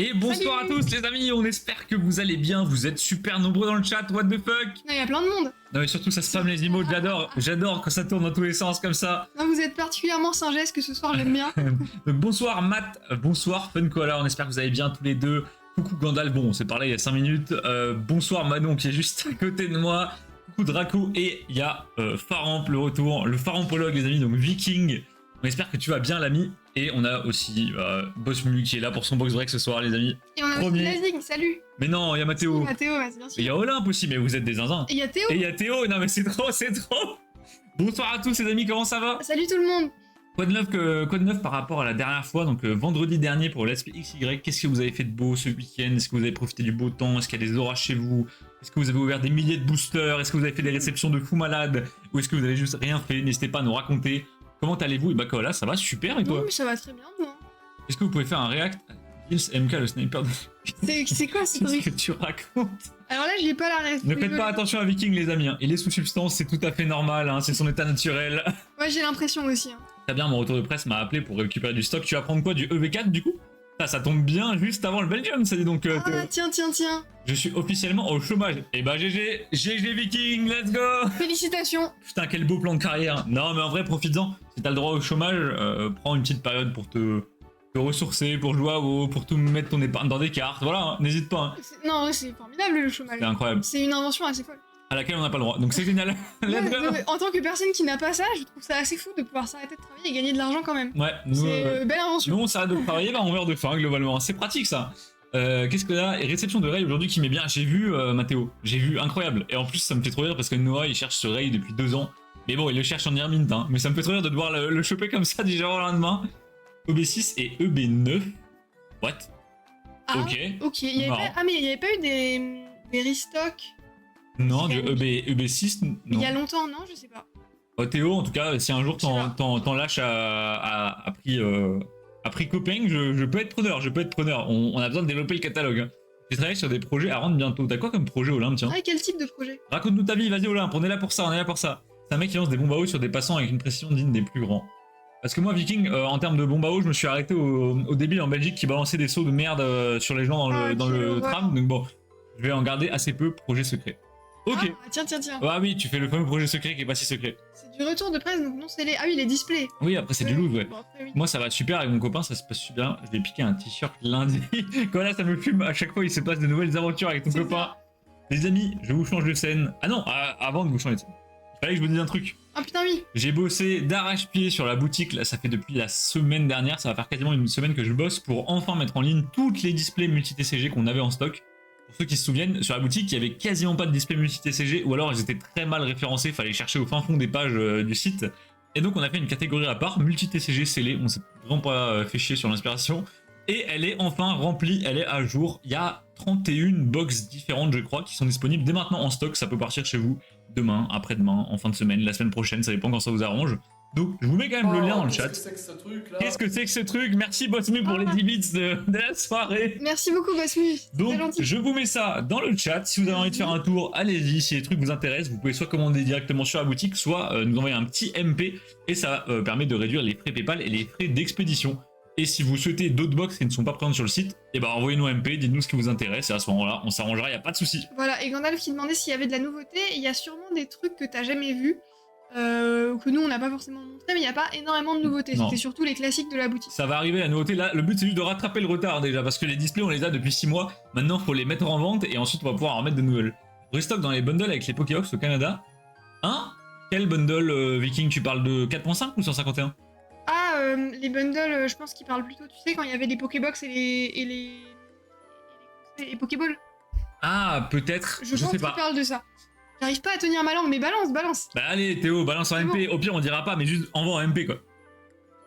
Et bonsoir à tous les amis, on espère que vous allez bien, vous êtes super nombreux dans le chat, what the fuck. Non, il y a plein de monde. Non mais surtout ça spam les emotes, j'adore quand ça tourne dans tous les sens comme ça. Non, vous êtes particulièrement singesque ce soir, j'aime bien. Donc bonsoir Matt, bonsoir Funkoala, on espère que vous allez bien tous les deux. Coucou Gandalf, bon on s'est parlé il y a 5 minutes, bonsoir Manon qui est juste à côté de moi. Coucou Draco et il y a Faramp le retour, le Farampologue les amis, donc Viking. On espère que tu vas bien l'ami. Et on a aussi Bossmu qui est là pour son box break ce soir les amis. Et on a aussi Lazing, salut. Mais non, il y a Mathéo. Mathéo, ouais, c'est bien sûr. Et il y a Olympe aussi, mais vous êtes des zinzins. Et il y a Théo. Et il y a Théo, non mais c'est trop, c'est trop. Bonsoir à tous les amis, comment ça va? Salut tout le monde. Quoi de neuf par rapport à la dernière fois, donc vendredi dernier pour Let's Play XY, qu'est-ce que vous avez fait de beau ce week-end? Est-ce que vous avez profité du beau temps? Est-ce qu'il y a des orages chez vous? Est-ce que vous avez ouvert des milliers de boosters? Est-ce que vous avez fait des réceptions de fous malades? Ou est-ce que vous avez juste rien fait? N'hésitez pas à nous raconter. Comment allez-vous? Et bah voilà, ça va super et toi? Non, mais ça va très bien, moi. Est-ce que vous pouvez faire un react à Gils MK le sniper de... C'est quoi ce Qu'est-ce truc? que tu racontes? Alors là, j'ai pas la ref. Ne faites pas attention à Viking les amis, hein. Il est sous substance, c'est tout à fait normal, hein. C'est son état naturel. Ouais, j'ai l'impression aussi. Hein. Très bien, mon retour de presse m'a appelé pour récupérer du stock. Tu vas prendre quoi? Du EV4 du coup? Ça tombe bien juste avant le Belgium, ça dit donc... Ah, tiens. Je suis officiellement au chômage. Et bah GG Viking, let's go. Félicitations. Putain, quel beau plan de carrière. Non mais en vrai, profites-en. Si t'as le droit au chômage, prends une petite période pour te ressourcer, pour jouer à WoW, pour tout mettre ton épargne dans des cartes. Voilà, hein, n'hésite pas. Hein. Non, ouais, c'est formidable le chômage. C'est incroyable. C'est une invention assez folle. À laquelle on n'a pas le droit. Donc c'est génial. Let's go. Ouais, en tant que personne qui n'a pas ça, je trouve ça assez fou de pouvoir s'arrêter de travailler et gagner de l'argent quand même. Ouais, nous, C'est belle invention. Nous on s'arrête de travailler, bah on meurt de faim globalement. C'est pratique ça. Qu'est-ce que là? Réception de Ray aujourd'hui qui met bien. J'ai vu Mathéo, j'ai vu, incroyable. Et en plus ça me fait trop rire parce que Noah il cherche ce Ray depuis 2 ans. Mais bon, il le cherche en Irmint, hein. Mais ça me fait trop rire de devoir le choper comme ça du jour au lendemain. EB6 et EB9. What? Ah, ok. Il y avait Marrant. pas... Ah, mais il y avait pas eu des restocks Non, C'est du EB6, non. il y a longtemps, non? Je sais pas. Théo, en tout cas, si un jour Je sais pas. t'en lâches à prix copain, je peux être preneur, On a besoin de développer le catalogue. Hein. J'ai travaillé sur des projets à rendre bientôt. T'as quoi comme projet, Olympe, tiens? Ah, quel type de projet? Raconte-nous ta vie, vas-y Olympe, on est là pour ça, C'est un mec qui lance des bombes à eau sur des passants avec une précision digne des plus grands. Parce que moi, Viking, en termes de bombes à eau, je me suis arrêté au débile en Belgique qui balançait des seaux de merde sur les gens dans le tram. Donc bon, je vais en garder assez peu, projet secret. Ok. Ah, tiens. Ah oui, tu fais le fameux projet secret qui est pas si secret. C'est du retour de presse, donc non scellé. Ah oui, les displays. Oui, après c'est du loot, ouais. Bon, après, oui. Moi ça va super avec mon copain, ça se passe super bien. Je vais piquer un t-shirt lundi. Quand là ça me fume, à chaque fois il se passe de nouvelles aventures avec ton C'est copain. Les amis, je vous change de scène. Ah non, avant de vous changer de scène. Il fallait que je vous dise un truc. Ah putain, oui. J'ai bossé d'arrache-pied sur la boutique, là ça fait depuis la semaine dernière, ça va faire quasiment une semaine que je bosse pour enfin mettre en ligne toutes les displays multi-TCG qu'on avait en stock. Pour ceux qui se souviennent, sur la boutique, il y avait quasiment pas de display multi-TCG, ou alors ils étaient très mal référencés, fallait chercher au fin fond des pages du site. Et donc on a fait une catégorie à part, multi-TCG scellé, on s'est vraiment pas fait chier sur l'inspiration. Et elle est enfin remplie, elle est à jour. Il y a 31 box différentes, je crois, qui sont disponibles dès maintenant en stock. Ça peut partir chez vous demain, après-demain, en fin de semaine, la semaine prochaine, ça dépend quand ça vous arrange. Donc je vous mets quand même le lien dans le chat. Qu'est-ce que c'est que ce truc là? Qu'est-ce que c'est que ce truc? Merci Bossmu pour les 10 bits de la soirée. Merci beaucoup, Bossmu. Donc, C'est gentil. je vous mets ça dans le chat. Si vous avez envie de faire un tour, allez-y. Si les trucs vous intéressent, vous pouvez soit commander directement sur la boutique, soit nous envoyer un petit MP. Et ça permet de réduire les frais PayPal et les frais d'expédition. Et si vous souhaitez d'autres box qui ne sont pas présentes sur le site, eh ben envoyez-nous un MP, dites-nous ce qui vous intéresse. Et à ce moment-là, on s'arrangera, il n'y a pas de souci. Voilà, et Gandalf qui demandait s'il y avait de la nouveauté. Il y a sûrement des trucs que t'as jamais vus, que nous on n'a pas forcément montré, mais il n'y a pas énormément de nouveautés. Non. C'était surtout les classiques de la boutique. Ça va arriver la nouveauté. Là, le but c'est juste de rattraper le retard déjà. Parce que les displays, on les a depuis 6 mois. Maintenant, il faut les mettre en vente. Et ensuite, on va pouvoir en mettre de nouvelles. Restock dans les bundles avec les Pokébox au Canada. Hein? Quel bundle Viking? Tu parles de 4.5 ou 151? Ah, les bundles, je pense qu'ils parlent plutôt, tu sais, quand il y avait les Pokébox et les Pokéballs. Ah, peut-être. Je Je pense sais qu'ils pas. parlent de ça. J'arrive pas à tenir ma langue, mais balance. Bah allez Théo, balance en C'est MP, au pire on dira pas, mais juste envoie en MP quoi.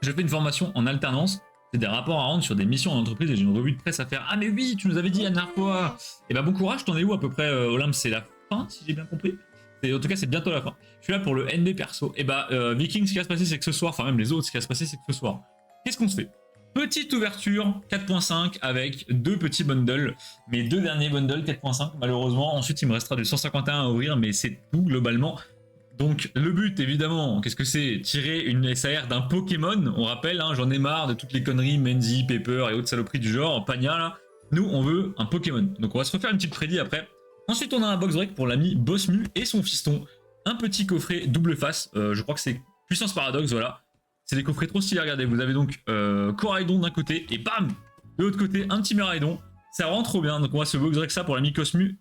Je fais une formation en alternance, c'est des rapports à rendre sur des missions en entreprise et j'ai une revue de presse à faire. Ah mais oui, tu nous avais dit la dernière fois. Et bah bon courage, t'en es où à peu près Olympe? C'est la fin si j'ai bien compris. En tout cas c'est bientôt la fin. Je suis là pour le NB perso. Et bah Viking, ce qui va se passer c'est que ce soir, enfin même les autres, ce qui va se passer c'est que ce soir, qu'est-ce qu'on se fait? Petite ouverture 4.5 avec 2 petits bundles, mes 2 derniers bundles 4.5 malheureusement. Ensuite il me restera du 151 à ouvrir, mais c'est tout globalement. Donc le but évidemment, qu'est-ce que c'est? Tirer une SAR d'un Pokémon, on rappelle, hein, j'en ai marre de toutes les conneries, Menzi, Pepper et autres saloperies du genre, Pagna là. Nous, on veut un Pokémon. Donc on va se refaire une petite prédit après. Ensuite, on a un box break pour l'ami Bossmu et son fiston. Un petit coffret double face. Je crois que c'est Puissance Paradoxe, voilà. C'est des coffrets trop stylés, regardez. Vous avez donc Coraidon d'un côté et bam, de l'autre côté, un petit Miraidon. Ça rend trop bien. Donc on va se box break ça pour l'ami Bossmu,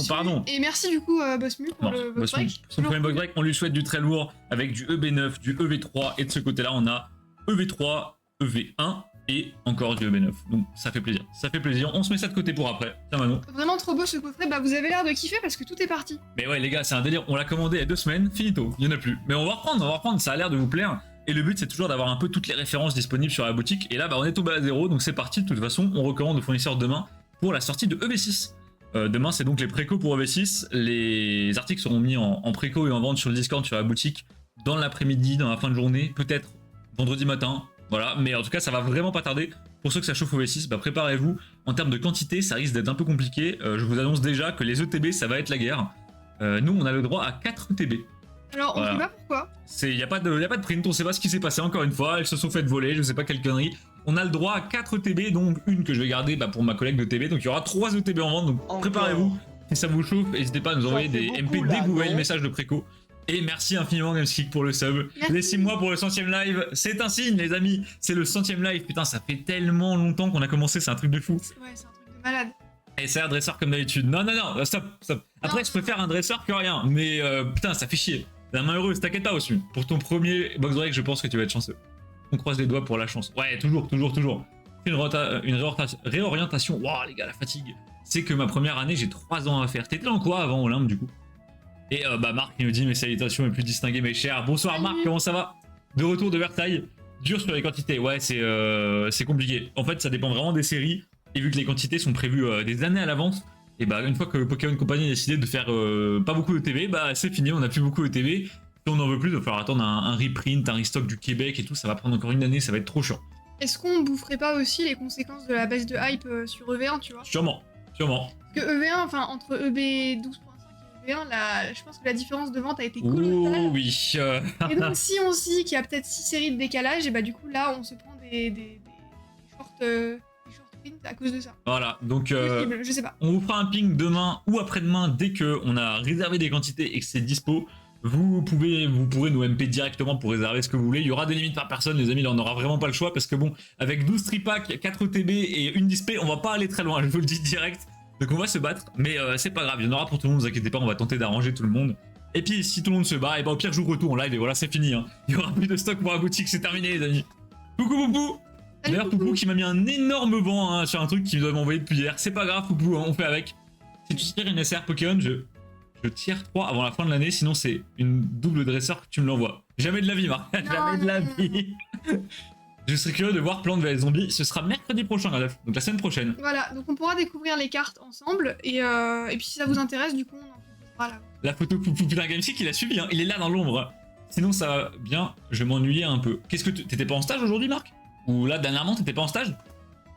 pardon. Et merci du coup Bossmu pour le box break. Son premier box break, on lui souhaite du très lourd avec du EB9, du EV3 et de ce côté-là, on a EV3, EV1 et encore du EB9. Donc ça fait plaisir. Ça fait plaisir. On se met ça de côté pour après. Tiens Manon. Vraiment trop beau ce coffret. Bah vous avez l'air de kiffer parce que tout est parti. Mais ouais les gars, c'est un délire. On l'a commandé il y a 2 semaines, finito. Il n'y en a plus. Mais on va reprendre. Ça a l'air de vous plaire. Et le but c'est toujours d'avoir un peu toutes les références disponibles sur la boutique. Et là bah on est tombé à 0, donc c'est parti. De toute façon, on recommande aux fournisseurs demain pour la sortie de EV6. Demain c'est donc les précos pour EV6. Les articles seront mis en préco et en vente sur le Discord, sur la boutique, dans l'après-midi, dans la fin de journée, peut-être vendredi matin. Voilà, mais en tout cas ça va vraiment pas tarder. Pour ceux que ça chauffe au V6, bah préparez-vous. En termes de quantité, ça risque d'être un peu compliqué. Je vous annonce déjà que les ETB, ça va être la guerre. Nous, on a le droit à 4 ETB. Alors, on sait pas pourquoi. Il n'y a pas de print, on sait pas ce qui s'est passé encore une fois. Elles se sont faites voler, je sais pas quelle connerie. On a le droit à 4 ETB, donc une que je vais garder pour ma collègue de TB. Donc il y aura 3 ETB en vente, donc préparez-vous. Si ça vous chauffe, n'hésitez pas à nous envoyer des MP dès que vous voyez le message de préco. Et merci infiniment Gamespeak pour le sub. Les 6 mois pour le 100ème live, c'est un signe les amis. C'est le 100ème live, putain ça fait tellement longtemps qu'on a commencé, c'est un truc de fou. Ouais, c'est un truc de malade. Et c'est un dresseur comme d'habitude. Non, stop. Après je préfère un dresseur que rien, mais putain ça fait chier. La main heureuse, t'inquiète pas aussi. Pour ton premier box break, je pense que tu vas être chanceux. On croise les doigts pour la chance. Ouais, toujours. Une réorientation. Waouh les gars, la fatigue. C'est que ma première année, j'ai 3 ans à faire. T'étais dans quoi avant Olympe du coup? Et Marc il nous dit mes salutations les plus distinguées mes chers. Bonsoir Salut. Marc, comment ça va? De retour de Vertaille. Dur sur les quantités, ouais c'est compliqué. En fait ça dépend vraiment des séries. Et vu que les quantités sont prévues des années à l'avance, et bah une fois que Pokémon Company a décidé de faire pas beaucoup de TV, bah c'est fini, on n'a plus beaucoup de TV. Si on n'en veut plus, il va falloir attendre un reprint, un restock du Québec et tout, ça va prendre encore une année, ça va être trop chiant. Est-ce qu'on boufferait pas aussi les conséquences de la baisse de hype sur EV1, tu vois? Sûrement. Parce que EV1, enfin entre EB 12.5 et EV1, je pense que la différence de vente a été colossale. Oh oui. Et donc si on se dit qu'il y a peut-être 6 séries de décalage, et bah du coup là on se prend des short print à cause de ça. Voilà, donc possible, je sais pas. On vous fera un ping demain ou après-demain dès qu'on a réservé des quantités et que c'est dispo. Vous pourrez nous MP directement pour réserver ce que vous voulez. Il y aura des limites par personne, les amis, là on n'aura vraiment pas le choix parce que bon, avec 12 tripacks, 4 TB et une display, on va pas aller très loin, je vous le dis direct. Donc on va se battre, mais c'est pas grave, il y en aura pour tout le monde, ne vous inquiétez pas, on va tenter d'arranger tout le monde. Et puis si tout le monde se bat, et bah au pire j'ouvre tout en live et voilà c'est fini. Hein. Il y aura plus de stock pour la boutique, c'est terminé les amis. Coucou Poupou. D'ailleurs Poupou qui m'a mis un énorme vent hein, sur un truc qu'il doit m'envoyer depuis hier. C'est pas grave Poupou, hein, on fait avec. Si tu tires une SR Pokémon, je tire 3 avant la fin de l'année, sinon c'est une double dresseur que tu me l'envoies. Jamais de la vie, Marc. Jamais de la vie. Je serais curieux de voir Plante vs Zombie. Ce sera mercredi prochain, Radolf. Donc la semaine prochaine. Voilà, donc on pourra découvrir les cartes ensemble. Et puis si ça vous intéresse, du coup, on en proposera là. La photo Poupou d'un Gamespeak, il a suivi. Hein. Il est là dans l'ombre. Sinon, ça va bien. Je m'ennuyais un peu. Qu'est-ce que t'étais pas en stage aujourd'hui, Marc? Ou là, dernièrement, t'étais pas en stage?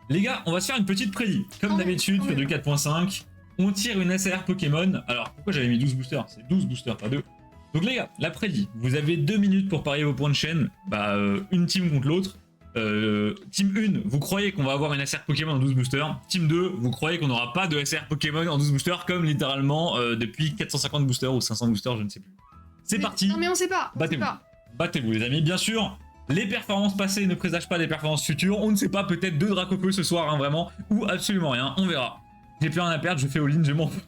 Les gars, on va se faire une petite prédit. Comme d'habitude, sur du 4.5. On tire une SR Pokémon. Alors, pourquoi j'avais mis 12 boosters? C'est 12 boosters, pas 2. Donc les gars, la prédit. Vous avez 2 minutes pour parier vos points de chaîne. Bah, une team contre l'autre. Team 1, vous croyez qu'on va avoir une SR Pokémon en 12 boosters. Team 2, vous croyez qu'on n'aura pas de SR Pokémon en 12 boosters comme littéralement depuis 450 boosters ou 500 boosters, je ne sais plus. C'est parti. Non mais on sait pas. Battez-vous. Battez-vous les amis, bien sûr. Les performances passées ne présagent pas des performances futures. On ne sait pas, peut-être 2 Dracofeu ce soir, hein, vraiment. Ou absolument rien, on verra. J'ai plus rien à perdre, je fais all-in, je m'en fous.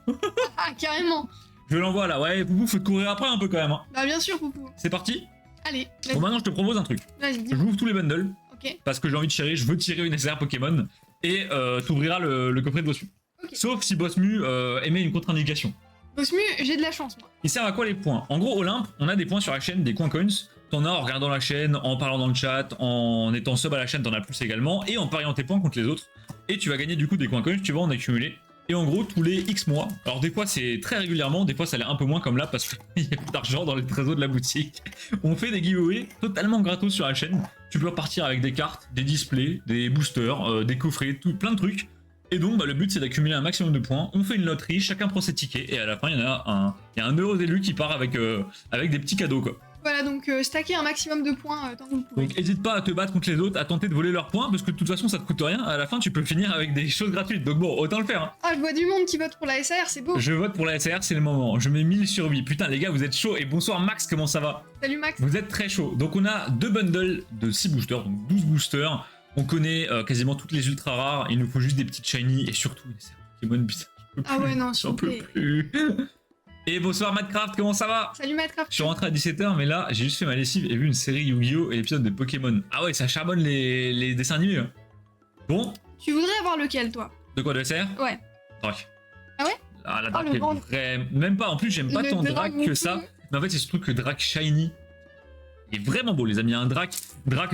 Ah, carrément. Je l'envoie là, ouais, Poupou, faut te courir après un peu quand même. Hein. Bah bien sûr, Poupou. C'est parti. Allez. Bon, maintenant je te propose un truc. Vas-y, dis-moi. J'ouvre tous les bundles. Ok. Parce que j'ai envie de tirer, je veux tirer une SR Pokémon. Et t'ouvriras le coffret de Bossmu. Okay. Sauf si Bossmu émet une contre-indication. Bossmu, j'ai de la chance, moi. Il sert à quoi les points? En gros, Olympe, on a des points sur la chaîne, des coins coins. T'en as en regardant la chaîne, en parlant dans le chat, en étant sub à la chaîne, t'en as plus également. Et en pariant tes points contre les autres. Et tu vas gagner du coup des coins coins, tu vas en accumuler. Et en gros, tous les X mois, alors des fois c'est très régulièrement, des fois ça l'est un peu moins comme là parce qu'il y a plus d'argent dans les trésors de la boutique. On fait des giveaways totalement gratos sur la chaîne. Tu peux repartir avec des cartes, des displays, des boosters, des coffrets, plein de trucs. Et donc bah, le but c'est d'accumuler un maximum de points. On fait une loterie, chacun prend ses tickets et à la fin il y a un heureux élu qui part avec des petits cadeaux quoi. Voilà, donc stacker un maximum de points tant que vous le pouvez. Donc n'hésite pas à te battre contre les autres, à tenter de voler leurs points, parce que de toute façon ça te coûte rien, à la fin tu peux finir avec des choses gratuites, donc bon, autant le faire. Hein. Ah, je vois du monde qui vote pour la SR, c'est beau. Je vote pour la SR, c'est le moment, je mets 1000 sur 8. Putain les gars, vous êtes chaud, et bonsoir Max, comment ça va? Salut Max. Vous êtes très chaud. Donc on a 2 bundles de 6 boosters, donc 12 boosters. On connaît quasiment toutes les ultra rares, il nous faut juste des petites shiny, et surtout des Pokémon bizarres. Ah ouais, non, s'il j'en vous peux plaît. plus. Et bonsoir Madcraft, comment ça va? Salut Minecraft. Je suis rentré à 17h, mais là, j'ai juste fait ma lessive et vu une série Yu-Gi-Oh! Et l'épisode de Pokémon. Ah ouais, ça charbonne les dessins animés. Hein. Bon, Tu voudrais avoir lequel, toi? de quoi, de SR? Ouais. Drac. Ah ouais? Ah, la Oh, Drac le est ventre. vraiment... Même pas, en plus, j'aime pas Le tant Drac Drac non que plus. ça. Mais en fait, c'est ce truc que Drac Shiny. Il est vraiment beau, les amis. Un Drac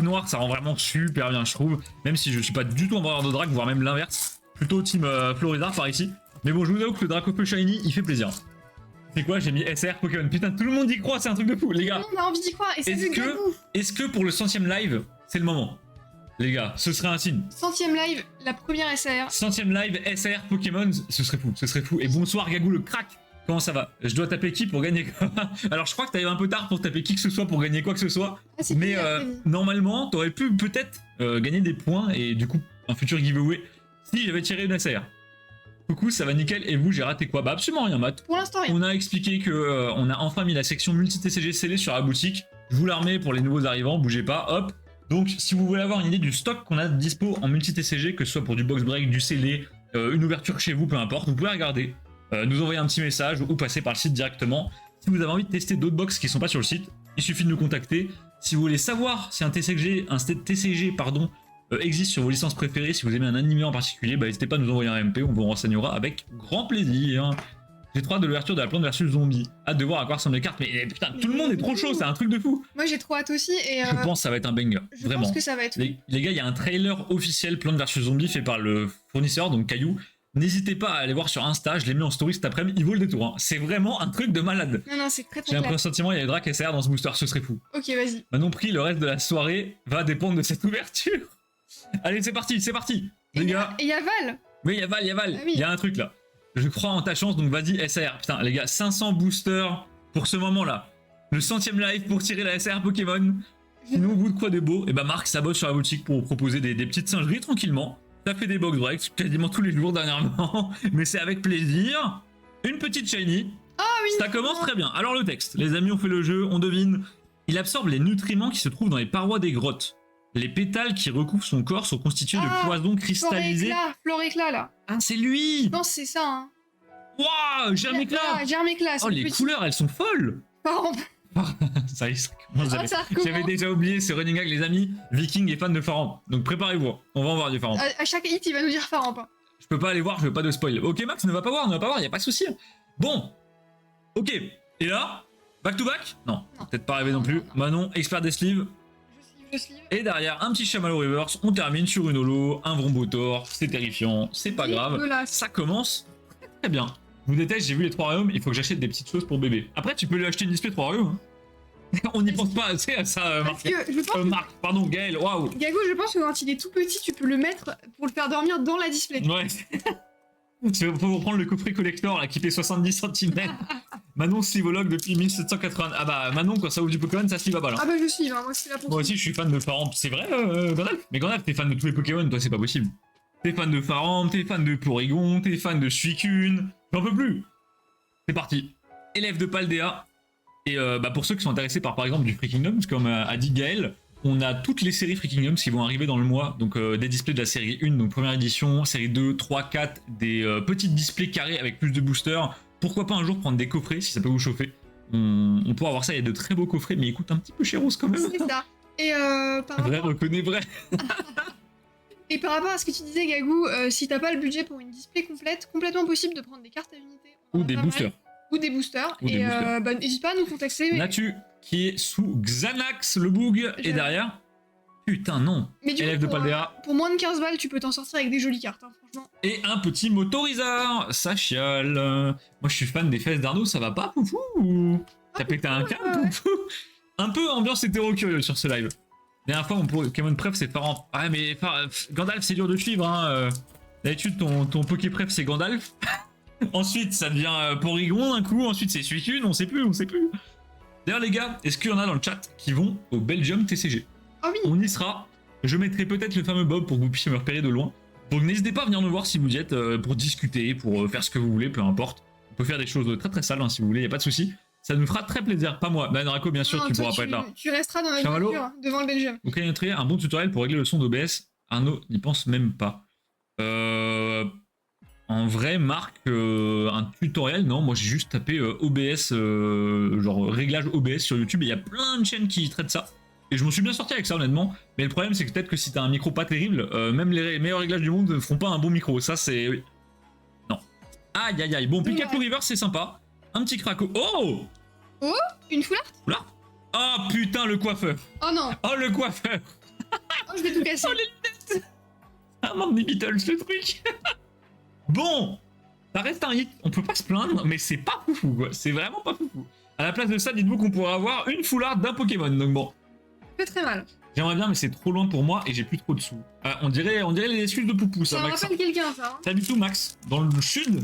noir, ça rend vraiment super bien, je trouve. Même si je suis pas du tout en vendeur de Drac, voire même l'inverse. Plutôt team Florizard par ici. Mais bon, je vous avoue que le Draco Shiny, il fait plaisir. C'est quoi? J'ai mis SR Pokémon. Putain, tout le monde y croit, c'est un truc de fou, les gars. Tout le monde a envie d'y croire, et c'est Est-ce du que, Gabou. est-ce que pour le 100ème live, c'est le moment? Les gars, ce serait un signe. 100ème live, la première SR. 100ème live SR Pokémon, ce serait fou, ce serait fou. Et bonsoir Gagou le crack. Comment ça va? Je dois taper qui pour gagner quoi? Alors je crois que t'arrives un peu tard pour taper qui que ce soit pour gagner quoi que ce soit. Ah, c'est Mais fini, après-midi. normalement, t'aurais pu peut-être gagner des points et du coup un futur giveaway si j'avais tiré une SR. Coucou, ça va nickel. Et vous, j'ai raté quoi? Bah absolument rien, Matt. Pour l'instant, rien. On a expliqué que on a enfin mis la section multi-TCG scellée sur la boutique. Je vous la remets pour les nouveaux arrivants, bougez pas, hop. Donc si vous voulez avoir une idée du stock qu'on a dispo en multi-TCG, que ce soit pour du box break, du scellé, une ouverture chez vous, peu importe, vous pouvez regarder, nous envoyer un petit message ou passer par le site directement. Si vous avez envie de tester d'autres box qui sont pas sur le site, il suffit de nous contacter. Si vous voulez savoir si un TCG, existe sur vos licences préférées, si vous aimez un animé en particulier, bah, n'hésitez pas à nous envoyer un MP, on vous renseignera avec grand plaisir. J'ai trop hâte de l'ouverture de la plante versus zombie. Hâte de voir à quoi ressemblent les cartes, mais putain, tout le monde est trop chaud, c'est un truc de fou. Moi, j'ai trop hâte aussi, et Je pense que ça va être un banger, je vraiment. pense que ça va être... Les gars, il y a un trailer officiel plante versus zombie fait par le fournisseur, donc Caillou. N'hésitez pas à aller voir sur Insta, je l'ai mis en story cet après-midi, il vaut le détour. Hein. C'est vraiment un truc de malade. Non, non, c'est très très J'ai un clair. pressentiment, il y a les Drac SR dans ce booster, ce serait fou. Ok, vas-y. Manon Prix, le reste de la soirée va dépendre de cette ouverture. Allez, c'est parti, les gars. Et il y a Val. Oui, il y a Val, Ah oui. il y a un truc là. Je crois en ta chance, donc vas-y, SR. Putain, les gars, 500 boosters pour ce moment-là. Le 100ème live pour tirer la SR Pokémon. Sinon, au bout de quoi de beau? Et bah, Marc, ça bosse sur la boutique pour vous proposer des petites singeries tranquillement. Ça fait des box breaks quasiment tous les jours dernièrement, mais c'est avec plaisir. Une petite shiny. Ah oui. Ça commence très bien. Alors, le texte. Les amis, on fait le jeu, on devine. Il absorbe les nutriments qui se trouvent dans les parois des grottes. Les pétales qui recouvrent son corps sont constitués de poison cristallisé. Floréclat, là. Ah, c'est lui! Je pense que c'est ça, hein. Waouh, Germicla! Germicla, c'est Oh, le les petit couleurs, elles sont folles! parent. Ça y est, ça commence. Ah, ça recommence. J'avais déjà oublié ce running gag, les amis. Viking est fan de Faramp. Donc préparez-vous, on va en voir du Faramp. À chaque hit, il va nous dire Faramp. Hein. Je peux pas aller voir, je veux pas de spoil. Ok, Max, ne va pas voir, y a pas de souci. Bon, ok. Et là, back to back? Non, Non. peut-être pas arrivé non plus. Non. Manon, expert des sleeves. Je sleeve. Et derrière, un petit chamallow reverse. On termine sur une holo, un Vrombotor. C'est terrifiant, c'est pas grave. Dégueulasse. Ça commence très, très bien. Je vous déteste, j'ai vu les 3 royaumes, il faut que j'achète des petites choses pour bébé. Après, tu peux lui acheter une display 3 royaumes. Hein. On n'y pense pas assez à ça, Parce Marc. que je pense que... Marc, pardon, Gaël, waouh. Gago, je pense que quand il est tout petit, tu peux le mettre pour le faire dormir dans la display. Ouais. Faut vous prendre le coffret collector là qui fait 70 cm. Manon slivologue depuis 1780. Ah bah Manon, quand ça ouvre du Pokémon, ça se à balle. Hein. Ah bah je suis, hein. Moi c'est là pour Moi aussi, je suis fan de Faramp. C'est vrai, Gandalf? Mais Gandalf, t'es fan de tous les Pokémon, toi, c'est pas possible. T'es fan de Faramp, t'es fan de Porygon, t'es fan de Suicune. J'en peux plus. C'est parti. Élève de Paldea. Et bah, pour ceux qui sont intéressés par exemple du Freaking Gnomes, comme a dit Gaël, on a toutes les séries Freaking Gnomes qui vont arriver dans le mois. Donc des displays de la série 1, donc première édition, série 2, 3, 4, des petites displays carrés avec plus de boosters. Pourquoi pas un jour prendre des coffrets si ça peut vous chauffer. On pourra avoir ça, il y a de très beaux coffrets, mais ils coûtent un petit peu chéros quand même. C'est ça. Et par Vrai rapport... reconnaît vrai. Et par rapport à ce que tu disais, Gagou, si t'as pas le budget pour une display complète, complètement possible de prendre des cartes à unité. Ou des boosters. Ou des boosters. Ou des Et boosters. bah, n'hésite pas à nous contacter. Mais, Natu, qui est sous Xanax, le boug, et derrière... Putain, non. mais du Élève coup, de Paldea. pour moins de 15 balles, tu peux t'en sortir avec des jolies cartes, hein, franchement. Et un petit motoriseur, ça chiale. Moi je suis fan des fesses d'Arnaud, ça va pas, Poufou? T'as pété un câble, ouais. Poufou? Un peu ambiance hétéro-curieux sur ce live. La dernière fois, mon Pokémon Pref, c'est Faramp. Ah, mais Gandalf, c'est dur de suivre, hein. D'habitude, ton Poké Pref, c'est Gandalf. Ensuite, ça devient Porygon d'un coup. Ensuite, c'est Suicune, on sait plus. D'ailleurs les gars, est-ce qu'il y en a dans le chat qui vont au Belgium TCG? Ah oui. On y sera. Je mettrai peut-être le fameux Bob pour que vous puissiez me repérer de loin. Donc n'hésitez pas à venir nous voir si vous y êtes pour discuter, pour faire ce que vous voulez, peu importe. On peut faire des choses très très sales hein, si vous voulez, y a pas de souci. Ça nous fera très plaisir. Pas moi. Ben Narako, bien sûr, Non, tu toi, pourras pas être là. Tu resteras dans la Chamallow. voiture devant le Belgium. Vous connaîtrez un bon tutoriel pour régler le son d'OBS. Arnaud n'y pense même pas. En vrai, Marc, un tutoriel, non, moi j'ai juste tapé OBS, genre réglage OBS sur YouTube, et il y a plein de chaînes qui traitent ça. Et je m'en suis bien sorti avec ça, honnêtement. Mais le problème, c'est que peut-être que si t'as un micro pas terrible, même les meilleurs réglages du monde ne feront pas un bon micro. Ça, c'est... Oui. Non. Aïe, aïe, aïe. Bon, Pikachu River, c'est sympa. Un petit craco. Oh! Oh, une foulard? Là. Oh, putain, le coiffeur. Oh non. Oh, le coiffeur. Oh, je vais tout casser. Oh, les lunettes. Ah, man, des Beatles, le truc. Bon, ça reste un hit, on peut pas se plaindre, mais c'est pas foufou quoi, c'est vraiment pas foufou. À la place de ça, dites-vous qu'on pourrait avoir une foulard d'un Pokémon, donc bon. Ça fait très mal. J'aimerais bien, mais c'est trop loin pour moi et j'ai plus trop de sous. On dirait les excuses de Poupou, ça, Ça me Max. rappelle quelqu'un, ça. Hein. Salut tout, Max. Dans le sud,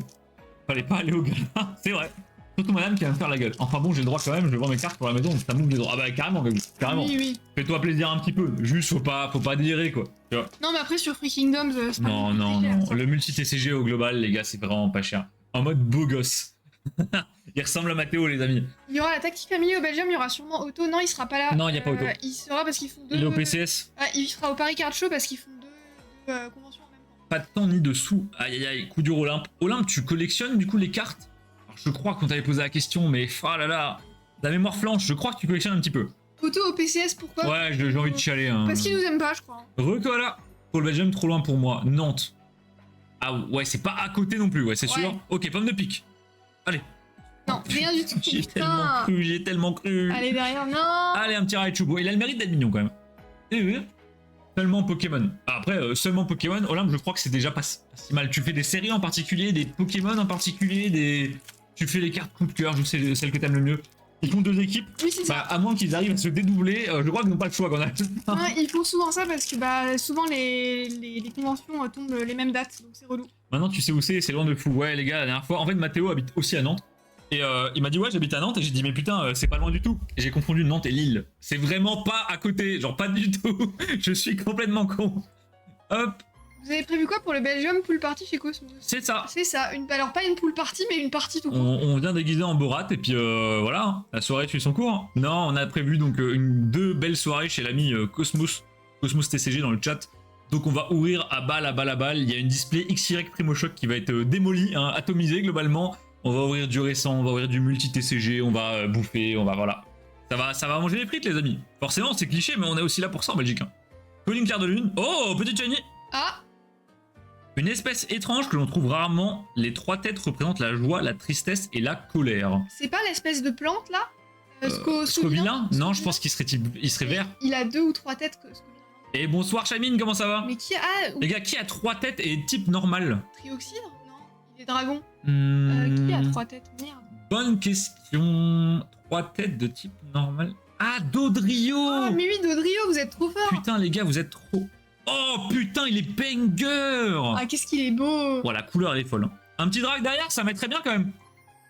fallait pas aller au gala, c'est vrai. Surtout madame qui va me faire la gueule. Enfin bon, j'ai le droit quand même, je vais vendre mes cartes pour la maison, donc ça m'ouvre les droits. Ah bah carrément, carrément. Oui, oui. Fais-toi plaisir un petit peu, juste faut pas délirer quoi. Tu vois. Non, mais après, sur Free Kingdoms, c'est pas Non, beaucoup non, plus cher, non. ça. Le multi-TCG au global, les gars, c'est vraiment pas cher. En mode beau gosse. Il ressemble à Mathéo, les amis. Il y aura la tactique famille au Belgium, il y aura sûrement Otto. Non, il sera pas là. Non, il y a pas Otto. Il sera parce qu'ils font deux. Il est au PCS. Ah, il sera au Paris Card Show parce qu'ils font deux conventions en même temps. Pas de temps ni de sous. Aïe, aïe, aïe. Coup dur Olympe. Olympe, tu collectionnes du coup les cartes? Alors, je crois qu'on t'avait posé la question, mais ah là là. La mémoire flanche, je crois que tu collectionnes un petit peu. Otto au PCS, pourquoi? Ouais, j'ai envie de chialer. Hein. Parce qu'ils nous aiment pas, je crois. Recola. Pour le Belgium, trop loin pour moi. Nantes. Ah ouais, c'est pas à côté non plus, ouais, c'est Ouais. sûr. Ok, pomme de pique. Allez. Non, rien du tout. J'ai tellement Putain. cru, j'ai tellement cru. Allez, derrière, non. Allez, un petit Raichu. Bon, il a le mérite d'être mignon quand même. Et oui. Seulement Pokémon. Après, seulement Pokémon, Olympe, je crois que c'est déjà pas si mal. Tu fais des séries en particulier, des Pokémon en particulier, des... Tu fais les cartes coup de cœur, je sais, celles que t'aimes le mieux. Ils font deux équipes. Oui, c'est Bah, ça. à moins qu'ils arrivent à se dédoubler, je crois qu'ils n'ont pas le choix qu'on a. Ouais, ils font souvent ça parce que bah, souvent les conventions tombent les mêmes dates, donc c'est relou. Maintenant, tu sais où c'est loin de fou. Ouais, les gars, la dernière fois, en fait, Mathéo habite aussi à Nantes. Et il m'a dit, ouais, j'habite à Nantes. Et j'ai dit, mais putain, c'est pas loin du tout. Et j'ai confondu Nantes et Lille. C'est vraiment pas à côté. Genre, pas du tout. Je suis complètement con. Hop, Vous avez prévu quoi pour le Belgium pool party chez Cosmos? c'est ça. C'est ça, alors pas une pool party, mais une partie tout court. On vient déguiser en Borat. Et puis voilà, hein, la soirée suit son cours. Non, on a prévu donc deux belles soirées chez l'ami Cosmos TCG dans le chat. Donc on va ouvrir à balle, à balle, à balle. Il y a une display XY Primo Shock qui va être démolie, hein, atomisée globalement. On va ouvrir du récent, on va ouvrir du multi-TCG, on va bouffer, on va voilà. Ça va manger les frites les amis. Forcément c'est cliché mais on est aussi là pour ça en Belgique. Hein. Calling carte de lune. Oh, petit shiny. Ah, Une espèce étrange que l'on trouve rarement. Les trois têtes représentent la joie, la tristesse et la colère. c'est pas l'espèce de plante là Scovilla? Non, je pense qu'il serait vert. Il a 2 ou 3 têtes que Scovilla. Et bonsoir Chamine, comment ça va? Mais qui a... Ah, Les gars, qui a trois têtes et type normal? Trioxydre? Non, il est dragon. Hmm, Qui a 3 têtes? Merde. Bonne question. Trois têtes de type normal. Ah, Dodrio! Oh, mais oui, Dodrio, vous êtes trop fort. Putain, les gars, vous êtes trop. Oh putain, il est banger! Ah, qu'est-ce qu'il est beau. Oh, la couleur, elle est folle. Hein. Un petit drag derrière, ça mettrait bien quand même.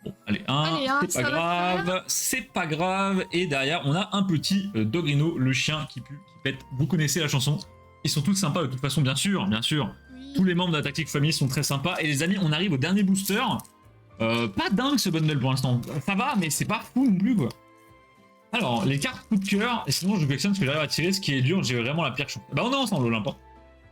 Bon, allez, Allez, c'est ça pas va grave, c'est pas grave. Et derrière, on a un petit Dogrino, le chien qui pue, qui pète. Vous connaissez la chanson. Ils sont tous sympas de toute façon, bien sûr, bien sûr. Oui. Tous les membres de la Tactique Famille sont très sympas. Et les amis, on arrive au dernier booster. Pas dingue ce bundle pour l'instant. Ça va, mais c'est pas fou non plus quoi. Alors, les cartes coup de cœur, et sinon je collectionne ce que j'arrive à tirer, ce qui est dur, j'ai vraiment la pire chance. Bah on est ensemble Olympe.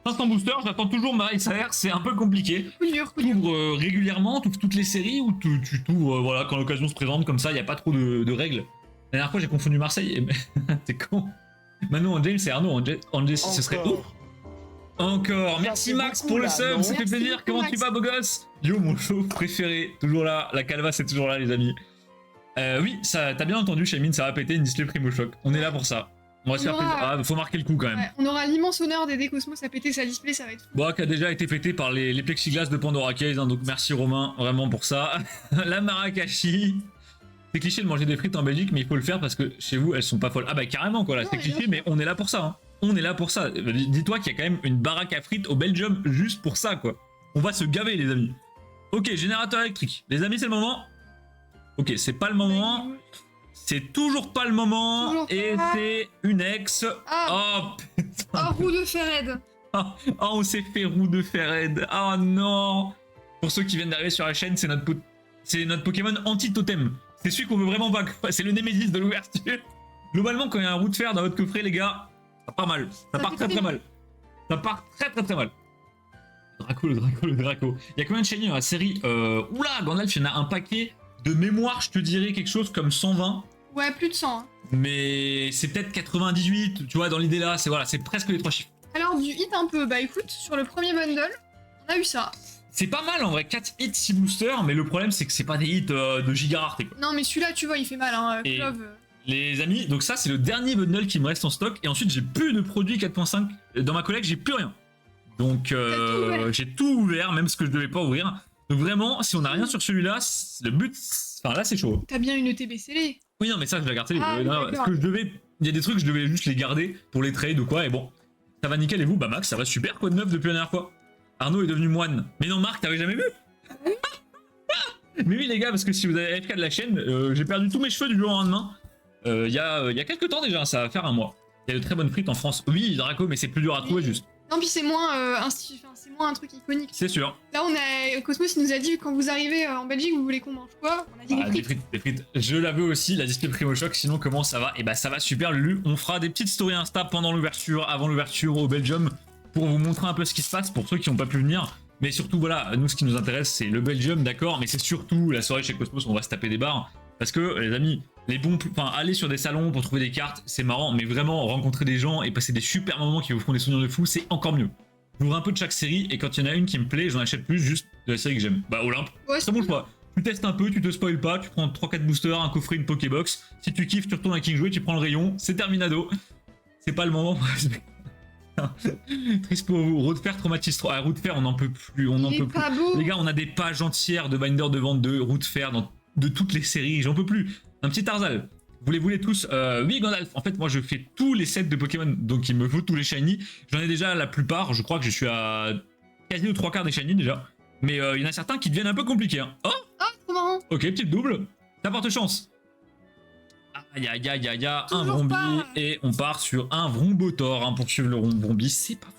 500 boosters, j'attends toujours ma salaire, c'est un peu compliqué. Coup dur, coup Tu dur. ouvres régulièrement, tu ouvres toutes les séries, ou tu t'ouvres voilà, quand l'occasion se présente, comme ça, il n'y a pas trop de règles. La dernière fois j'ai confondu Marseille, et... c'est con. Maintenant James et Arnaud, Angel, ce serait ouf. Encore, merci fait Max beaucoup, pour le là, sub, non ça fait Merci plaisir, beaucoup, comment Max. tu vas beau gosse? Yo mon show préféré, toujours là, la calva c'est toujours là les amis. Oui, ça, t'as bien entendu Shamine, ça va péter une display Primo Shock, on est là pour ça. On va se faire On aura- plaisir, ah, faut marquer le coup quand même. Ouais, on aura l'immense honneur d'aider Cosmos à péter sa display, ça va être fou. Bon, qui a déjà été pété par les plexiglas de Pandora Case, hein, donc merci Romain, vraiment pour ça. La Marakashi. C'est cliché de manger des frites en Belgique, mais il faut le faire parce que chez vous, elles sont pas folles. Ah bah carrément quoi, là, Non, c'est mais cliché, bien mais on est là pour ça. Hein. On est là pour ça. Dis-toi qu'il y a quand même une baraque à frites au Belgium juste pour ça, quoi. On va se gaver, les amis. Ok, générateur électrique. Les amis, c'est le moment. Ok, c'est pas le moment. C'est toujours pas le moment. Toujours Et pas. c'est une ex. Ah, Oh putain. roue de Fered. Oh, on s'est fait roue de Fered. Oh non. Pour ceux qui viennent d'arriver sur la chaîne, c'est notre Pokémon anti-totem. C'est celui qu'on veut vraiment vaincre. C'est le Némésis de l'ouverture. Globalement, quand il y a un roue de fer dans votre coffret, les gars, ça part mal. Ça part très mal. Ça part très mal. Le Draco. Il y a combien de shiny dans la série Oula, Gandalf, il y en a un paquet. De mémoire, je te dirais quelque chose comme 120. Ouais, plus de 100. Hein. Mais c'est peut-être 98, tu vois, dans l'idée là, c'est presque les 3 chiffres. Alors, du hit un peu. Bah écoute, sur le premier bundle, on a eu ça. C'est pas mal en vrai, 4 hits, 6 boosters, mais le problème c'est que c'est pas des hits de giga rareté quoi. Non, mais celui-là, tu vois, il fait mal. Hein. Et Clove. Les amis, donc ça c'est le dernier bundle qui me reste en stock, et ensuite j'ai plus de produits 4.5. Dans ma collecte, j'ai plus rien. Donc j'ai tout ouvert, même ce que je devais pas ouvrir. Donc vraiment, si on n'a rien sur celui-là, le but, enfin là c'est chaud. T'as bien une TB scellée. Oui non mais ça je vais garder. Ah, Parce que il y a des trucs je devais juste les garder pour les trades ou quoi, et bon. Ça va nickel, et vous, bah Max, ça va super, quoi de neuf depuis la dernière fois. Arnaud est devenu moine. Mais non Marc, t'avais jamais vu? Mais oui les gars, parce que si vous avez AFK de la chaîne, j'ai perdu tous mes cheveux du jour au lendemain. Il y a quelques temps déjà, ça va faire un mois. Il y a de très bonnes frites en France. Oui, Draco, mais c'est plus dur à trouver juste. Non, puis c'est moins, c'est moins un truc iconique. C'est sûr. Là, Cosmos, il nous a dit, quand vous arrivez en Belgique, vous voulez qu'on mange quoi? On a dit des frites. Des frites. Je l'avais aussi, la display Primo Choc. Sinon, comment ça va? Et bah, ça va super, Lulu. On fera des petites stories Insta pendant l'ouverture, avant l'ouverture au Belgium, pour vous montrer un peu ce qui se passe pour ceux qui n'ont pas pu venir. Mais surtout, voilà, nous, ce qui nous intéresse, c'est le Belgium, d'accord, mais c'est surtout la soirée chez Cosmos, on va se taper des barres. Parce que, les amis, aller sur des salons pour trouver des cartes, c'est marrant, mais vraiment, rencontrer des gens et passer des super moments qui vous feront des souvenirs de fou, c'est encore mieux. J'ouvre un peu de chaque série, et quand il y en a une qui me plaît, j'en achète plus juste de la série que j'aime. Bah, Olympe, Ouais, c'est bon choix. Tu testes un peu, tu te spoil pas, tu prends 3-4 boosters, un coffret, une Pokébox. Si tu kiffes, tu retournes à King Jouet, tu prends le rayon, c'est terminado. C'est pas le moment. Triste pour vous. Route de fer traumatise trop. Ah, route de fer, on n'en peut plus. On n'en peut plus. Beau. Les gars, on a des pages entières de binder de vente de route de fer de toutes les séries. J'en peux plus. Un petit Tarzal. Vous les voulez tous? Oui, Gandalf. En fait, moi, je fais tous les sets de Pokémon. Donc, il me faut tous les shiny. J'en ai déjà la plupart. Je crois que je suis à quasi aux 3/4 des shiny déjà. Mais il y en a certains qui deviennent un peu compliqués. Hein. Oh! Ah, trop marrant. Ok, petite double. Ça porte chance. Aïe, un Vrombi, pas. et on part sur un Vrombotor hein, pour suivre le Vrombi, c'est pas fou.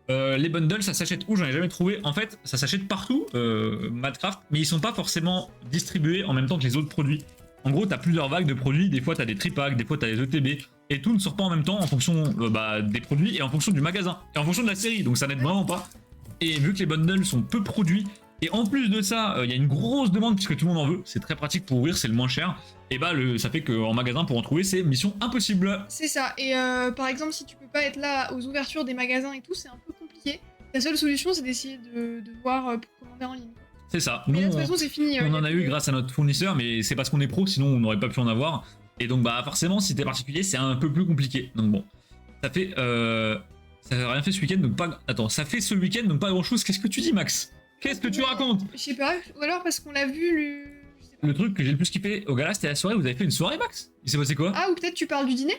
Les bundles, ça s'achète où? J'en ai jamais trouvé. En fait, ça s'achète partout, Madcraft, mais ils sont pas forcément distribués en même temps que les autres produits. En gros, t'as plusieurs vagues de produits, des fois t'as des tripacks, des fois t'as des ETB, et tout ne sort pas en même temps en fonction des produits et en fonction du magasin, et en fonction de la série, donc ça n'aide vraiment pas. Et vu que les bundles sont peu produits, et en plus de ça, il y a une grosse demande puisque tout le monde en veut, c'est très pratique pour ouvrir, c'est le moins cher, et bah ça fait qu'en magasin pour en trouver c'est mission impossible. C'est ça, et par exemple si tu peux pas être là aux ouvertures des magasins et tout, c'est un peu compliqué. La seule solution c'est d'essayer de voir pour commander en ligne. C'est ça, Mais nous là, de toute façon c'est fini. on en a eu grâce à notre fournisseur, mais c'est parce qu'on est pro, sinon on n'aurait pas pu en avoir, et donc bah forcément si t'es particulier c'est un peu plus compliqué, donc bon, ça fait... ça n'a rien fait ce week-end, donc pas... Attends, ça fait ce week-end, donc pas grand-chose, qu'est-ce que tu dis Max? Qu'est-ce que tu racontes? Je sais pas, ou alors parce qu'on l'a vu, Le truc que j'ai le plus kiffé au gala, c'était la soirée. Vous avez fait une soirée, Max? Il s'est passé quoi? Ah, ou peut-être tu parles du dîner?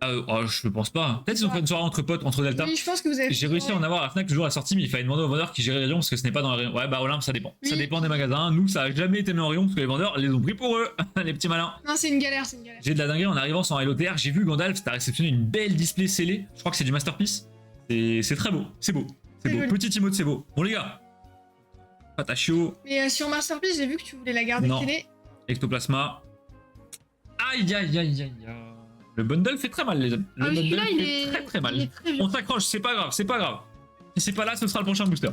Je pense pas. Peut-être ils ont fait une soirée entre potes, entre Delta. Oui, je pense que vous avez... J'ai réussi à en avoir à la Fnac le jour de la sortie, mais il fallait demander aux vendeurs qui géraient les rayons parce que ce n'est pas dans les rayons. Ouais, bah Olympe, ça dépend. Oui. Ça dépend des magasins. Nous, ça a jamais été mis en rayon parce que les vendeurs les ont pris pour eux, les petits malins. Non, c'est une galère, c'est une galère. J'ai de la dinguerie en arrivant sans LOTR. J'ai vu Gandalf, t'as réceptionné une belle display scellée. Je crois que c'est du Masterpiece. C'est très beau. C'est beau. C'est beau. Joli. Petit emote, c'est beau. Bon, les gars. Patachio. Mais sur Masterpiece, j'ai vu que tu voulais la garder Non. télé. Ectoplasma. Aïe. Le bundle fait très mal, les amis. Le Ah, bundle celui-là, il fait est... très très Il mal. est très On vieux. s'accroche, c'est pas grave, c'est pas grave. Si c'est pas là, ce sera le prochain booster.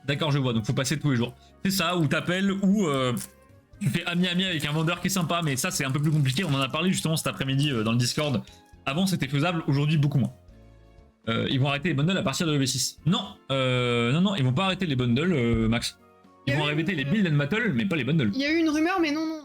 D'accord, je vois, donc faut passer tous les jours. C'est ça, ou t'appelles, ou tu fais ami-ami avec un vendeur qui est sympa, mais ça c'est un peu plus compliqué. On en a parlé justement cet après-midi dans le Discord. Avant c'était faisable, aujourd'hui beaucoup moins. Ils vont arrêter les bundles à partir de EV6. Non, non, ils vont pas arrêter les bundles, Max. Ils vont arrêter les build and battle, mais pas les bundles. Il y a eu une rumeur, mais non.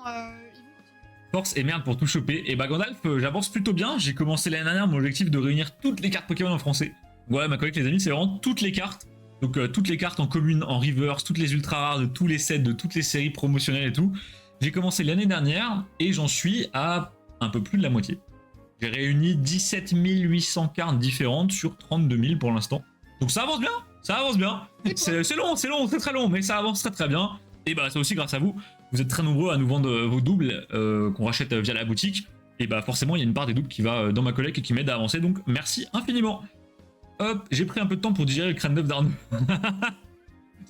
Force et merde pour tout choper. Et bah Gandalf, j'avance plutôt bien. J'ai commencé l'année dernière mon objectif de réunir toutes les cartes Pokémon en français. Voilà, ma collecte les amis, c'est vraiment toutes les cartes. Donc toutes les cartes en commune, en reverse, toutes les ultra rares de tous les sets, de toutes les séries promotionnelles et tout. J'ai commencé l'année dernière et j'en suis à un peu plus de la moitié. J'ai réuni 17 800 cartes différentes sur 32 000 pour l'instant. Donc ça avance bien, ça avance bien. C'est long, c'est très très long, mais ça avance très très bien. Et bah c'est aussi grâce à vous. vous êtes très nombreux à nous vendre vos doubles qu'on rachète via la boutique. Et bah forcément, il y a une part des doubles qui va dans ma collecte et qui m'aide à avancer. Donc merci infiniment. Hop, j'ai pris un peu de temps pour digérer le crâne d'œuf d'Arnaud.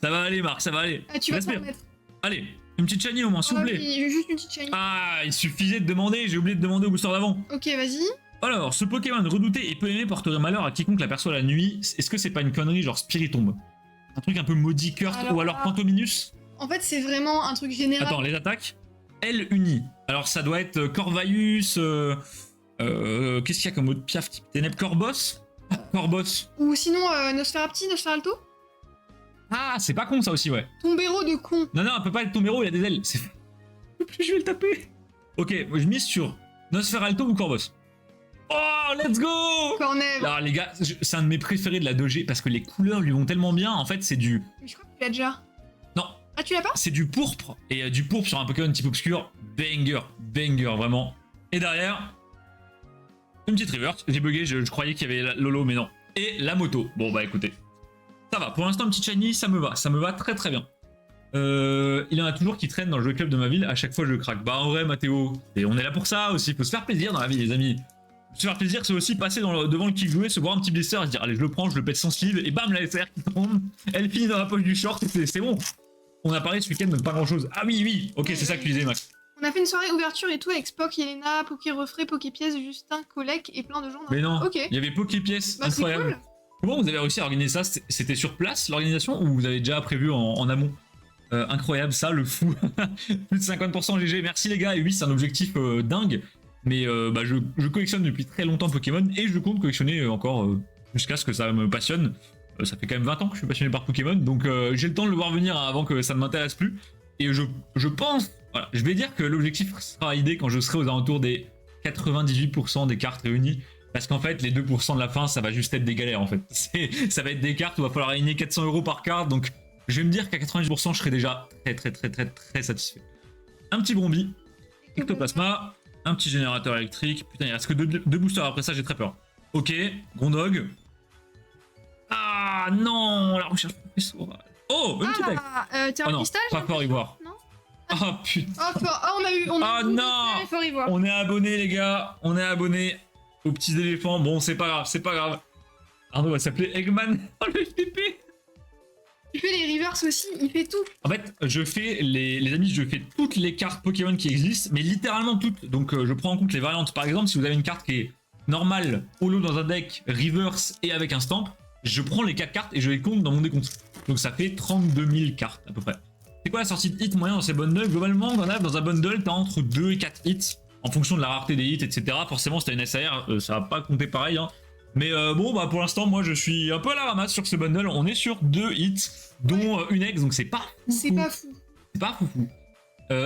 Ça va aller, Marc, ça va aller. Tu vas te Respire. permettre. Allez, une petite shiny au moins, s'il vous plaît. Oui, juste une petite shiny. Ah, il suffisait de demander, j'ai oublié de demander au booster d'avant. Ok, vas-y. Alors, ce Pokémon redouté et peu aimé porterait malheur à quiconque l'aperçoit la nuit. Est-ce que c'est pas une connerie genre Spiritomb? Un truc un peu maudit, Curse ou alors Pantominus? En fait, c'est vraiment un truc général. Attends, les attaques L uni. Alors, ça doit être Corvaeus. Qu'est-ce qu'il y a comme autre piaf type Ténèbres? Corbos? Corbos. Ou sinon, Nosferapti, Nosferalto. Ah, c'est pas con ça aussi, ouais. Tombero de con. Non, on peut pas être Tombero, il a des ailes. Je vais le taper. Ok, moi je mise sur Nosferalto ou Corbos. Oh, let's go! Cornèvre. Alors les gars, c'est un de mes préférés de la 2G parce que les couleurs lui vont tellement bien. En fait, c'est du... Mais je crois que tu l'as déjà. Non. Ah, tu l'as pas? C'est du pourpre. Et du pourpre sur un Pokémon type obscur. Banger, vraiment. Et derrière, une petite reverse. J'ai bugué, je croyais qu'il y avait Lolo, mais non. Et la moto. Bon, bah écoutez. Ça va. Pour l'instant, un petit shiny, ça me va. Ça me va très très bien. Il y en a toujours qui traînent dans le jeu club de ma ville. À chaque fois, je craque. Bah en vrai, Mathéo, et on est là pour ça aussi. Faut se faire plaisir dans la vie, les amis. Se faire plaisir, c'est aussi passer devant le kick jouer, se boire un petit blister et se dire allez, je le prends, je le pète sans sleeve, et bam, la SR qui tombe, elle finit dans la poche du short, et c'est bon. On a parlé ce week-end de pas grand chose. Ah oui, ok, c'est ça que tu disais, Max. On a fait une soirée ouverture et tout avec Spock, Yelena, Poké Refray, Poké Pièce, Justin, Colec et plein de gens. Mais non, ok. il y avait Poké Pièce, Bah, incroyable. cool. Comment vous avez réussi à organiser ça? C'était sur place l'organisation ou vous avez déjà prévu en amont? Incroyable ça, le fou. Plus de 50% GG, merci les gars. Et oui, c'est un objectif dingue. Mais bah, je collectionne depuis très longtemps Pokémon et je compte collectionner encore jusqu'à ce que ça me passionne. Ça fait quand même 20 ans que je suis passionné par Pokémon, donc j'ai le temps de le voir venir avant que ça ne m'intéresse plus. Et je pense, voilà, je vais dire que l'objectif sera validé quand je serai aux alentours des 98% des cartes réunies. Parce qu'en fait, les 2% de la fin, ça va juste être des galères en fait. Ça va être des cartes où il va falloir aligner 400 € par carte, donc je vais me dire qu'à 90% je serai déjà très satisfait. Un petit Brombi, Ectoplasma. Un petit générateur électrique. Putain, il reste que deux boosters après ça, j'ai très peur. Ok, Grondog. Ah non, la recherche professorale. Oh, une petite T'es oh un non, cristal? pas Fort Ivoire. Non. Ah putain. On a eu. Ah non. Fort Ivoire. On est abonnés, les gars. On est abonnés aux petits éléphants. Bon, c'est pas grave, c'est pas grave. Arnaud va s'appeler Eggman. Oh, le FPP. Il fait les reverse aussi, il fait tout. En fait, je fais les amis, je fais toutes les cartes Pokémon qui existent, mais littéralement toutes. Donc, je prends en compte les variantes. Par exemple, si vous avez une carte qui est normale, holo dans un deck, reverse et avec un stamp, je prends les 4 cartes et je les compte dans mon décompte. Donc, ça fait 32 000 cartes à peu près. C'est quoi la sortie de hit moyen dans ces bundles? Globalement, dans un bundle, t'as entre 2 et 4 hits en fonction de la rareté des hits, etc. Forcément, si t'as une SAR, ça va pas compter pareil. Hein. Mais bon, bah pour l'instant, moi je suis un peu à la ramasse sur ce bundle. On est sur 2 hits, dont une ex, donc c'est pas fou. C'est pas fou. C'est pas fou.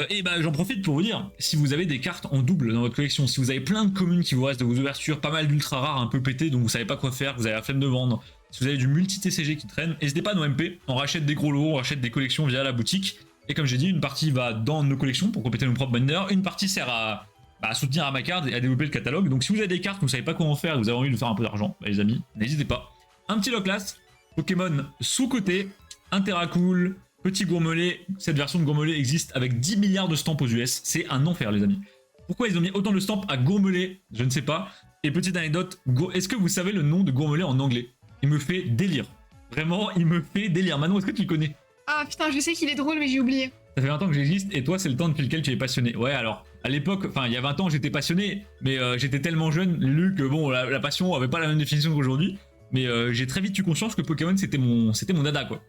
Et bah j'en profite pour vous dire, si vous avez des cartes en double dans votre collection, si vous avez plein de communes qui vous restent de vos ouvertures, pas mal d'ultra rares un peu pétés, donc vous savez pas quoi faire, vous avez la flemme de vendre, si vous avez du multi-TCG qui traîne, n'hésitez pas à nos MP, on rachète des gros lots, on rachète des collections via la boutique. Et comme j'ai dit, une partie va dans nos collections pour compléter nos propres binders, une partie sert à soutenir Amacard et à développer le catalogue. Donc si vous avez des cartes que vous savez pas comment faire et que vous avez envie de faire un peu d'argent, bah, les amis, n'hésitez pas. Un petit Loclas, Pokémon sous-côté, un Terracool, petit Gourmelet. Cette version de Gourmelet existe avec 10 milliards de stamps aux US. C'est un enfer, les amis. Pourquoi ils ont mis autant de stamps à Gourmelet? Je ne sais pas. Et petite anecdote, est-ce que vous savez le nom de Gourmelet en anglais? Il me fait délire. Vraiment, il me fait délire. Manon, est-ce que tu le connais? Ah putain, je sais qu'il est drôle, mais j'ai oublié. Ça fait 20 ans que j'existe et toi, c'est le temps depuis lequel tu es passionné. Ouais, alors, à l'époque, enfin, il y a 20 ans, j'étais passionné, mais j'étais tellement jeune, Luc, que bon, la passion avait pas la même définition qu'aujourd'hui. Mais j'ai très vite eu conscience que Pokémon, c'était mon dada, quoi.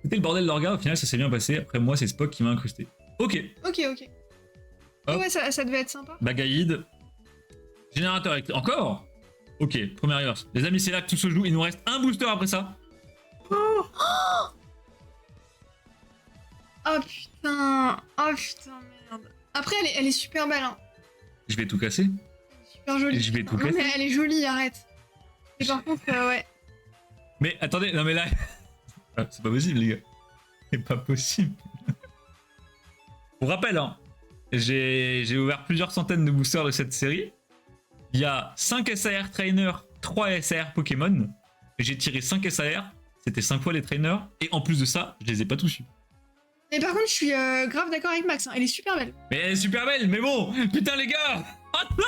C'était le bordel d'orga, au final, ça s'est bien passé. Après, moi, c'est Spock qui m'a incrusté. Ok. Ok. Hop. Ouais, ça devait être sympa. Bagaïd. Générateur électrique. Encore? Ok, première reverse. Les amis, c'est là que tout se joue. Il nous reste un booster après ça. Oh putain, merde. Après, elle est super belle, hein. Je vais tout casser. Elle est super jolie. Je vais tout Non, casser. mais elle est jolie, arrête. Et par contre, ouais. Mais attendez, non mais là... Ah, c'est pas possible, les gars. C'est pas possible. Pour rappel, hein, j'ai ouvert plusieurs centaines de boosters de cette série. Il y a 5 SAR trainers, 3 SAR Pokémon. J'ai tiré 5 SAR, c'était 5 fois les trainers. Et en plus de ça, je les ai pas tous eu. Mais par contre, je suis grave d'accord avec Max, hein. Elle est super belle. Mais elle est super belle, mais bon, putain les gars. Oh non.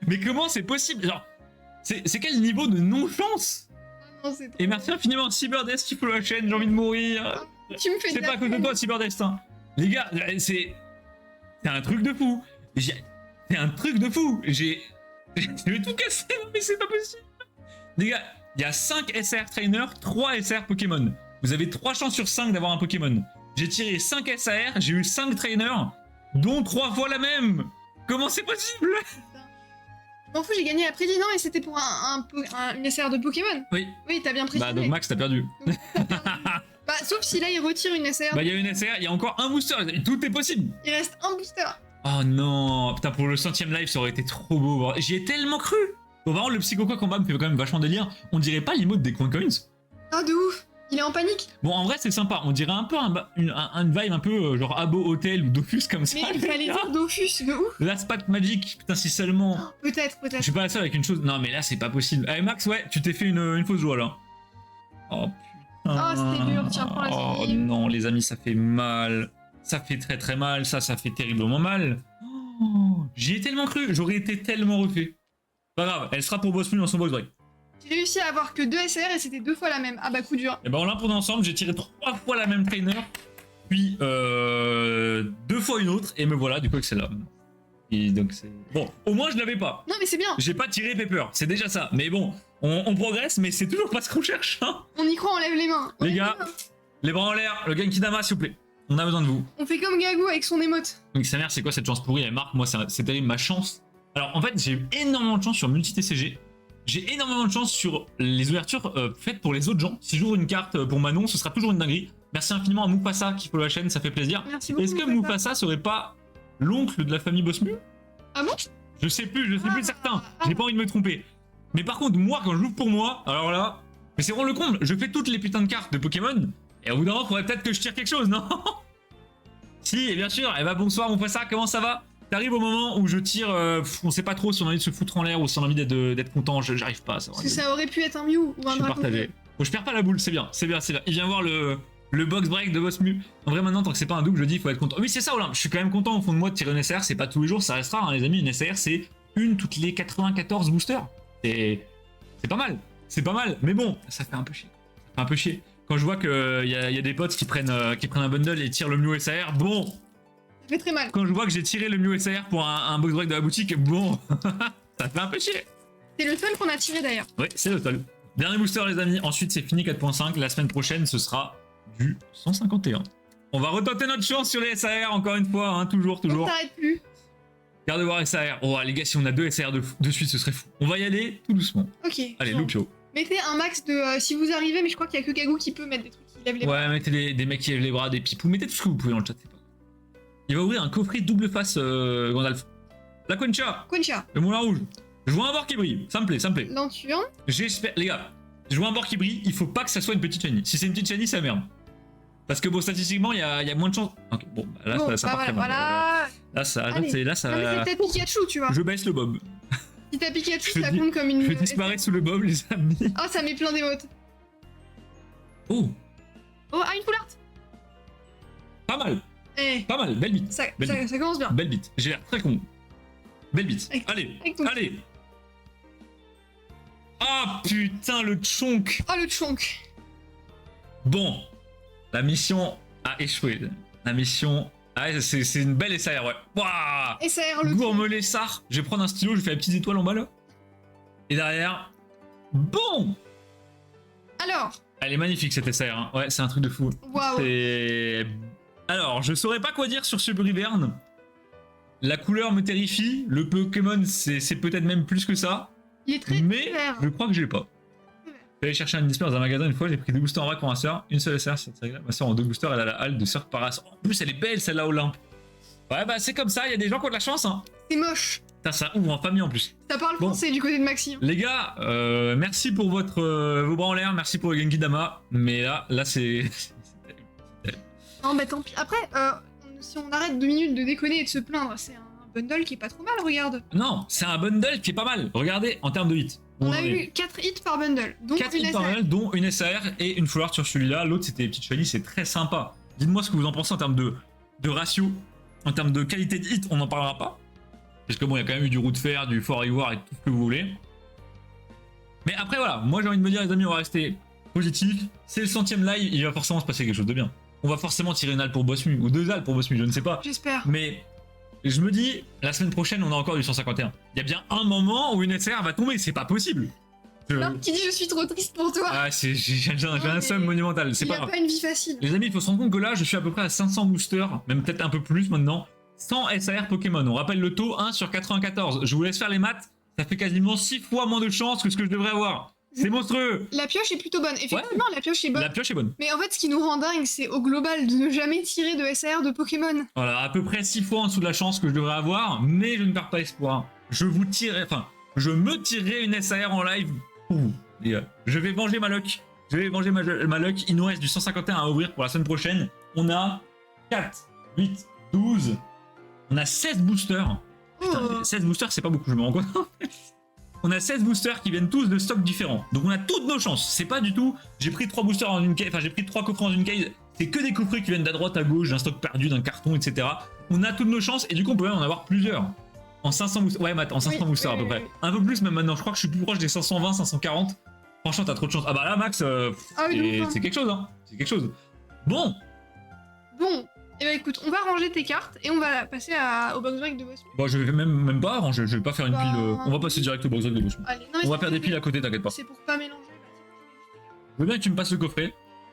Mais comment c'est possible? Genre, c'est quel niveau de non-chance? Ah non, c'est trop... Et merci infiniment Cyberdest qui follow la chaîne, j'ai envie de mourir. Tu me fais C'est de pas la à cause de peine. toi, Cyberdest. Hein. Les gars, c'est un truc de fou. C'est un truc de fou. Je vais tout casser, non, mais c'est pas possible. Les gars, il y a 5 SR trainers, 3 SR Pokémon. Vous avez 3 chances sur 5 d'avoir un Pokémon. J'ai tiré 5 SR, j'ai eu 5 trainers, dont 3 fois la même. Comment c'est possible? Je m'en fous, j'ai gagné la président et c'était pour une SR de Pokémon. Oui. Oui, t'as bien précisé. Bah donc Max, t'as perdu. Bah, sauf si là, il retire une SR. Bah il y a une SR, il y a encore un booster, tout est possible. Il reste un booster. Oh non, putain pour le 100ème live ça aurait été trop beau. J'y ai tellement cru. Bon vraiment le Psycho Combat me fait quand même vachement délire. On dirait pas l'emote des Coin Coins. Oh, de ouf. Il est en panique. Bon en vrai c'est sympa, on dirait un peu une vibe un peu genre Abo Hotel ou Dofus comme ça. Mais il fallait dire Dofus, de ouf. Last Pack Magic, putain si seulement. Oh, peut-être. Je suis pas la seule avec une chose. Non mais là c'est pas possible. Allez Max ouais, tu t'es fait une fausse joie là. Oh putain. Oh, c'était dur, tiens, prends la Oh sleeve. non les amis ça fait mal. Ça fait très très mal, ça fait terriblement mal. Oh, j'y ai tellement cru, j'aurais été tellement refait. Pas grave, elle sera pour Boss Moon dans son box break. J'ai réussi à avoir que 2 SR et c'était 2 fois la même. Ah bah, coup dur. Et ben on l'a pris ensemble, j'ai tiré 3 fois la même trainer, puis 2 fois une autre, et me voilà du coup avec celle-là. Et donc c'est... Bon, au moins je l'avais pas. Non, mais c'est bien. J'ai pas tiré Pepper, c'est déjà ça. Mais bon, on progresse, mais c'est toujours pas ce qu'on cherche. Hein. On y croit, on lève les mains. Les gars, les bras en l'air, le Genki Dama s'il vous plaît. On a besoin de vous. On fait comme Gagou avec son émote. Donc sa mère, c'est quoi cette chance pourrie? Elle marque, moi c'est terrible, ma chance. Alors en fait, j'ai eu énormément de chance sur multi-TCG. J'ai énormément de chance sur les ouvertures faites pour les autres gens. Si j'ouvre une carte pour Manon, ce sera toujours une dinguerie. Merci infiniment à Mufasa qui follow la chaîne, ça fait plaisir. Merci beaucoup. Est-ce que Mufasa serait pas l'oncle de la famille Bosmu? Ah bon? Je sais plus certain. J'ai pas envie de me tromper. Mais par contre, moi, quand j'ouvre pour moi, alors là, mais c'est vraiment le comble. Je fais toutes les putains de cartes de Pokémon. Et au bout d'un moment, faudrait peut-être que je tire quelque chose, non? Si, et bien sûr. Eh bah bonsoir Mufasa, comment ça va? T'arrives au moment où je tire, on sait pas trop si on a envie de se foutre en l'air ou si on a envie d'être content, j'arrive pas à savoir. Parce que ça aurait pu être un Mew ou Je un suis Draco. partagé. Bon, je perds pas la boule, c'est bien. Il vient voir le box break de Bosmu. En vrai, maintenant, tant que c'est pas un double, je dis, il faut être content. Oui, c'est ça, Olympe. Je suis quand même content au fond de moi de tirer une SR. C'est pas tous les jours, ça restera, hein, les amis. Une SR, c'est une toutes les 94 boosters. C'est pas mal. C'est pas mal. Mais bon, ça fait un peu chier. Ça fait un peu chier. Quand je vois qu'il y a des potes qui prennent un bundle et tirent le Mew SR, bon. Ça fait très mal. Quand je vois que j'ai tiré le Mew SR pour un box break de la boutique, bon. Ça fait un peu chier. C'est le seul qu'on a tiré d'ailleurs. Oui, c'est le total. Dernier booster les amis, ensuite c'est fini 4.5, la semaine prochaine ce sera du 151. On va retenter notre chance sur les SAR encore une fois, hein, toujours. On s'arrête plus. Garde de voir SAR. Oh les gars, si on a 2 SAR de suite ce serait fou. On va y aller tout doucement. Ok. Allez, Bon. Lupio. Mettez un max de si vous arrivez, mais je crois qu'il y a que Gagou qui peut mettre des trucs qui lèvent les bras. Ouais, mettez des mecs qui lèvent les bras, des pipous, mettez tout ce que vous pouvez dans le chat, c'est pas grave. Il va ouvrir un coffret double face Gandalf. La Concha, Concha, le moulin rouge. Je vois un bord qui brille, ça me plaît, ça me plaît. Lanturne. J'espère, les gars, je vois un bord qui brille, il faut pas que ça soit une petite shiny. Si c'est une petite shiny, ça merde. Parce que bon, statistiquement, il y a moins de chance. Ok, bon, bah là, Bon, ça bah part très mal. voilà. Là, ça, Allez. là, ça Non, mais c'est peut-être Pikachu, tu vois. Je baisse le bob. Si t'as Pikachu, Je ça dis- compte comme une. Je disparais sous le bob, les amis. Oh, ça met plein d'émotes. Oh, Oh, ah, une full art. pas mal, Eh, pas mal, belle bite. ça, Belle bite. ça commence bien. Belle bite. J'ai l'air très con. Belle bite. Avec- Allez, avec ton- allez. Ah putain, le chonk. Oh, le chonk. Bon, la mission a échoué. La mission. Ah, c'est une belle SAR, ouais. Waouh. Et ça aère le chonk. Gourmelet Sar. Je vais prendre un stylo, je fais la petite étoile en bas là. Et derrière. Bon. Alors, Elle est magnifique cette SAR, hein. Ouais, c'est un truc de fou. waouh. C'est. Alors, je saurais pas quoi dire sur ce Brivern. La couleur me terrifie. Le Pokémon, c'est peut-être même plus que ça. Il est très Mais vert. je crois que je l'ai pas. J'ai allé chercher un display dans un magasin une fois, j'ai pris 2 boosters en vrac pour ma soeur, une seule SR cette série-là. Ma soeur en 2 boosters, elle a la halle de Sœur Paras. En plus, elle est belle celle-là, Olympe. Ouais, bah c'est comme ça, il y a des gens qui ont de la chance, hein. C'est moche. Putain, ça ouvre en famille en plus. Ça parle Bon. français du côté de Maxime. Les gars, merci pour vos bras en l'air, merci pour le Genki Dama. Mais là c'est. Non, bah tant pis. Après, si on arrête 2 minutes de déconner et de se plaindre, c'est un bundle qui est pas trop mal, regarde. Non, c'est un bundle qui est pas mal. Regardez, en termes de hit. On en a est eu 4 hits par bundle, donc 4 une hits par SR. bundle, dont une SAR et une full art sur celui-là. L'autre, c'était les petites shiny, c'est très sympa. Dites-moi ce que vous en pensez en termes de ratio, en termes de qualité de hit, on n'en parlera pas. Parce que bon, il y a quand même eu du route fer, du fort ivoire et tout ce que vous voulez. Mais après, voilà, moi j'ai envie de me dire, les amis, on va rester positif. C'est le 100ème live, il va forcément se passer quelque chose de bien. On va forcément tirer une halle pour Bossmu, ou 2 halles pour Bossmu, je ne sais pas. J'espère. Mais je me dis, la semaine prochaine, on a encore du 151. Il y a bien un moment où une SR va tomber, c'est pas possible. Marc qui dit je suis trop triste pour toi. Ah, j'ai un mais somme monumental, c'est Il pas n'y a grave. pas une vie facile. Les amis, il faut se rendre compte que là, je suis à peu près à 500 boosters, même peut-être un peu plus maintenant, sans SAR Pokémon. On rappelle le taux 1 sur 94. Je vous laisse faire les maths, ça fait quasiment 6 fois moins de chance que ce que je devrais avoir. C'est monstrueux. La pioche est plutôt bonne. Effectivement, la pioche est bonne. La pioche est bonne. Mais en fait, ce qui nous rend dingue, c'est au global de ne jamais tirer de SAR de Pokémon. Voilà, à peu près 6 fois en dessous de la chance que je devrais avoir, mais je ne perds pas espoir. Je me tirerai une SAR en live pour vous, les gars. Je vais manger ma luck. Je vais manger ma luck. Il nous reste du 151 à ouvrir pour la semaine prochaine. On a 4, 8, 12. On a 16 boosters. Putain, Oh. 16 boosters, c'est pas beaucoup, je me rends compte. On a 16 boosters qui viennent tous de stocks différents. Donc on a toutes nos chances. C'est pas du tout. J'ai pris 3 boosters en une case. Enfin, j'ai pris 3 coffrets dans une case. C'est que des coffrets qui viennent d'à droite à gauche, d'un stock perdu, d'un carton, etc. On a toutes nos chances et du coup, on peut même en avoir plusieurs. En 500 boosters. Ouais, Matt, en 500 Oui, boosters à peu oui, près. oui. Un peu plus même maintenant. Je crois que je suis plus proche des 520, 540. Franchement, t'as trop de chance. Ah bah là, Max, Ah oui, donc, c'est quelque chose, hein. C'est quelque chose. Bon, Bon, et bah écoute, on va ranger tes cartes et on va passer au box break de Bossmu. bon, je vais même pas arranger. Je vais pas faire une Bah, pile. On va passer direct au box de Bossmu. Allez, non, mais On va c'est faire des pour- piles à côté, t'inquiète pas. C'est pour pas mélanger. Je veux bien que tu me passes le coffret.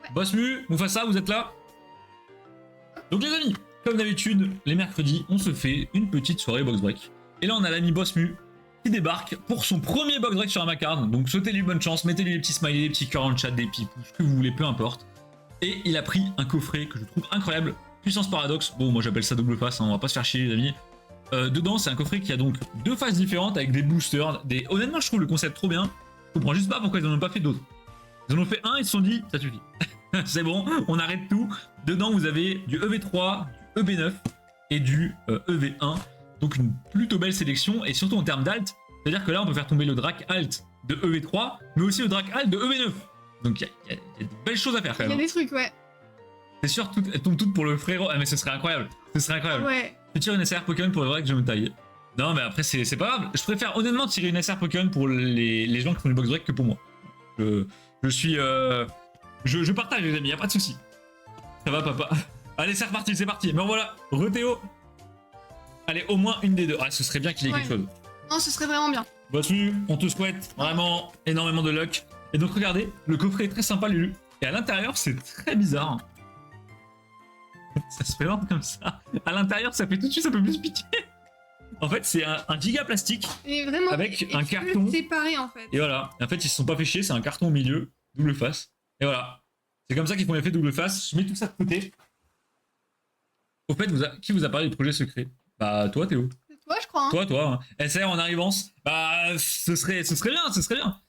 Ouais. Bossmu, Mufasa, vous êtes là? Donc les amis, comme d'habitude, les mercredis, on se fait une petite soirée box break. Et là, on a l'ami Bossmu qui débarque pour son premier box break sur Amacarne. Donc souhaitez-lui bonne chance, mettez-lui des petits smileys, des petits cœurs en chat, des petits pouces, ce que vous voulez, peu importe. Et il a pris un coffret que je trouve incroyable. Puissance paradoxe. Bon, moi j'appelle ça double face, hein, on va pas se faire chier les amis. Dedans, c'est un coffret qui a donc 2 faces différentes avec des boosters. Honnêtement, je trouve le concept trop bien. Je comprends juste pas pourquoi ils en ont pas fait d'autres. Ils en ont fait un, ils se sont dit, ça suffit. C'est bon, on arrête tout. Dedans, vous avez du EV3, du EB9 et du EV1. Donc une plutôt belle sélection. Et surtout en termes d'alt, c'est-à-dire que là, on peut faire tomber le Drac alt de EV3, mais aussi le Drac alt de EV9. Donc il y a de belles choses à faire quand Il y a même. des trucs, ouais. C'est sûr, elles tombent toutes pour le frérot. Ah mais ce serait incroyable. Ce serait incroyable. Ouais. Je tire une SR Pokémon pour le vrai que je me taille. Non mais après c'est pas grave. Je préfère honnêtement tirer une SR Pokémon pour les gens qui font du box break que pour moi. Je suis je partage les amis, y a pas de souci. Ça va papa. Allez c'est reparti, c'est parti. Mais voilà, Rethéo. Allez au moins une des deux. Ah ce serait bien qu'il y ait Ouais. quelque chose. Non, ce serait vraiment bien. Bossu, on te souhaite vraiment énormément de luck. Et donc regardez, le coffret est très sympa Lulu. Et à l'intérieur c'est très bizarre. Ça se présente comme ça. À l'intérieur ça fait tout de suite un peu plus piqué. En fait c'est un giga plastique. Et vraiment. Avec et un tu peux carton. le séparer en fait. Et voilà. Et en fait ils se sont pas fait chier, c'est un carton au milieu, double face. Et voilà. C'est comme ça qu'ils font l'effet double face. Je mets tout ça de côté. Au fait, qui vous a parlé du projet secret? Bah toi Théo. C'est toi, je crois. Hein. Toi. Hein. SR en arrivance. Bah ce serait bien.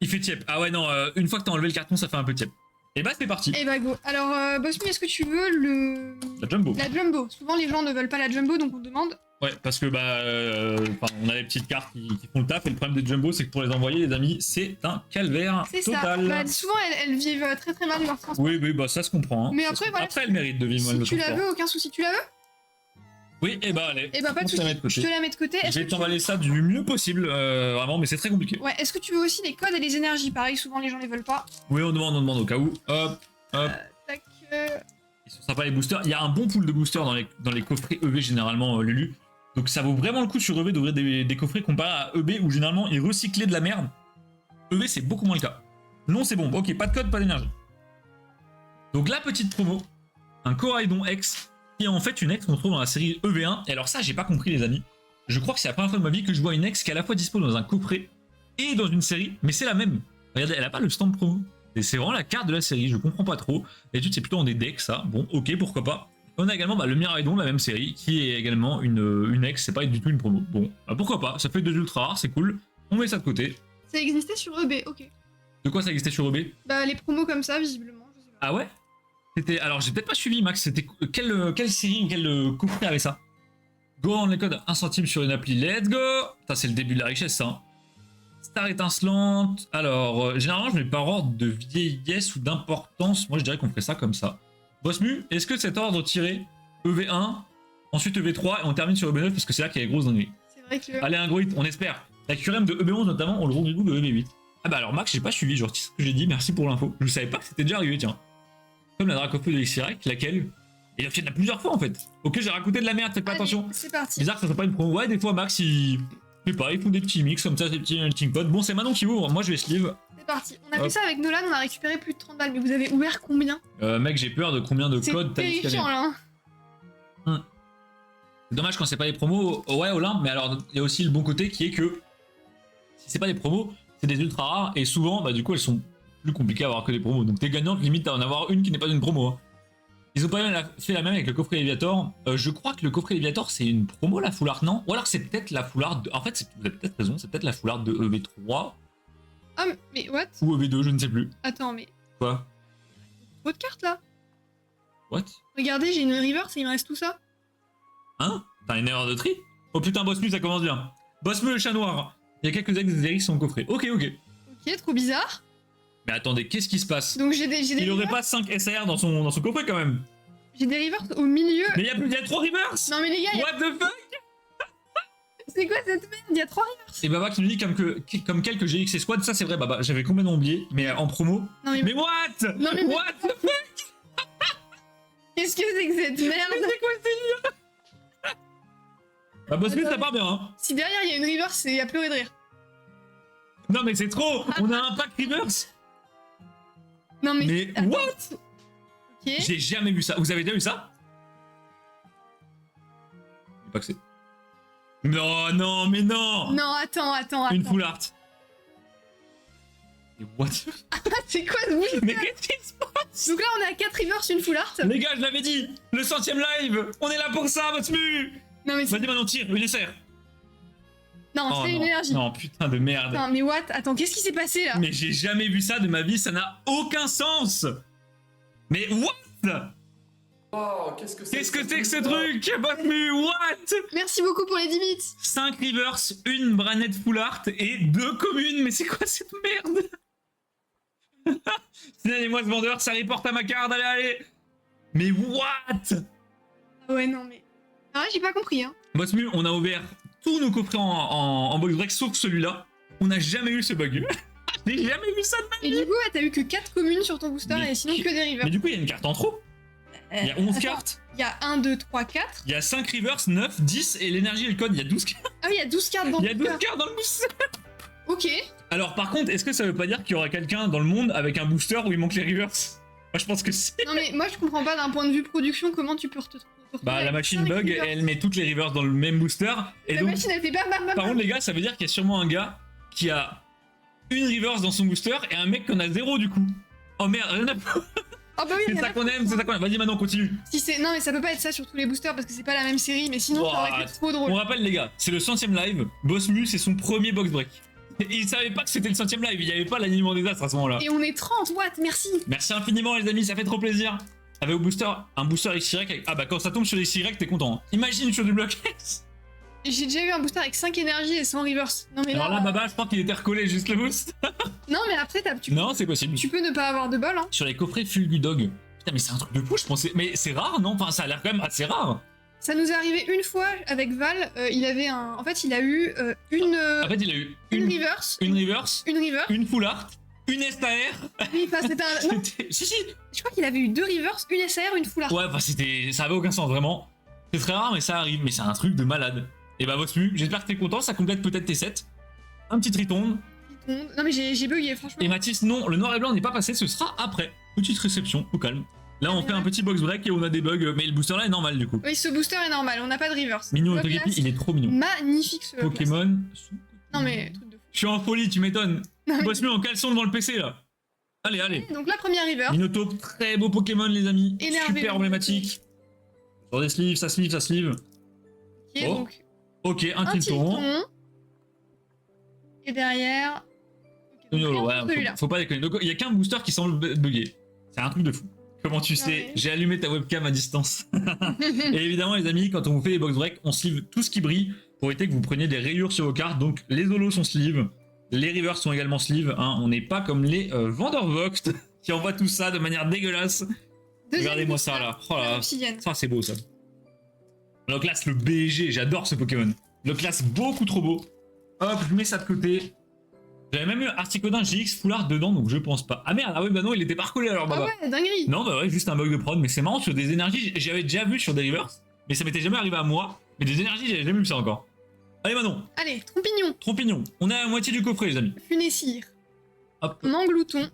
Il fait tiep. Ah ouais non, une fois que t'as enlevé le carton, ça fait un peu tiep. Et bah c'est parti. Et bah go. Alors, Bossmu, est-ce que tu veux La jumbo. la jumbo? Souvent, les gens ne veulent pas la jumbo, donc on demande. Ouais, parce que on a les petites cartes qui font le taf. Et le problème des jumbo, c'est que pour les envoyer, les amis, c'est un calvaire C'est ça. total. Bah, souvent, elles vivent très très mal leur transport. Oui, bah ça se comprend. Hein. Mais Ça après, se- voilà, Après, elle mérite de vivre mal Si le tu la transport. veux, aucun souci. Tu la veux? Oui, et bah allez. Et bah pas on de se la souci. met de côté. Je te la mets de côté. Je Est-ce vais que tu t'emballer ça du mieux possible, vraiment, mais c'est très compliqué. Ouais, est-ce que tu veux aussi les codes et les énergies? Pareil, souvent les gens les veulent pas. Oui, on demande au cas où. Hop. Tac. Ils sont sympas les boosters. Il y a un bon pool de boosters dans les coffrets EV généralement, Lulu. Donc ça vaut vraiment le coup sur EV d'ouvrir des coffrets comparé à EB où généralement ils recyclaient de la merde. EV c'est beaucoup moins le cas. Non c'est bon, ok, pas de code, pas d'énergie. Donc la petite promo, un Coraidon X, qui est en fait une X qu'on trouve dans la série EV1. Et alors ça j'ai pas compris les amis. Je crois que c'est la première fois de ma vie que je vois une X qui est à la fois dispo dans un coffret et dans une série, mais c'est la même. Regardez, elle a pas le stand promo. Et c'est vraiment la carte de la série, je comprends pas trop. D'habitude c'est plutôt dans des decks ça, bon ok pourquoi pas. On a également le Miraidon de la même série, qui est également une ex, c'est pas du tout une promo. Bon, pourquoi pas, ça fait 2 ultra rares, c'est cool. On met ça de côté. Ça existait sur EB, ok. De quoi ça existait sur EB? Bah les promos comme ça, visiblement, je sais pas. Ah ouais? C'était. Alors j'ai peut-être pas suivi Max, c'était quelle série ou quel coffret avait ça? Go rendre les codes 1 centime sur une appli, let's go! Ça c'est le début de la richesse ça. Hein. Star étincelante. Alors, généralement, je mets par ordre de vieillesse ou d'importance. Moi, je dirais qu'on ferait ça comme ça. Boss Mu, est-ce que cet ordre tiré EV1, ensuite EV3 et on termine sur EV9 parce que c'est là qu'il y a les grosses dingueries. C'est vrai que... Allez, un gros hit, on espère. La QRM de EV11 notamment, on le rendez-vous de EV8. Ah bah alors Max, j'ai pas suivi, genre, ce que j'ai dit, merci pour l'info. Je savais pas que c'était déjà arrivé, tiens. Comme la Dracofeu de Xirac, laquelle? Et il y en a plusieurs fois en fait. Ok, j'ai raconté de la merde, faites pas Allez, attention. c'est parti. Bizarre que ça soit pas une promo. Ouais, des fois Max, je sais pas, ils font des petits mix comme ça, des petits melting pot. Bon, c'est Manon qui ouvre, moi je vais sleeve. C'est parti. On a Hop. fait ça avec Nolan, on a récupéré plus de 30 balles, mais vous avez ouvert combien? Mec, j'ai peur de combien de C'est codes t'as scanné. terrifiant là. Hein. C'est dommage quand c'est pas des promos. Ouais, Olympe, mais alors il y a aussi le bon côté qui est que si c'est pas des promos, c'est des ultra rares et souvent, bah du coup, elles sont plus compliquées à avoir que des promos. Donc t'es gagnant, limite à en avoir une qui n'est pas une promo. Hein. Ils ont pas même fait la même avec le coffret Léviator. Je crois que le coffret Léviator c'est une promo la full art, non? Ou alors c'est peut-être la full art de... En fait, vous avez peut-être raison, c'est peut-être la full art de EV3 Ah, mais what? ou EV2, je ne sais plus. Attends, mais... Quoi? Trop de cartes là. What? Regardez, j'ai une reverse et il me reste tout ça. Hein? T'as une erreur de tri? Oh putain, Boss Mu, ça commence bien. Boss Mu, le chat noir. Il y a quelques ex sur le coffret. Ok. Ok, trop bizarre. Mais attendez, qu'est-ce qui se passe? Donc j'ai des Il aurait reverse- pas 5 SR dans son coffret quand même. J'ai des reverse au milieu. Mais il y a 3 reverse. Non mais les gars, What the fuck? c'est quoi cette merde? Il y a 3 reverse. Et Baba qui nous dit comme quelques GX et Squad, ça c'est vrai Baba, j'avais complètement oublié, mais en promo. Non mais... Mais what? Non, mais- What the fuck? Qu'est-ce que c'est que cette merde? C'est quoi ce délire? Bah Boss Mu, ça part bien hein. Si derrière il y a une reverse, c'est à pleurer de rire. Non mais c'est trop. On a un pack reverse. Non mais... Mais Attends. what? Ok. J'ai jamais vu ça. Vous avez déjà vu ça? Je dis pas que c'est... Non, mais non. Non, attends. Une full art. Et what? C'est quoi ce bullshit? Mais qu'est-ce qui se passe? Donc là on est à 4 reverse, une full art. Les gars, je l'avais dit. Le 100ème live. On est là pour ça, Boss Mu. Non mais c'est... Vas-y maintenant tire, une SR. Non, Oh, c'est une non. énergie. Non, putain de merde. Non mais what? Attends, qu'est-ce qui s'est passé là? Mais j'ai jamais vu ça de ma vie, ça n'a aucun sens. Mais what? Oh, qu'est-ce que c'est Qu'est-ce que c'est que ce truc? Boss Mu, what? Merci beaucoup pour les 10 bits. 5 reverse, une branette full art et 2 communes, mais c'est quoi cette merde? Signalez-moi ce vendeur, ça reporte à ma carte, allez. Mais what? Ah ouais, non mais... Ah ouais, j'ai pas compris hein. Boss Mu, on a ouvert tous nos coffrets en box break sauf celui-là. On n'a jamais eu ce bug. J'ai jamais vu ça de ma vie. Et du coup, ouais, t'as eu que 4 communes sur ton booster Mais et sinon que des Mais reverse. du coup, il y a une carte en trop. Il y a 11 cartes. Il y a 1, 2, 3, 4. Il y a 5 reverse, 9, 10 et l'énergie et le code, il y a 12 cartes. Ah oui, il y a 12 cartes dans Il y le a 12 booster. cartes dans le booster. Ok. Alors par contre, est-ce que ça veut pas dire qu'il y aura quelqu'un dans le monde avec un booster où il manque les reverse? Moi je pense que si. Non mais moi je comprends pas d'un point de vue production comment tu peux te retrouver Bah la avec machine 5 bug, reverse. elle met toutes les reverse dans le même booster. Et La donc, machine elle fait bam bam bam. par bam. contre les gars, ça veut dire qu'il y a sûrement un gars qui a une reverse dans son booster et un mec qui en a 0 du coup. Oh merde, rien à foutre. Ah bah oui, C'est il y en ça a- qu'on aime, c'est ça qu'on aime. Vas-y maintenant continue. Si c'est... Non mais ça peut pas être ça sur tous les boosters parce que c'est pas la même série, mais sinon ça aurait What? été trop drôle. On rappelle les gars, c'est le 100ème live. Boss Mu, c'est son premier box break. Et il savait pas que c'était le 100ème live, il y avait pas l'alignement des astres à ce moment-là. Et on est 30 watts, merci. Merci infiniment les amis, ça fait trop plaisir. Avec au booster, un booster XY avec... Ah bah quand ça tombe sur les XY, t'es content. Hein. Imagine sur du bloc X. J'ai déjà eu un booster avec 5 énergies et 100 reverse. Non mais Alors là, Baba, je pense qu'il était recollé juste le boost. Non mais après Non, c'est possible. tu peux ne pas avoir de bol hein. Sur les coffrets Fulgudog. Putain, mais c'est un truc de fou, je pensais. Mais c'est rare, non? Enfin, ça a l'air quand même assez rare. Ça nous est arrivé une fois avec Val, il avait un... En fait il a eu une En fait, il a eu une une reverse, reverse, une reverse. une full art, une STR. Oui, enfin c'était un... Non, Si. je crois qu'il avait eu 2 reverse, une SR, une full art. Ouais, enfin, c'était. Ça avait aucun sens, vraiment. C'est très rare, mais ça arrive. Mais c'est un truc de malade. Et bah, Boss Mu, j'espère que t'es content, ça complète peut-être tes sets. Un petit triton. Non mais j'ai bugué franchement. Et Mathis, non, le noir et blanc n'est pas passé, ce sera après. Petite réception, au calme. Là, on fait un petit box break et on a des bugs, mais le booster là est normal du coup. Oui, ce booster est normal, on n'a pas de reverse. Mignon, le Block Togepi, Blast, il est trop mignon. magnifique ce Block Blast. Pokémon. Non mais truc de fou. Je suis en folie, tu m'étonnes. Non, mais- Boss Mu en caleçon devant le PC là. Allez. Donc la première reverse. Minotaur, très beau Pokémon les amis. Énervé, Super emblématique. Sur des sleeves, ça sleeve. Ok, Oh. donc Ok, un un Triton. Tilton. Et derrière... Ok, donc Non, rien ouais, pour celui-là. faut pas déconner. Donc il y a qu'un booster qui semble bugger. C'est un truc de fou. Comment tu sais? mais- J'ai allumé ta webcam à distance. Et évidemment les amis, quand on vous fait les box break, on sleeve tout ce qui brille pour éviter que vous preniez des rayures sur vos cartes. Donc les holos sont sleeve, Les rivers sont également sleeve, hein. On n'est pas comme les vendeurs Vox qui envoient tout ça de manière dégueulasse. Regardez-moi ça là. Oh là, Obsidienne. ça c'est beau ça. Le classe le BG, j'adore ce Pokémon. Le classe beaucoup trop beau. Hop, je mets ça de côté. J'avais même eu Articodin GX Full Art dedans, donc je pense pas. Ah merde, ah oui, bah non, il était pas recollé alors, Ah Baba. ouais, dinguerie. Non, bah ouais, juste un bug de prod, mais c'est marrant sur des énergies, j'avais déjà vu sur des rivers, mais ça m'était jamais arrivé à moi. Mais des énergies, j'avais jamais vu ça encore. Allez, Manon, Allez, Trompignon, Trompignon. On est à la moitié du coffret, les amis. Funessire, Hop. Manglouton,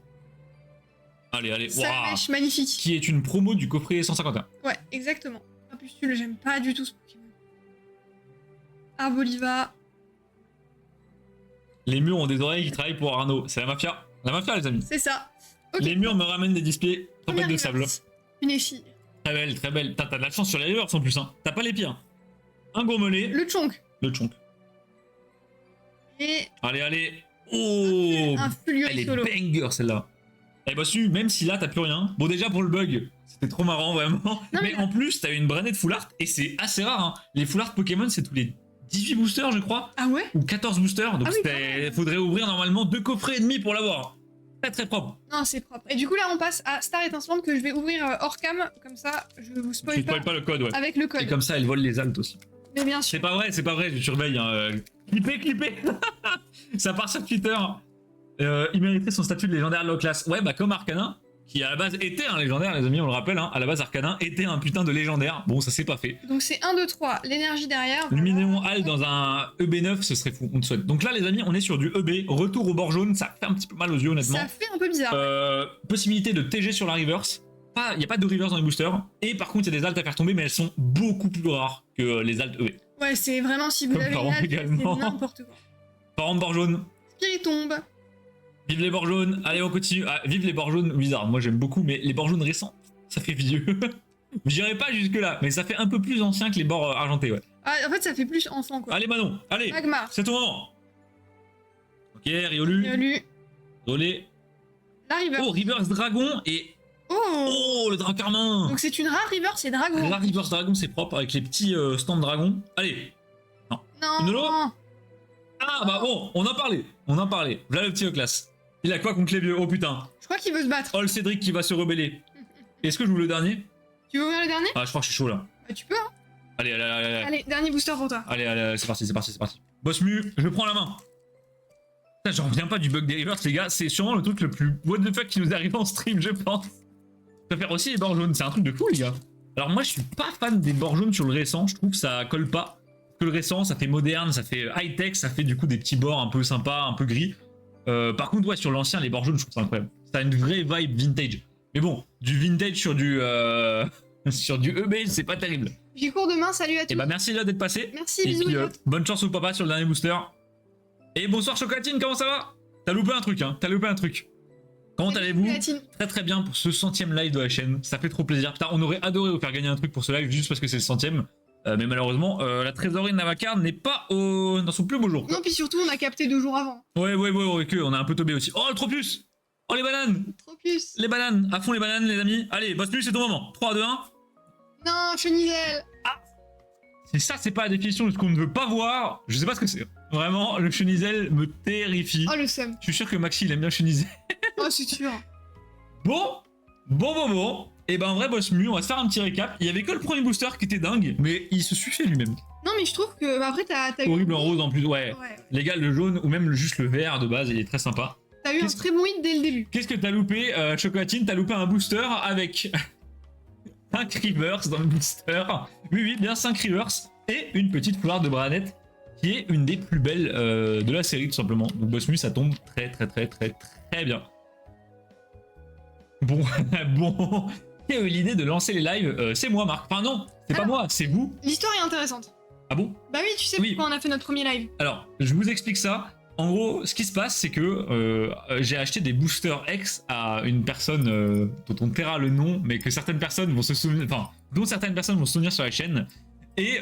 Allez, allez. Waouh. Salvèche magnifique. Qui est une promo du coffret 151. Ouais, exactement. Impustule, j'aime pas du tout ce Pokémon. Arboliva. Les murs ont des oreilles qui travaillent pour Arnaud. C'est la mafia. La mafia, les amis. C'est ça. Ok. Les murs me ramènent des displays tempête de sable. Funessire. Très belle, très belle. T'as de la chance sur les rivers en plus, hein. T'as pas les pires. Un gourmelet. Le Chonk. Le chonk. Et Allez, allez. Oh. un Fulguri Elle est solo. banger celle-là. Eh bah su, même si là t'as plus rien. Bon déjà pour le bug, c'était trop marrant vraiment. Non, mais en plus t'as une branette full art et c'est assez rare. Hein. Les full art Pokémon c'est tous les 18 boosters je crois. Ah ouais? Ou 14 boosters. Donc Ah oui, quand même. faudrait ouvrir normalement 2 coffrets et demi pour l'avoir. Très très propre. Non, c'est propre. Et du coup, là, on passe à Star Étincelante que je vais ouvrir hors cam. Comme ça, je vous Tu spoil pas, spoil pas le code ouais. avec le Et code. comme ça elle vole les altes aussi. Mais bien sûr. C'est pas vrai, je surveille. Hein. Clippez, clippez. Ça part sur Twitter. Il mériterait son statut de légendaire low class. Ouais bah comme Arcanin. Qui à la base était un légendaire, les amis, on le rappelle, hein, à la base Arcanin était un putain de légendaire. Bon, ça s'est pas fait. Donc c'est 1, 2, 3. L'énergie derrière. Luminéon Hall dans un EB9, ce serait fou, on te souhaite. Donc là, les amis, on est sur du EB, retour au bord jaune, ça fait un petit peu mal aux yeux, honnêtement. Ça fait un peu bizarre. Possibilité de TG sur la reverse. Il n'y a pas de reverse dans les boosters. Et par contre, il y a des altes à faire tomber, mais elles sont beaucoup plus rares que les altes EB. Ouais, c'est vraiment si vous Comme avez Parent une halte, c'est également. n'importe quoi. Par exemple, bord jaune. Spiritombe. Vive les bords jaunes. Allez, on continue. Ah, vive les bords jaunes Wizard. Moi, j'aime beaucoup, mais les bords jaunes récents, ça fait vieux. J'irai pas jusque-là, mais ça fait un peu plus ancien que les bords argentés, ouais. Ah, en fait, ça fait plus enfant, quoi. Allez, Manon, allez, Magmar. c'est ton moment. Ok, Riolu, Riolu. Rolé. La River. Oh, Reverse Dragon et. Oh. Oh, le Dracarmin. Donc c'est une rare River, c'est dragon. La Reverse Dragon, c'est propre avec les petits stands dragon. Allez. Non. Une holo. Ah, bah bon, on en parlait. On en parlait. Voilà le petit classe. Il a quoi contre les vieux? Oh putain. Je crois qu'il veut se battre. Oh, le Cédric qui va se rebeller. Est-ce que je vous le dernier? Tu veux ouvrir le dernier? Ah, je crois que je suis chaud là. Bah, tu peux, hein. Allez, allez, allez, allez. Allez, dernier booster pour toi. Allez, allez, c'est parti, c'est parti, c'est parti. Boss Mu, je prends la main. Putain, j'en reviens pas du bug des rivers, les gars. C'est sûrement le truc le plus what the fuck qui nous arrive en stream, je pense. Je préfère aussi les bords jaunes, c'est un truc de fou, les gars. Alors, moi, je suis pas fan des bords jaunes sur le récent. Je trouve que ça colle pas. Que le récent, ça fait moderne, ça fait high-tech, ça fait du coup des petits bords un peu sympas, un peu gris. Par contre, ouais, sur l'ancien, les bords jaunes, je trouve ça incroyable. Ça a une vraie vibe vintage. Mais bon, du vintage sur du sur du EB, c'est pas terrible. J'ai cours de main, salut à tous. Et bah merci là d'être passé. Merci, Et bisous. puis les potes. bonne chance au papa sur le dernier booster. Et bonsoir Chocolatine, comment ça va? T'as loupé un truc, hein. T'as loupé un truc. Comment Salut, allez-vous? Chocolatine. Très très bien pour ce 100ème live de la chaîne. Ça fait trop plaisir. Putain, on aurait adoré vous faire gagner un truc pour ce live juste parce que c'est le 100ème. Mais malheureusement, la trésorerie de Navacar n'est pas dans son plus beau jour. Non, puis surtout, on a capté 2 jours avant. Ouais, on a un peu tombé aussi. Oh, le Tropius! Oh, les bananes! Trop plus. Les bananes! À fond les bananes, les amis! Allez, Boss Plus, c'est ton moment! 3, 2, 1. Non, Chenizelle. Si ça, c'est pas la définition de ce qu'on ne veut pas voir, je sais pas ce que c'est. Vraiment, le Chenizel me terrifie. Oh, le seum. Je suis sûr que Maxi, il aime bien le Chenizel. Oh, c'est sûr. Bon. Et ben, en vrai, Boss Mu, on va se faire un petit récap. Il y avait que le premier booster qui était dingue, mais il se suffit lui-même. Non, mais je trouve que. Bah, après, t'as eu. Horrible en rose en plus, ouais. Ouais. Les gars, le jaune ou même juste le vert de base, il est très sympa. T'as eu un Qu'est-ce- très bon hit dès le début. Qu'est-ce que t'as loupé, Chocolatine? T'as loupé un booster avec 5 Rivers dans le booster. Oui, bien 5 Rivers. Et une petite fleur de Branette qui est une des plus belles de la série, tout simplement. Donc Boss Mu, ça tombe très bien. Bon, bon. Qui a eu l'idée de lancer les lives? C'est moi, Marc. Enfin, non, c'est pas moi, c'est vous. L'histoire est intéressante. Ah bon? Bah oui, tu sais Oui. pourquoi on a fait notre premier live. Alors, je vous explique ça. En gros, ce qui se passe, c'est que j'ai acheté des boosters X à une personne dont on taira le nom, mais que certaines personnes vont se souvenir, enfin, dont certaines personnes vont se souvenir sur la chaîne. Et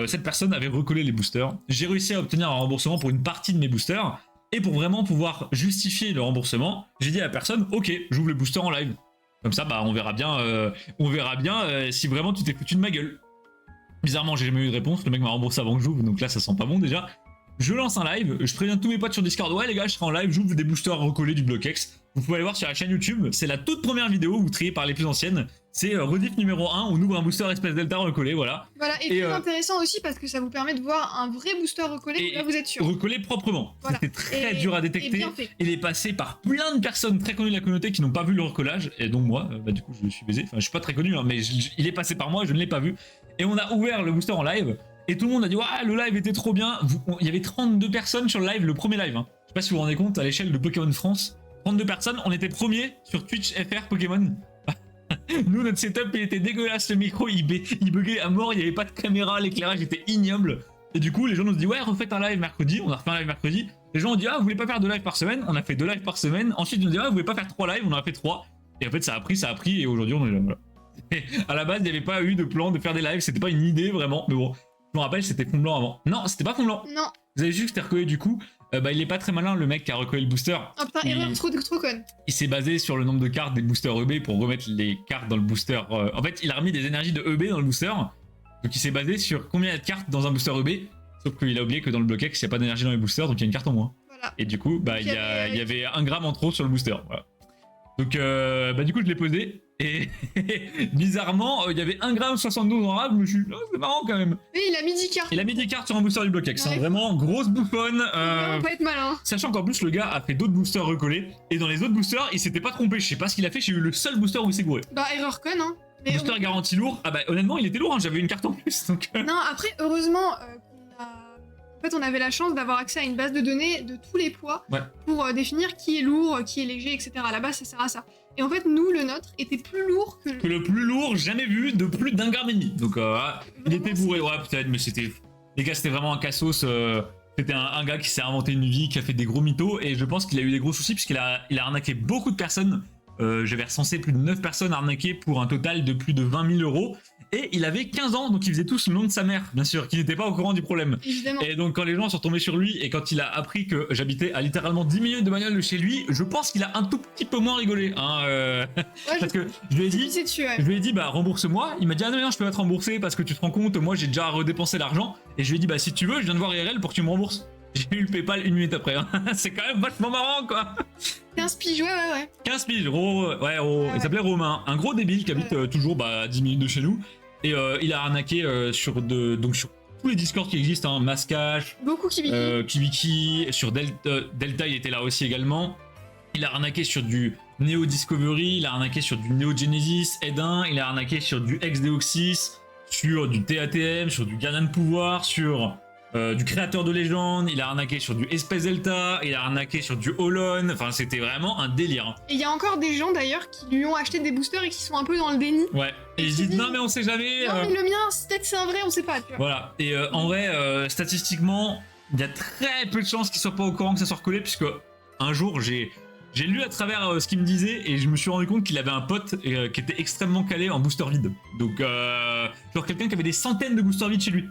cette personne avait recollé les boosters. J'ai réussi à obtenir un remboursement pour une partie de mes boosters. Et pour vraiment pouvoir justifier le remboursement, j'ai dit à la personne, ok, j'ouvre le booster en live. Comme ça, bah, on verra bien si vraiment tu t'es foutu de ma gueule. Bizarrement, j'ai jamais eu de réponse. Le mec m'a remboursé avant que j'ouvre, donc là, ça sent pas bon déjà. je lance un live, je préviens tous mes potes sur Discord, ouais les gars je serai en live, j'ouvre des boosters recollés du BlockX. Vous pouvez aller voir sur la chaîne YouTube, c'est la toute première vidéo, vous triez par les plus anciennes. C'est rediff numéro 1, on ouvre un booster espèce Delta recollé, voilà. Voilà, et très intéressant aussi parce que ça vous permet de voir un vrai booster recollé, là vous êtes sûr. Recollé proprement, voilà. C'était très dur à détecter. Il est passé par plein de personnes très connues de la communauté qui n'ont pas vu le recollage, et donc moi, bah du coup je suis baisé, enfin je suis pas très connu, hein, mais il est passé par moi, je ne l'ai pas vu. Et on a ouvert le booster en live, et tout le monde a dit ouais le live était trop bien. Il y avait 32 personnes sur le live, le premier live. Hein. Je sais pas si vous vous rendez compte, à l'échelle de Pokémon France, 32 personnes, on était premier sur Twitch FR Pokémon. Nous notre setup il était dégueulasse, le micro il buguait à mort, il n'y avait pas de caméra, l'éclairage était ignoble. Et du coup les gens nous ont dit ouais refaites un live mercredi, on a refait un live mercredi. Les gens ont dit ah vous voulez pas faire 2 lives par semaine, on a fait 2 lives par semaine. Ensuite ils nous ont dit ah vous voulez pas faire 3 lives, on en a fait 3. Et en fait ça a pris et aujourd'hui on est là. Voilà. Et à la base il n'y avait pas eu de plan de faire des lives, c'était pas une idée vraiment, mais bon. Je me rappelle, c'était Fond Blanc avant. Non, c'était pas Fond Blanc. Non. Vous avez vu que c'était recollé du coup. Bah, il est pas très malin, le mec qui a recollé le booster. Oh putain, erreur trop conne. Il s'est basé sur le nombre de cartes des boosters EB pour remettre les cartes dans le booster. En fait, il a remis des énergies de EB dans le booster. Donc il s'est basé sur combien il y a de cartes dans un booster EB. Sauf qu'il a oublié que dans le BlockX, il n'y a pas d'énergie dans les boosters, donc il y a une carte en moins. Voilà. Et du coup, bah, il y avait 1 gramme en trop sur le booster. Voilà. Donc bah, du coup, je l'ai posé. Et bizarrement, il y avait 1,72 g en rab, je me suis dit, oh, c'est marrant quand même. Et il a mis 10 cartes. Il a mis 10 cartes sur un booster du BlockX, ouais. Vraiment grosse bouffonne. On peut être malin. Sachant qu'en plus, le gars a fait d'autres boosters recollés, et dans les autres boosters, il s'était pas trompé. Je sais pas ce qu'il a fait, j'ai eu le seul booster où il s'est gouré. Bah, erreur conne, hein. Mais booster garanti lourd, ah bah honnêtement, il était lourd, hein. J'avais une carte en plus. Donc... Non, après, heureusement, en fait, on avait la chance d'avoir accès à une base de données de tous les poids pour définir qui est lourd, qui est léger, etc. À la base, ça sert à ça. Et en fait, nous, le nôtre était plus lourd que le plus lourd jamais vu de plus d'1,5 gramme. Donc, il était bourré, ouais, peut-être, mais c'était. Les gars, c'était vraiment un cassos. C'était un gars qui s'est inventé une vie, qui a fait des gros mythos, et je pense qu'il a eu des gros soucis, puisqu'il a arnaqué beaucoup de personnes. J'avais recensé plus de 9 personnes arnaquées pour un total de plus de 20 000 €. Et il avait 15 ans, donc il faisait tout sous le nom de sa mère, bien sûr, qui n'était pas au courant du problème. Évidemment. Et donc quand les gens sont tombés sur lui, et quand il a appris que j'habitais à littéralement 10 minutes de bagnole de chez lui, je pense qu'il a un tout petit peu moins rigolé. Hein, parce que je lui ai dit, bah rembourse-moi. Il m'a dit, ah non, je peux pas te rembourser parce que tu te rends compte, moi j'ai déjà redépensé l'argent. Et je lui ai dit, bah si tu veux, je viens de voir IRL pour que tu me rembourses. J'ai eu le PayPal 1 minute après. Hein. C'est quand même vachement marrant, quoi. 15 piges, ouais. 15 piges, il s'appelait Romain. Un gros débile qui habite toujours à 10 minutes de chez nous. Et il a arnaqué sur tous les Discords qui existent, hein, Mascash, beaucoup Kibiki, sur Delta il était là aussi également. Il a arnaqué sur du Neo Discovery, il a arnaqué sur du Neo Genesis, Ed1, il a arnaqué sur du Ex-Deoxys, sur du TATM, sur du Gardien de Pouvoir, sur du Créateur de Légende, il a arnaqué sur du Espèce Delta, il a arnaqué sur du Holon, enfin c'était vraiment un délire. Et il y a encore des gens d'ailleurs qui lui ont acheté des boosters et qui sont un peu dans le déni. Ouais, et ils se disent non mais on sait jamais. Non mais le mien, peut-être c'est un vrai, on sait pas, tu vois. Voilà, et en vrai, statistiquement, il y a très peu de chances qu'il soit pas au courant que ça soit recollé, puisque un jour j'ai lu à travers ce qu'il me disait et je me suis rendu compte qu'il avait un pote qui était extrêmement calé en booster vide. Donc, genre quelqu'un qui avait des centaines de boosters vides chez lui.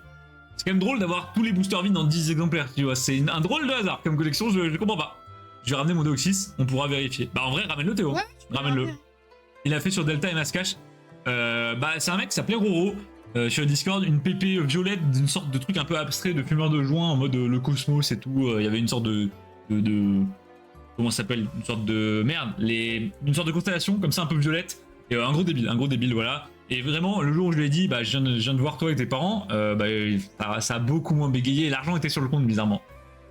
C'est quand même drôle d'avoir tous les boosters vides dans 10 exemplaires, tu vois. C'est un drôle de hasard comme collection, je comprends pas. Je vais ramener mon Deoxys, on pourra vérifier. Bah en vrai, ramène-le Théo. Ouais, ramène-le. Il a fait sur Delta et Mascash. Bah c'est un mec qui s'appelait Roro. Sur le Discord, une PP violette d'une sorte de truc un peu abstrait de fumeur de joint en mode le cosmos et tout. Il y avait une sorte de comment ça s'appelle, une sorte de merde, une sorte de constellation comme ça un peu violette. Et un gros débile, voilà. Et vraiment, le jour où je lui ai dit, bah je viens de voir toi et tes parents, bah ça a beaucoup moins bégayé. L'argent était sur le compte bizarrement.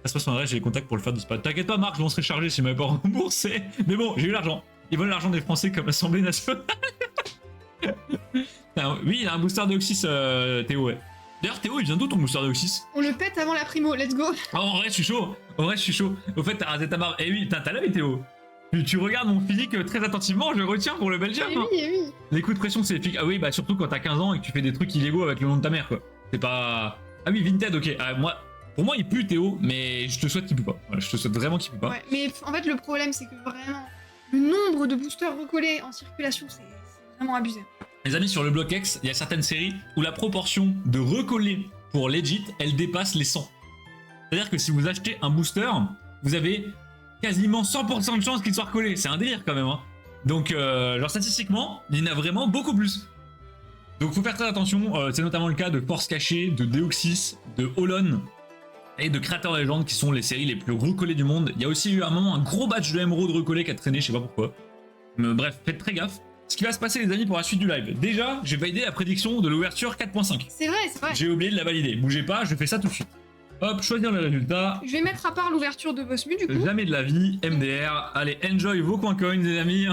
Ça se passe en vrai, j'ai les contacts pour le faire disparaître. T'inquiète pas, Marc, je m'en serais chargé si je m'avais pas remboursé. Mais bon, j'ai eu l'argent. Ils volent l'argent des Français comme l'Assemblée nationale. Oui, il a un booster Deoxys, Théo, ouais. D'ailleurs, Théo, il vient d'où ton booster Deoxys? On le pète avant la primo, let's go. Oh, en vrai, je suis chaud. Au fait, t'as rasé ta barbe. Eh oui, t'as l'œil, Théo. Tu regardes mon physique très attentivement, je le retiens pour le Belgium. Eh oui, eh oui. Les coups de pression, c'est efficace. Ah oui, bah surtout quand t'as 15 ans et que tu fais des trucs illégaux avec le nom de ta mère, quoi. C'est pas... Ah oui, Vinted, ok. Pour moi, il pue, Théo, mais je te souhaite qu'il pue pas. Voilà, je te souhaite vraiment qu'il pue pas. Ouais, mais en fait, le problème, c'est que vraiment, le nombre de boosters recollés en circulation, c'est vraiment abusé. Les amis, sur le BlockX, il y a certaines séries où la proportion de recollés pour legit, elle dépasse les 100. C'est-à-dire que si vous achetez un booster, vous avez quasiment 100% de chance qu'il soit recollé. C'est un délire quand même. Hein. Donc, genre statistiquement, il y en a vraiment beaucoup plus. Donc, faut faire très attention. C'est notamment le cas de Force Cachée, de Deoxys, de Holon. et de créateurs de légende qui sont les séries les plus recollées du monde. Il y a aussi eu à un moment un gros batch de Emerald recollé qui a traîné, je sais pas pourquoi. Mais bref, faites très gaffe. Ce qui va se passer les amis pour la suite du live. Déjà, j'ai validé la prédiction de l'ouverture 4.5. C'est vrai, c'est vrai. J'ai oublié de la valider. Bougez pas, je fais ça tout de suite. Hop, choisir le résultat. Je vais mettre à part l'ouverture de Bosmu du coup. Jamais de la vie, MDR. Allez, enjoy vos coins coins les amis.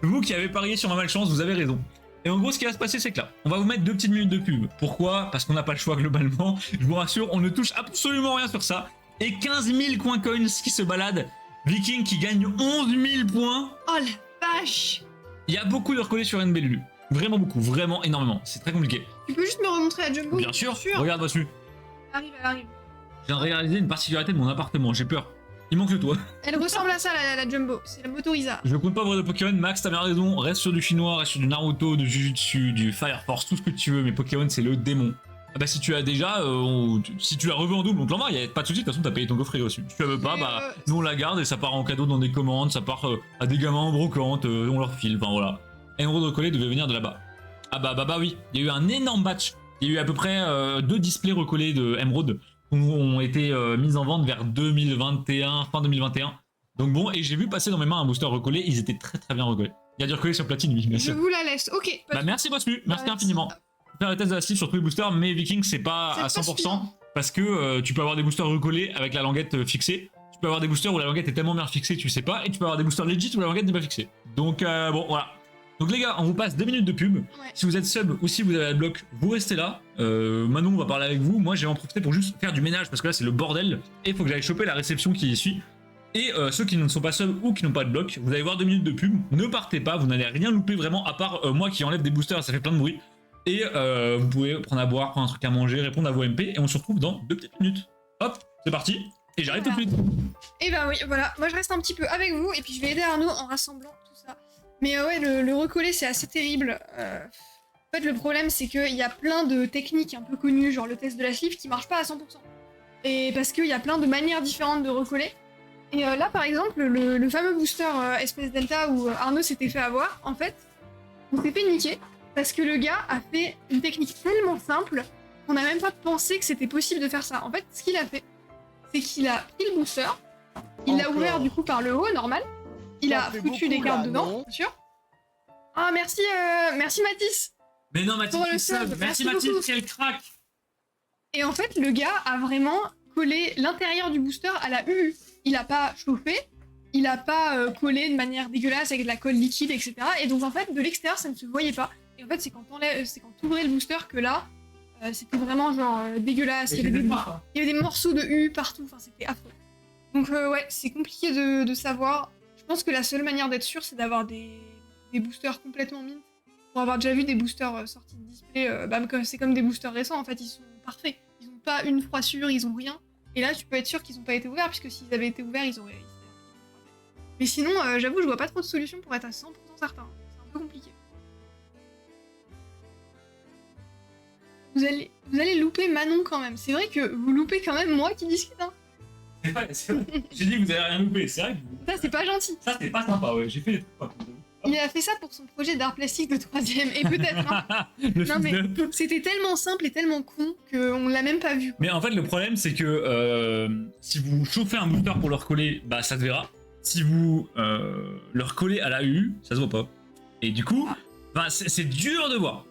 Vous qui avez parié sur ma malchance, vous avez raison. Et en gros, ce qui va se passer, c'est que là, on va vous mettre 2 petites minutes de pub. Pourquoi? Parce qu'on n'a pas le choix globalement. Je vous rassure, on ne touche absolument rien sur ça. Et 15 000 coins coins qui se baladent. Viking qui gagne 11 000 points. Oh la vache! Il y a beaucoup de recollés sur NBLU. Vraiment beaucoup, vraiment énormément. C'est très compliqué. Tu peux juste me remontrer la Jumbo? Bien sûr. Regarde dessus. Elle arrive. Je viens de réaliser une particularité de mon appartement, j'ai peur. Il manque le toit. Elle ressemble à ça la Jumbo, c'est la Motoriza. Je compte pas voir de Pokémon, Max, t'as bien raison. Reste sur du chinois, reste sur du Naruto, du Jujutsu, du Fire Force, tout ce que tu veux, mais Pokémon c'est le démon. Ah bah si tu as déjà, si tu la reveux en double, donc l'envoie, y a pas de soucis, de toute façon t'as payé ton coffret dessus. Si tu la veux pas, bah nous on la garde et ça part en cadeau dans des commandes, ça part à des gamins en brocante, on leur file, enfin voilà. Emerald recollé devait venir de là-bas. Ah bah oui, il y a eu un énorme batch. Il y a eu à peu près 2 displays recollés de Emerald qui ont été mis en vente vers 2021, fin 2021. Donc bon, et j'ai vu passer dans mes mains un booster recollé, ils étaient très très bien recollés. Il y a du recollé sur platine, oui, bien sûr. Je vous la laisse, ok. Bah merci Bosmu, merci infiniment. Faire le test de la sleeve sur tous les boosters, mais Viking c'est pas à 100% parce que tu peux avoir des boosters recollés avec la languette fixée. Tu peux avoir des boosters où la languette est tellement bien fixée tu sais pas, et tu peux avoir des boosters legit où la languette n'est pas fixée. Donc bon voilà. Donc les gars, on vous passe 2 minutes de pub. Ouais. Si vous êtes sub ou si vous avez la bloc, vous restez là. Manon, on va parler avec vous. Moi, j'ai en profité pour juste faire du ménage parce que là, c'est le bordel. Et il faut que j'aille choper la réception qui y suit. Et ceux qui ne sont pas sub ou qui n'ont pas de bloc, vous allez voir 2 minutes de pub. Ne partez pas, vous n'allez rien louper vraiment, à part moi qui enlève des boosters, ça fait plein de bruit. Et vous pouvez prendre à boire, prendre un truc à manger, répondre à vos MP. Et on se retrouve dans 2 petites minutes. Hop, c'est parti. Et j'arrive tout de suite. Et bah oui, voilà. Moi, je reste un petit peu avec vous. Et puis, je vais aider Arnaud en rassemblant tout ça. Mais ouais, le recoller, c'est assez terrible. En fait, le problème, c'est qu'il y a plein de techniques un peu connues, genre le test de la sleeve, qui marchent pas à 100%. Et parce qu'il y a plein de manières différentes de recoller. Et là, par exemple, le fameux booster Espèce Delta où Arnaud s'était fait avoir, en fait, on s'est fait niquer. Parce que le gars a fait une technique tellement simple qu'on n'a même pas pensé que c'était possible de faire ça. En fait, ce qu'il a fait, c'est qu'il a pris le booster, il l'a ouvert du coup par le haut, normal. Il a foutu des cartes dedans, bien sûr. Ah, merci, merci Mathis. Mais non, Mathis, merci Mathis, quel crack. Et en fait, le gars a vraiment collé l'intérieur du booster à la UU. Il a pas chauffé, il a pas collé de manière dégueulasse avec de la colle liquide, etc. Et donc en fait, de l'extérieur, ça ne se voyait pas. Et en fait, c'est quand t'ouvrais le booster que là, c'était vraiment genre dégueulasse. Il y avait des morceaux de UU partout, enfin c'était affreux. Donc ouais, c'est compliqué de savoir. Je pense que la seule manière d'être sûr, c'est d'avoir des boosters complètement mint. Pour avoir déjà vu des boosters sortis de display, c'est comme des boosters récents, en fait, ils sont parfaits. Ils ont pas une froissure, ils ont rien. Et là, tu peux être sûr qu'ils ont pas été ouverts, puisque s'ils avaient été ouverts, ils auraient été frappés. Mais sinon, j'avoue, je vois pas trop de solutions pour être à 100% certain. C'est un peu compliqué. Vous allez louper Manon quand même. C'est vrai que vous loupez quand même moi qui discute, hein. C'est vrai. J'ai dit que vous avez rien loupé, c'est vrai que vous... Ça, c'est pas gentil. Ça, c'est pas sympa, ouais. J'ai fait des trucs pas cool. Il a fait ça pour son projet d'art plastique de 3ème, et peut-être, hein. Non mais, c'était tellement simple et tellement con qu'on l'a même pas vu. Mais en fait, le problème, c'est que si vous chauffez un booster pour le recoller, bah ça se verra. Si vous le recollez à la UU, ça se voit pas. Et du coup, c'est dur de voir.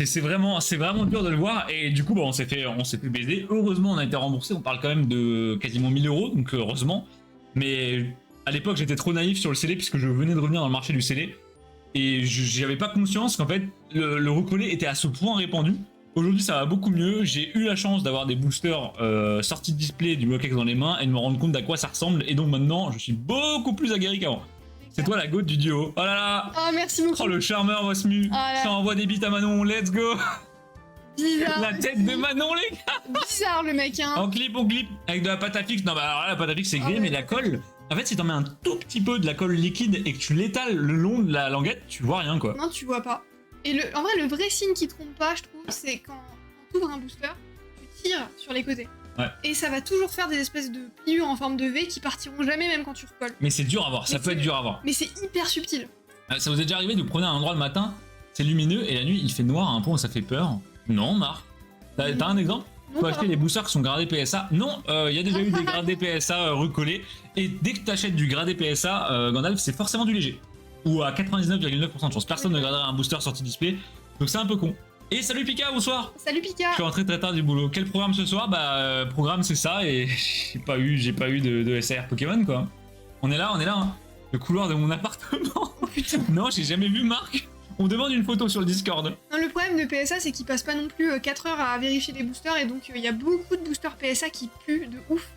C'est vraiment dur de le voir, et du coup, bah, on s'est fait baiser. Heureusement, on a été remboursé, on parle quand même de quasiment 1000 €, donc heureusement. Mais à l'époque, j'étais trop naïf sur le scellé, puisque je venais de revenir dans le marché du scellé. Et j'avais pas conscience qu'en fait, le recollé était à ce point répandu. Aujourd'hui, ça va beaucoup mieux. J'ai eu la chance d'avoir des boosters sortis de display du Block X dans les mains, et de me rendre compte d'à quoi ça ressemble. Et donc maintenant, je suis beaucoup plus aguerri qu'avant. C'est toi la goat du duo. Oh là là. Oh merci beaucoup. Oh le charmeur Bosmu. Oh ça envoie des bites à Manon, let's go. Bizarre. La tête de Manon les gars. Bizarre le mec hein. On clip. Avec de la pâte à fixe. Non bah alors là, la pâte à fixe c'est grillé mais la colle. En fait si t'en mets un tout petit peu de la colle liquide et que tu l'étales le long de la languette, tu vois rien quoi. Non tu vois pas. Et en vrai le vrai signe qui trompe pas je trouve c'est quand t'ouvres un booster, tu tires sur les côtés. Ouais. Et ça va toujours faire des espèces de pliures en forme de V qui partiront jamais même quand tu recolles. Mais c'est dur à voir, ça peut être dur à voir. Mais c'est hyper subtil. Ça vous est déjà arrivé de prendre un endroit le matin, c'est lumineux et la nuit il fait noir à un point où ça fait peur? Non Marc. T'as un exemple? Tu peux acheter des boosters qui sont gradés PSA. Non, il y a déjà eu des gradés PSA recollés. Et dès que tu achètes du gradé PSA, Gandalf, c'est forcément du léger. Ou à 99,9% de chance. Personne ne gradera un booster sorti display. Donc c'est un peu con. Et salut Pika, bonsoir. Salut Pika. Je suis rentré très tard du boulot. Quel programme ce soir? Bah programme c'est ça et j'ai pas eu de SAR Pokémon quoi. On est là hein. Le couloir de mon appartement. Oh putain. Non, j'ai jamais vu Marc. On demande une photo sur le Discord. Non, le problème de PSA c'est qu'ils passent pas non plus 4 heures à vérifier les boosters et donc il y a beaucoup de boosters PSA qui puent de ouf.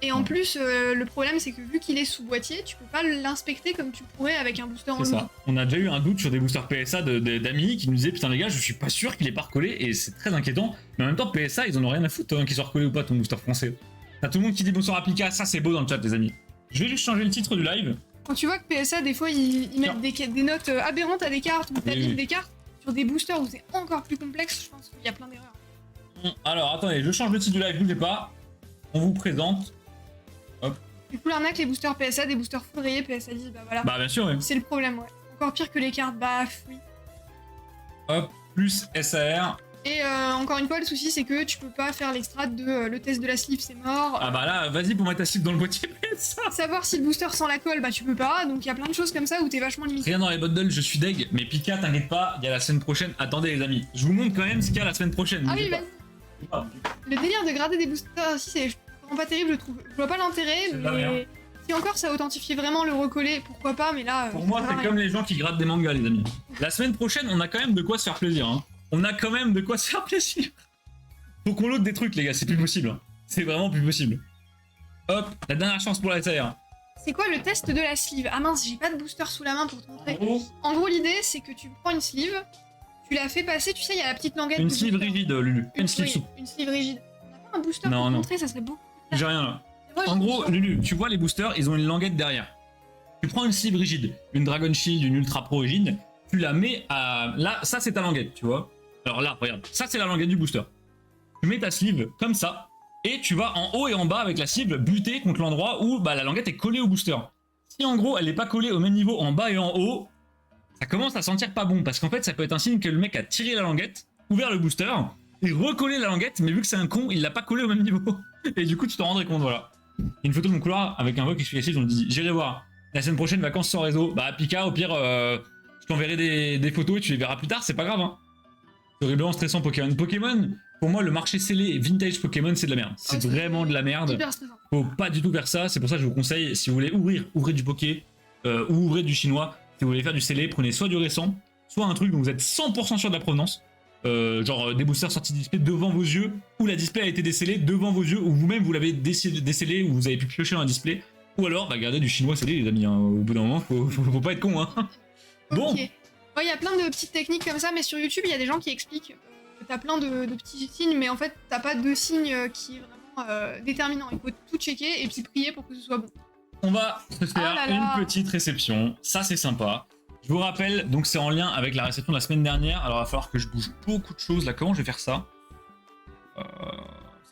Et en plus, le problème c'est que vu qu'il est sous boîtier, tu peux pas l'inspecter comme tu pourrais avec un booster en C'est loose. ça. On a déjà eu un doute sur des boosters PSA d'amis qui nous disaient putain les gars, je suis pas sûr qu'il est pas recollé et c'est très inquiétant. Mais en même temps, PSA, ils en ont rien à foutre qu'il soit recollé ou pas ton booster français. T'as tout le monde qui dit bonsoir à Pika, ça c'est beau dans le chat les amis. Je vais juste changer le titre du live. Quand tu vois que PSA, des fois, ils mettent des notes aberrantes à des cartes ou t'habites des cartes sur des boosters où c'est encore plus complexe, je pense qu'il y a plein d'erreurs. Alors attendez, je change le titre du live, bougez pas. On vous présente. Hop. Du coup, l'arnaque, les boosters PSA, des boosters full rayés PSA 10, bah voilà. Bah bien sûr, oui. C'est le problème, ouais. Encore pire que les cartes, bah oui. Hop, plus SAR. Et encore une fois, le souci, c'est que tu peux pas faire l'extrait de le test de la sleeve, c'est mort. Ah bah là, vas-y pour mettre ta cible dans le boîtier PSA. Savoir si le booster sent la colle, bah tu peux pas. Donc il y a plein de choses comme ça où t'es vachement limité. Rien dans les bundles, je suis deg. Mais Pika, t'inquiète pas, il y a la semaine prochaine. Attendez les amis, je vous montre quand même ce qu'il y a la semaine prochaine. Ah oui, vas-y. Le délire de grader des boosters aussi, c'est vraiment pas terrible, je trouve. Je vois pas l'intérêt, mais si encore ça authentifiait vraiment le recoller, pourquoi pas, mais là. Pour moi, c'est comme les gens qui grattent des mangas, les amis. La semaine prochaine, on a quand même de quoi se faire plaisir. Hein. On a quand même de quoi se faire plaisir. Faut qu'on load des trucs, les gars, c'est plus possible. Hein. C'est vraiment plus possible. Hop, la dernière chance pour la SAR. C'est quoi le test de la sleeve? Ah mince, j'ai pas de booster sous la main pour te montrer. En gros, l'idée, c'est que tu prends une sleeve, tu la fais passer, tu sais, il y a la petite languette. Une sleeve rigide, Lulu. Une sleeve souple. Une sleeve rigide. On a pas un booster non, pour te non. montrer, ça serait beau. J'ai rien là. Moi, En gros, Lulu, tu vois les boosters, ils ont une languette derrière. Tu prends une sleeve rigide, une Dragon Shield, une Ultra Pro rigide, tu la mets à... Là, ça c'est ta languette, tu vois. Alors là, regarde, ça c'est la languette du booster. Tu mets ta sleeve comme ça, et tu vas en haut et en bas avec la sleeve buter contre l'endroit où bah, la languette est collée au booster. Si en gros elle n'est pas collée au même niveau en bas et en haut, ça commence à sentir pas bon, parce qu'en fait ça peut être un signe que le mec a tiré la languette, ouvert le booster, et recollé la languette, mais vu que c'est un con, il l'a pas collé au même niveau. Et du coup tu t'en rendrais compte, voilà. Une photo de mon couloir avec un vote explicatif, on me dit j'irai voir. La semaine prochaine, vacances sans réseau. Bah Pika, au pire, je t'enverrai des photos et tu les verras plus tard, c'est pas grave. Hein. C'est horriblement stressant Pokémon. Pokémon, pour moi, le marché scellé et vintage Pokémon, c'est de la merde. C'est vraiment de la merde. Hyper stressant. Faut pas du tout faire ça. C'est pour ça que je vous conseille, si vous voulez ouvrez du Poké ou ouvrez du chinois. Si vous voulez faire du scellé, prenez soit du récent, soit un truc dont vous êtes 100% sûr de la provenance. Genre des boosters sortis de display devant vos yeux, où la display a été décellée devant vos yeux, ou vous-même vous l'avez décellé, ou vous avez pu piocher dans un display. Ou alors, bah, gardez du chinois scellé, les amis. Hein. Au bout d'un moment, faut pas être con. Hein. Bon. Okay. Il y a plein de petites techniques comme ça, mais sur YouTube, il y a des gens qui expliquent que t'as plein de petits signes, mais en fait, t'as pas de signe qui est vraiment déterminant. Il faut tout checker et puis prier pour que ce soit bon. On va se faire une petite réception. Ça, c'est sympa. Je vous rappelle, donc c'est en lien avec la réception de la semaine dernière. Alors, il va falloir que je bouge beaucoup de choses. Là, comment je vais faire ça? Ça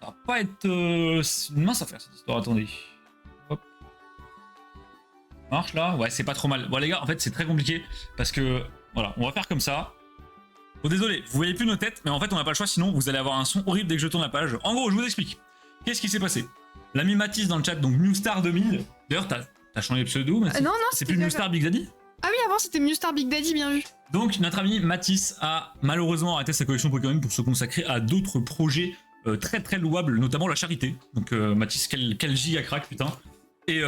va pas être une mince affaire, cette histoire. Attendez. Hop. Marche là? Ouais, c'est pas trop mal. Bon, les gars, en fait, c'est très compliqué parce que, voilà, on va faire comme ça. Bon, désolé, vous voyez plus nos têtes, mais en fait, on n'a pas le choix, sinon vous allez avoir un son horrible dès que je tourne la page. En gros, je vous explique. Qu'est-ce qui s'est passé? L'ami Mathis dans le chat, donc Newstar 2000. D'ailleurs, t'as changé de pseudo, mais non, c'est plus Newstar Big Daddy? Ah oui, avant c'était Newstar Big Daddy, bien vu. Donc, notre ami Mathis a malheureusement arrêté sa collection Pokémon pour se consacrer à d'autres projets très très louables, notamment la charité. Donc, Mathis, quel giga crack, putain. Et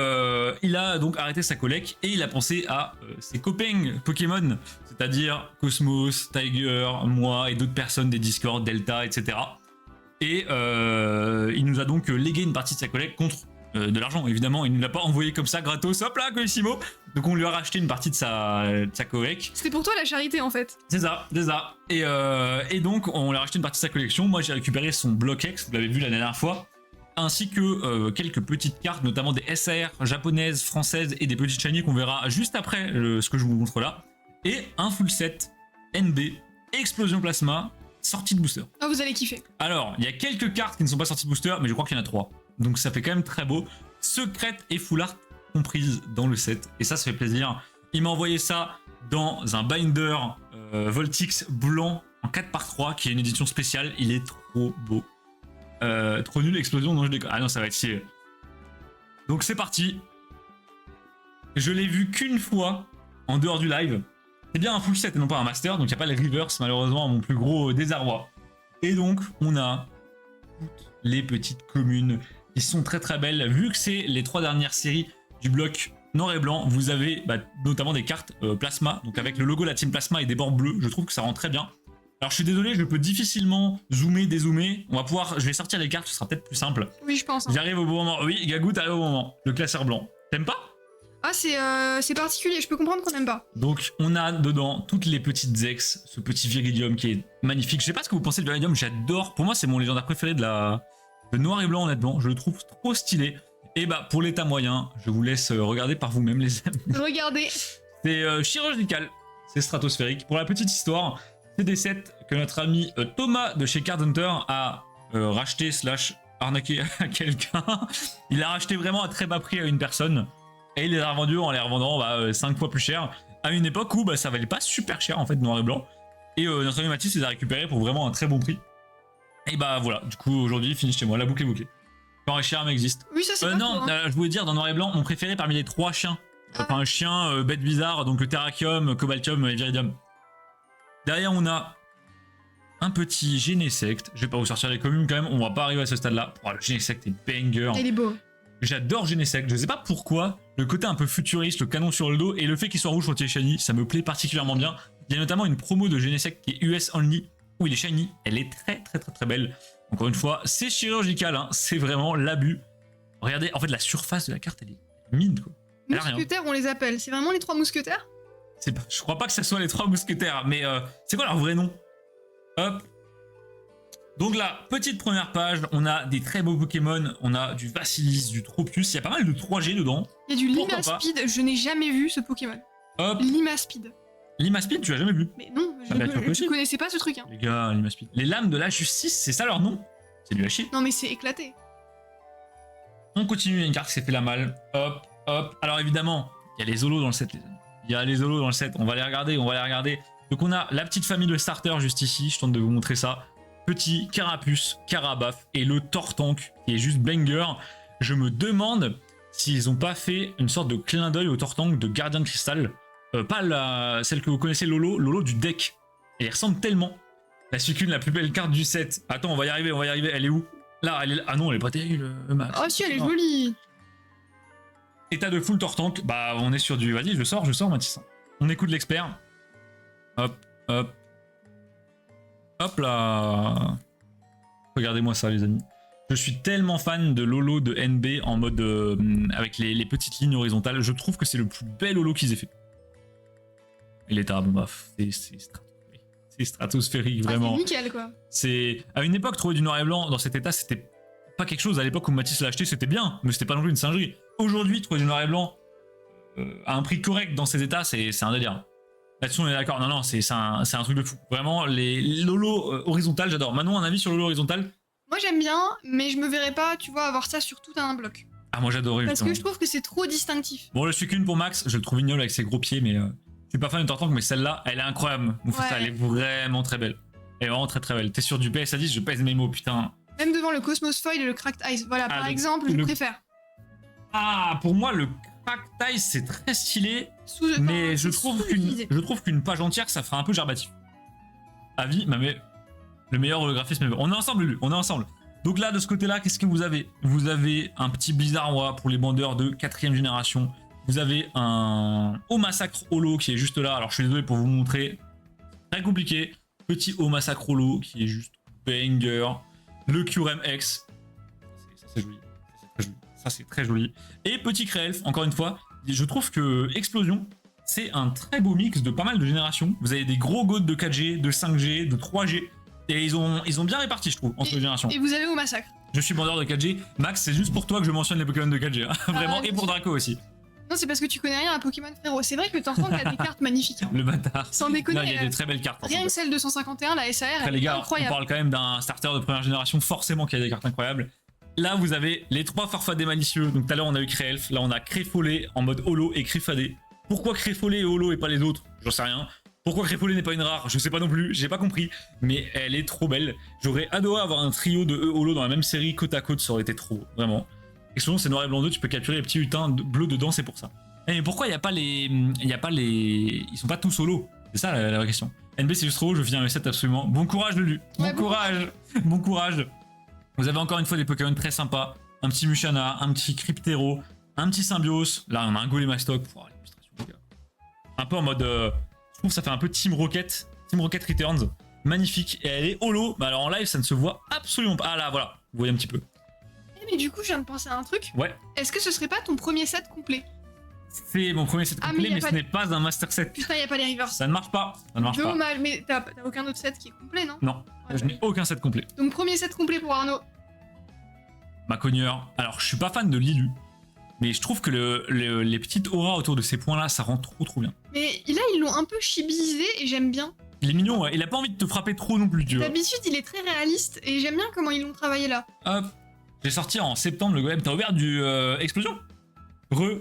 il a donc arrêté sa collecte et il a pensé à ses copains Pokémon, c'est-à-dire Cosmos, Tiger, moi et d'autres personnes des Discord, Delta, etc. Et il nous a donc légué une partie de sa collecte contre de l'argent, évidemment. Il ne l'a pas envoyé comme ça gratos, hop là, Colissimo. Donc on lui a racheté une partie de sa collecte. C'était pour toi la charité en fait. C'est ça, c'est ça. Et donc on lui a racheté une partie de sa collection. Moi j'ai récupéré son Block X, vous l'avez vu la dernière fois. Ainsi que quelques petites cartes, notamment des SAR japonaises, françaises et des petites shiny qu'on verra juste après ce que je vous montre là. Et un full set NB, Explosion Plasma, sortie de booster. Ah, vous allez kiffer. Alors, il y a quelques cartes qui ne sont pas sorties de booster, mais je crois qu'il y en a 3. Donc ça fait quand même très beau. Secrète et full art comprises dans le set. Et ça fait plaisir. Il m'a envoyé ça dans un binder Voltix blanc en 4x3, qui est une édition spéciale. Il est trop beau. Trop nul, explosion, non je déconne. Ah non, ça va être chier. Donc c'est parti. Je l'ai vu qu'une fois en dehors du live. C'est bien un full set et non pas un master, donc il n'y a pas les reverse malheureusement à mon plus gros désarroi. Et donc on a toutes les petites communes qui sont très très belles. Vu que c'est les 3 dernières séries du bloc noir et blanc, vous avez notamment des cartes plasma, donc avec le logo de la team plasma et des bords bleus. Je trouve que ça rend très bien. Alors je suis désolé, je peux difficilement zoomer, dézoomer. On va pouvoir, je vais sortir les cartes, ce sera peut-être plus simple. Oui, je pense. Hein. J'arrive au bon moment. Oui, Gagou, t'arrives au bon moment. Le classeur blanc. T'aimes pas? Ah, c'est particulier, je peux comprendre qu'on n'aime pas. Donc on a dedans toutes les petites ex, ce petit Viridium qui est magnifique. Je sais pas ce que vous pensez de Viridium, j'adore. Pour moi, c'est mon légendaire préféré de noir et blanc honnêtement. Je le trouve trop stylé. Et pour l'état moyen, je vous laisse regarder par vous-même les amis. Regardez. C'est chirurgical, c'est stratosphérique. Pour la petite histoire, c'est des sets que notre ami Thomas de chez Card Hunter a racheté / arnaqué à quelqu'un. Il a racheté vraiment à très bas prix à une personne et il les a revendus en les revendant 5 fois plus cher à une époque où ça valait pas super cher en fait noir et blanc. Et notre ami Mathis les a récupérés pour vraiment un très bon prix. Et voilà, du coup aujourd'hui fini chez moi, la boucle est bouclée. Quand un chien existe. Oui, ça c'est pas non, trop, hein. Je voulais dire dans noir et blanc, mon préféré parmi les 3 chiens. Enfin un chien, bête bizarre, donc le Terrakium, Cobaltium et Viridium. Derrière on a un petit Genesect. Je vais pas vous sortir les communes quand même, on va pas arriver à ce stade là. Oh, le Genesect est banger. Il est beau. J'adore Genesect, je sais pas pourquoi, le côté un peu futuriste, le canon sur le dos et le fait qu'il soit rouge quand il est shiny, ça me plaît particulièrement bien. Il y a notamment une promo de Genesect qui est US only, où il est shiny, elle est très très très très belle. Encore une fois, c'est chirurgical, hein, c'est vraiment l'abus. Regardez, en fait la surface de la carte elle est mine quoi. Mousquetaires on les appelle, c'est vraiment les 3 mousquetaires? Je crois pas que ce soit les 3 mousquetaires, mais c'est quoi leur vrai nom? Hop. Donc là, petite première page, on a des très beaux Pokémon, on a du Vassilis, du Tropius, il y a pas mal de 3G dedans. Il y a du Limaspide, je n'ai jamais vu ce Pokémon. Hop. Limaspide. Limaspide, tu l'as jamais vu? Mais non, je connaissais pas ce truc. Hein. Les gars, Limaspide. Les lames de la justice, c'est ça leur nom? C'est du hachis. Non mais c'est éclaté. On continue, il y a une carte qui s'est fait la malle. Hop, hop. Alors évidemment, il y a les Zolos dans le set, les amis. Il y a les Zolos dans le set, on va les regarder, Donc on a la petite famille de starters juste ici, je tente de vous montrer ça. Petit Carapuce, Carabaf et le Tortank qui est juste banger. Je me demande s'ils ont pas fait une sorte de clin d'œil au Tortank de Gardien de Cristal. Pas celle que vous connaissez, Lolo du deck. Et il ressemble tellement. La succune, la plus belle carte du set. Attends, on va y arriver, elle est où? Là, elle est là. Ah non, elle est pas terrible, Max. Oh si, elle est jolie. État de full Tortank, on est sur du... Vas-y, je sors, Mathis. On écoute l'expert. Hop, hop. Hop là. Regardez-moi ça, les amis. Je suis tellement fan de Lolo de NB en mode... avec les petites lignes horizontales. Je trouve que c'est le plus bel Lolo qu'ils aient fait. Et l'état, c'est stratosphérique, vraiment. C'est nickel, quoi. C'est... À une époque, trouver du noir et blanc dans cet état, c'était pas quelque chose. À l'époque où Mathis l'a acheté, c'était bien, mais c'était pas non plus une singerie. Aujourd'hui, trouver du noir et blanc à un prix correct dans ces états, c'est un délire. Là-dessus, on est d'accord. Non, c'est un truc de fou. Vraiment, les Lolo horizontales, j'adore. Manon, un avis sur Lolo horizontal? Moi, j'aime bien, mais je me verrais pas, tu vois, avoir ça sur tout un bloc. Ah, moi, j'adorais. Parce que je trouve que c'est trop distinctif. Bon, le succune pour Max, je le trouve ignoble avec ses gros pieds, mais je suis pas fan de Tortank, mais celle-là, elle est incroyable. Elle est vraiment très belle. Elle est vraiment très très belle. T'es sur du PSA 10, je pèse mes mots, putain. Même devant le Cosmos Foil et le Cracked Ice. Voilà, par exemple, je préfère. Ah, pour moi, le Cracked Ice, c'est très stylé, mais je trouve qu'une page entière, ça ferait un peu gerbatif. Avis, mais le meilleur holographisme. On est ensemble, Lulu, on est ensemble. Donc là, de ce côté-là, qu'est-ce que vous avez? Vous avez un petit Blizzard pour les bandeurs de 4ème génération. Vous avez un Haut Massacre Holo qui est juste là. Alors, je suis désolé pour vous montrer. Très compliqué. Petit Haut Massacre Holo qui est juste banger. Le Curem X. Ça, c'est joli. Ça, c'est très joli. Et petit Créelf, encore une fois. Je trouve que Explosion, c'est un très beau mix de pas mal de générations. Vous avez des gros goats de 4G, de 5G, de 3G. Et ils ont bien réparti, je trouve, entre les générations. Et vous avez Haut Massacre. Je suis bandeur de 4G. Max, c'est juste pour toi que je mentionne les Pokémon de 4G. Hein. Vraiment, et pour Draco aussi. Non, c'est parce que tu connais rien à Pokémon, frérot. C'est vrai que Tortank a des cartes magnifiques. Hein. Le bâtard. Sans déconner. Non, il y a des très belles cartes. Rien que celle de 151, la SAR, après, les gars, incroyable. on parle quand même d'un starter de première génération, forcément qu'il y a des cartes incroyables. Là, vous avez les 3 Farfadés malicieux. Donc tout à l'heure, on a eu Créelf. Là, on a Créfollet en mode holo et Créfadé. Pourquoi Créfollet et holo et pas les autres? J'en sais rien. Pourquoi Crépolé n'est pas une rare, je sais pas non plus, j'ai pas compris, mais elle est trop belle. J'aurais adoré avoir un trio de holo dans la même série côte à côte, ça aurait été trop, vraiment. Explosion, c'est noir et blanc 2, tu peux capturer les petits lutins bleus dedans, c'est pour ça. Mais pourquoi il y a pas les... Ils sont pas tous holo, c'est ça la vraie question. NB c'est juste trop haut, je viens à E7 absolument. Bon courage Lulu, bon courage, bon courage. Vous avez encore une fois des Pokémon très sympas, un petit Mushana, un petit Cryptero, un petit Symbios, là on a un Golemastoc, un peu en mode... Je trouve que ça fait un peu Team Rocket Returns, magnifique, et elle est holo, bah alors en live ça ne se voit absolument pas. Ah là voilà, vous voyez un petit peu. Mais du coup je viens de penser à un truc. Ouais. Est-ce que ce serait pas ton premier set complet? C'est mon premier set complet, mais ce n'est pas un master set. Putain, y a pas les reverse. Ça ne marche pas, ça ne marche pas. Dommage, mais t'as aucun autre set qui est complet, non? Non, je n'ai aucun set complet. Donc premier set complet pour Arnaud. Ma cogneur. Alors je suis pas fan de Lilu, mais je trouve que les petites auras autour de ces points là, ça rend trop bien. Mais là ils l'ont un peu chibisé et j'aime bien. Il est mignon, ouais. Il a pas envie de te frapper trop non plus, tu vois. D'habitude il est très réaliste et j'aime bien comment ils l'ont travaillé là. Hop, j'ai sorti en septembre le golem, t'as ouvert du Explosion.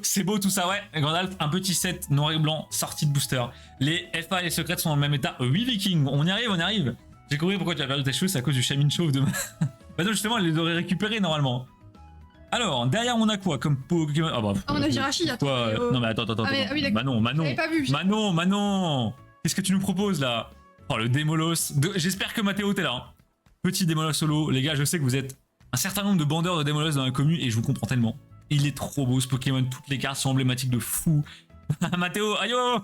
C'est beau tout ça, ouais. Gandalf, un petit set noir et blanc, sorti de booster. Les FA et les secrètes sont dans le même état. Oui, Viking, on y arrive, on y arrive. J'ai compris pourquoi tu as perdu tes cheveux, c'est à cause du Shamin Chauve de... Bah non, justement, elle les aurait récupérés normalement. Alors, derrière, on a quoi comme Pokémon? Ah bah, on a Jirachi, attends. Non mais attends. Ah oui, Manon. Pas vu, Manon. Qu'est-ce que tu nous proposes là? Oh, le Démolos. J'espère que Mathéo, t'es là. Hein. Petit Démolos solo. Les gars, je sais que vous êtes un certain nombre de bandeurs de Démolos dans la commune et je vous comprends tellement. Il est trop beau ce Pokémon, toutes les cartes sont emblématiques de fou. Mathéo, aïe oh.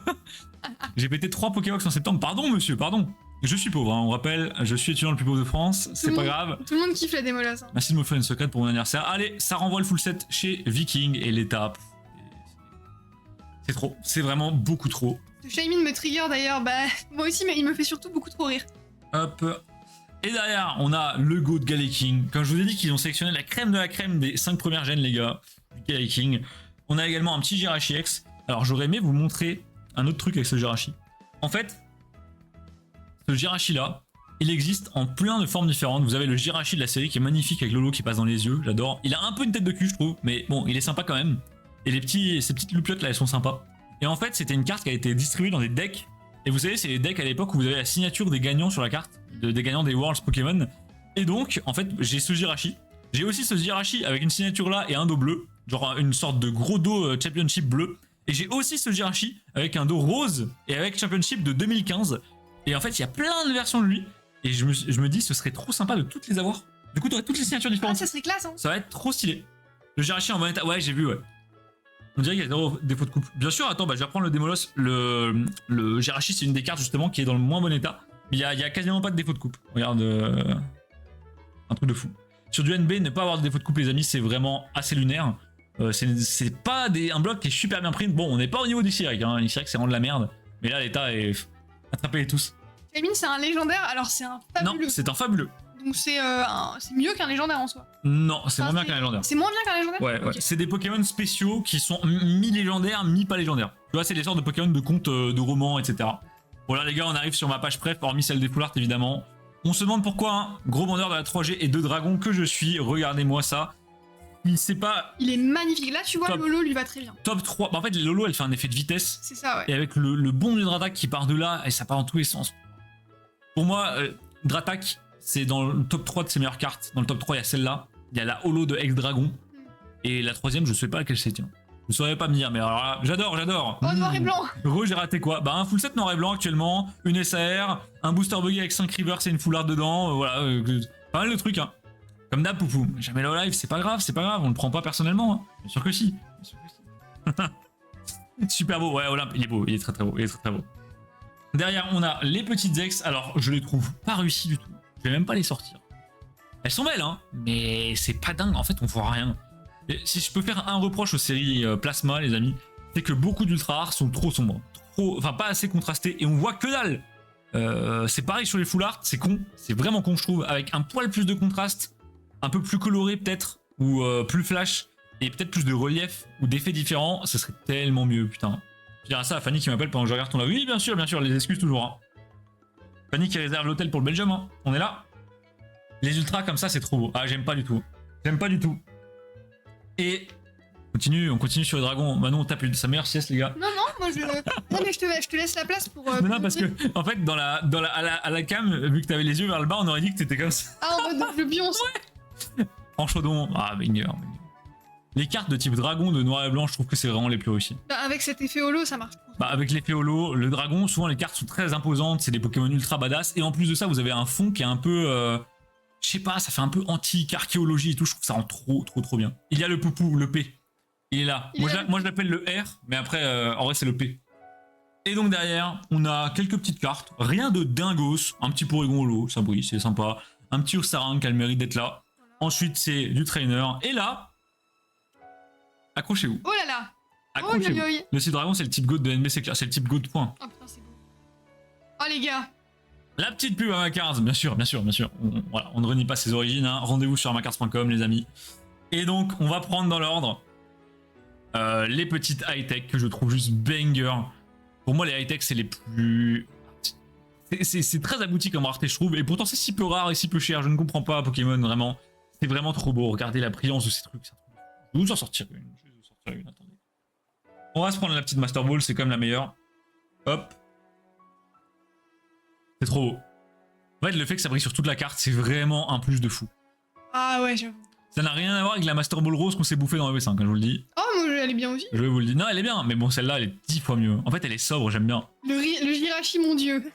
J'ai pété 3 Pokébox en septembre, pardon monsieur, pardon. Je suis pauvre, hein, on rappelle, je suis étudiant le plus pauvre de France, c'est pas grave. Tout le monde kiffe la Démolos. Hein. Merci de m'offrir une secrète pour mon anniversaire. Allez, ça renvoie le full set chez Viking et l'étape. C'est trop, c'est vraiment beaucoup trop. Ce Shaymin me trigger d'ailleurs, bah moi aussi, mais il me fait surtout beaucoup trop rire. Hop. Et derrière, on a le Go de Galaking. Comme je vous ai dit qu'ils ont sélectionné la crème de la crème des 5 premières gènes, les gars, du Galaking. On a également un petit Jirachi X. Alors, j'aurais aimé vous montrer un autre truc avec ce Jirachi. En fait, ce Jirachi-là, il existe en plein de formes différentes. Vous avez le Jirachi de la série qui est magnifique avec Lolo qui passe dans les yeux, j'adore. Il a un peu une tête de cul, je trouve, mais bon, il est sympa quand même. Et ces petites loupiottes là, elles sont sympas. Et en fait, c'était une carte qui a été distribuée dans des decks. Et vous savez, c'est les decks à l'époque où vous avez la signature des gagnants sur la carte, des gagnants des Worlds Pokémon. Et donc, en fait, j'ai ce Jirachi. J'ai aussi ce Jirachi avec une signature là et un dos bleu, genre une sorte de gros dos Championship bleu. Et j'ai aussi ce Jirachi avec un dos rose et avec Championship de 2015. Et en fait, il y a plein de versions de lui. Et je me dis, ce serait trop sympa de toutes les avoir. Du coup, tu aurais toutes les signatures différentes. Ah, ça serait classe, hein. Ça va être trop stylé. Le Jirachi en bon état. Ouais, j'ai vu, ouais. On dirait qu'il y a 0 défaut de coupe. Bien sûr, attends, bah, je vais reprendre le Démolos. Le Jirachi, c'est une des cartes justement qui est dans le moins bon état. Mais il y a quasiment pas de défaut de coupe. Regarde. Un truc de fou. Sur du NB, ne pas avoir de défaut de coupe, les amis, c'est vraiment assez lunaire. C'est pas un bloc qui est super bien pris. Bon, on n'est pas au niveau du Xyrex, hein. Xyrex, c'est vraiment de la merde. Mais là, l'état est. Attrapez-les tous. Shaymin, c'est un légendaire, alors c'est un fabuleux. Non, c'est un fabuleux. Donc c'est mieux qu'un légendaire en soi. Non, c'est moins bien qu'un légendaire. C'est moins bien qu'un légendaire. Ouais, ouais. Okay. C'est des Pokémon spéciaux qui sont mi-légendaires, mi-pas légendaires. Tu vois, c'est des sortes de Pokémon de contes, de romans, etc. Voilà, les gars, on arrive sur ma page préf, hormis celle des Full Art, évidemment. On se demande pourquoi, hein. Gros vendeur de la 3G et de dragon que je suis. Regardez-moi ça. Il sait pas. Il est magnifique. Là, tu vois, Lolo lui va très bien. Top 3. Bah, en fait, Lolo, elle fait un effet de vitesse. C'est ça, ouais. Et avec le bon du Dratak qui part de là, et ça part dans tous les sens. Pour moi, Dratak, c'est dans le top 3 de ses meilleures cartes. Dans le top 3, il y a celle-là. Il y a la holo de Ex-Dragon. Et la troisième, je sais pas laquelle c'est, tiens. Je saurais pas me dire, mais alors là, j'adore. Oh, noir et blanc. Gros, j'ai raté quoi? Bah, un full set noir et blanc actuellement, une SAR, un booster buggy avec 5 rivers et une full art dedans. Voilà, pas mal de trucs, hein. Comme d'hab, Poupou. Jamais le live, c'est pas grave, on le prend pas personnellement. Hein. Bien sûr que si. Super beau, ouais, Olympe, il est beau, il est très beau, Derrière, on a les petites ex. Alors, je les trouve pas réussies du tout. Je vais même pas les sortir. Elles sont belles, hein, mais c'est pas dingue. En fait, on voit rien. Et si je peux faire un reproche aux séries Plasma, les amis, c'est que beaucoup d'ultra rares sont trop sombres. Enfin, pas assez contrastés. Et on voit que dalle. C'est pareil sur les full art, c'est con. C'est vraiment con, je trouve. Avec un poil plus de contraste, un peu plus coloré peut-être, ou plus flash, et peut-être plus de relief, ou d'effets différents, ça serait tellement mieux, putain. Je dirais ça à Fanny qui m'appelle pendant que je regarde ton live. Oui, bien sûr, les excuses toujours. Hein. Fanny qui réserve l'hôtel pour le Belgium, hein. On est là. Les ultras comme ça, c'est trop beau. Ah, j'aime pas du tout. Et on continue sur les dragons. Manon, on tape sa meilleure sieste, les gars. Non, moi je. Non, mais je te laisse la place pour. Non, parce que, en fait, à la cam, vu que t'avais les yeux vers le bas, on aurait dit que t'étais comme ça. Ah, en mode le Beyoncé. Franchaudon, ah, banger. Les cartes de type dragon de noir et blanc, je trouve que c'est vraiment les plus réussis. Bah, avec cet effet holo, ça marche. Bah, avec l'effet holo, le dragon, souvent les cartes sont très imposantes, c'est des Pokémon ultra badass, et en plus de ça, vous avez un fond qui est un peu. Je sais pas, ça fait un peu antique, archéologie et tout, je trouve que ça rend trop bien. Il y a le poupou, le P. Il est là. Moi je l'appelle le R, mais après, en vrai, c'est le P. Et donc derrière, on a quelques petites cartes, rien de dingos, un petit Porygon holo, ça brille, c'est sympa. Un petit Ursaring qui a le mérite d'être là. Ensuite, c'est du trainer. Et là, accrochez-vous. Oh là là. Accrochez-vous. Le Sea Dragon, c'est le type GOAT de NB, c'est clair, c'est le type GOAT point. Oh putain, c'est beau. Oh les gars. La petite pub à Macars, bien sûr. Voilà, on ne renie pas ses origines. Hein. Rendez-vous sur macars.com, les amis. Et donc, on va prendre dans l'ordre les petites high-tech que je trouve juste banger. Pour moi, les high-tech, c'est les plus... C'est très abouti comme rareté, je trouve. Et pourtant, c'est si peu rare et si peu cher. Je ne comprends pas, Pokémon, vraiment. C'est vraiment trop beau. Regardez la brillance de ces trucs. Je vais vous en sortir une. Attendez. On va se prendre la petite Master Ball, c'est quand même la meilleure. Hop. C'est trop beau. En fait, le fait que ça brille sur toute la carte, c'est vraiment un plus de fou. Ah ouais, j'avoue. Ça n'a rien à voir avec la Master Ball rose qu'on s'est bouffé dans le V5, hein, je vous le dis. Oh, moi, elle est bien aussi. Je vous le dis. Non, elle est bien, mais bon, celle-là, elle est 10 fois mieux. En fait, elle est sobre, j'aime bien. Le Jirachi, mon dieu.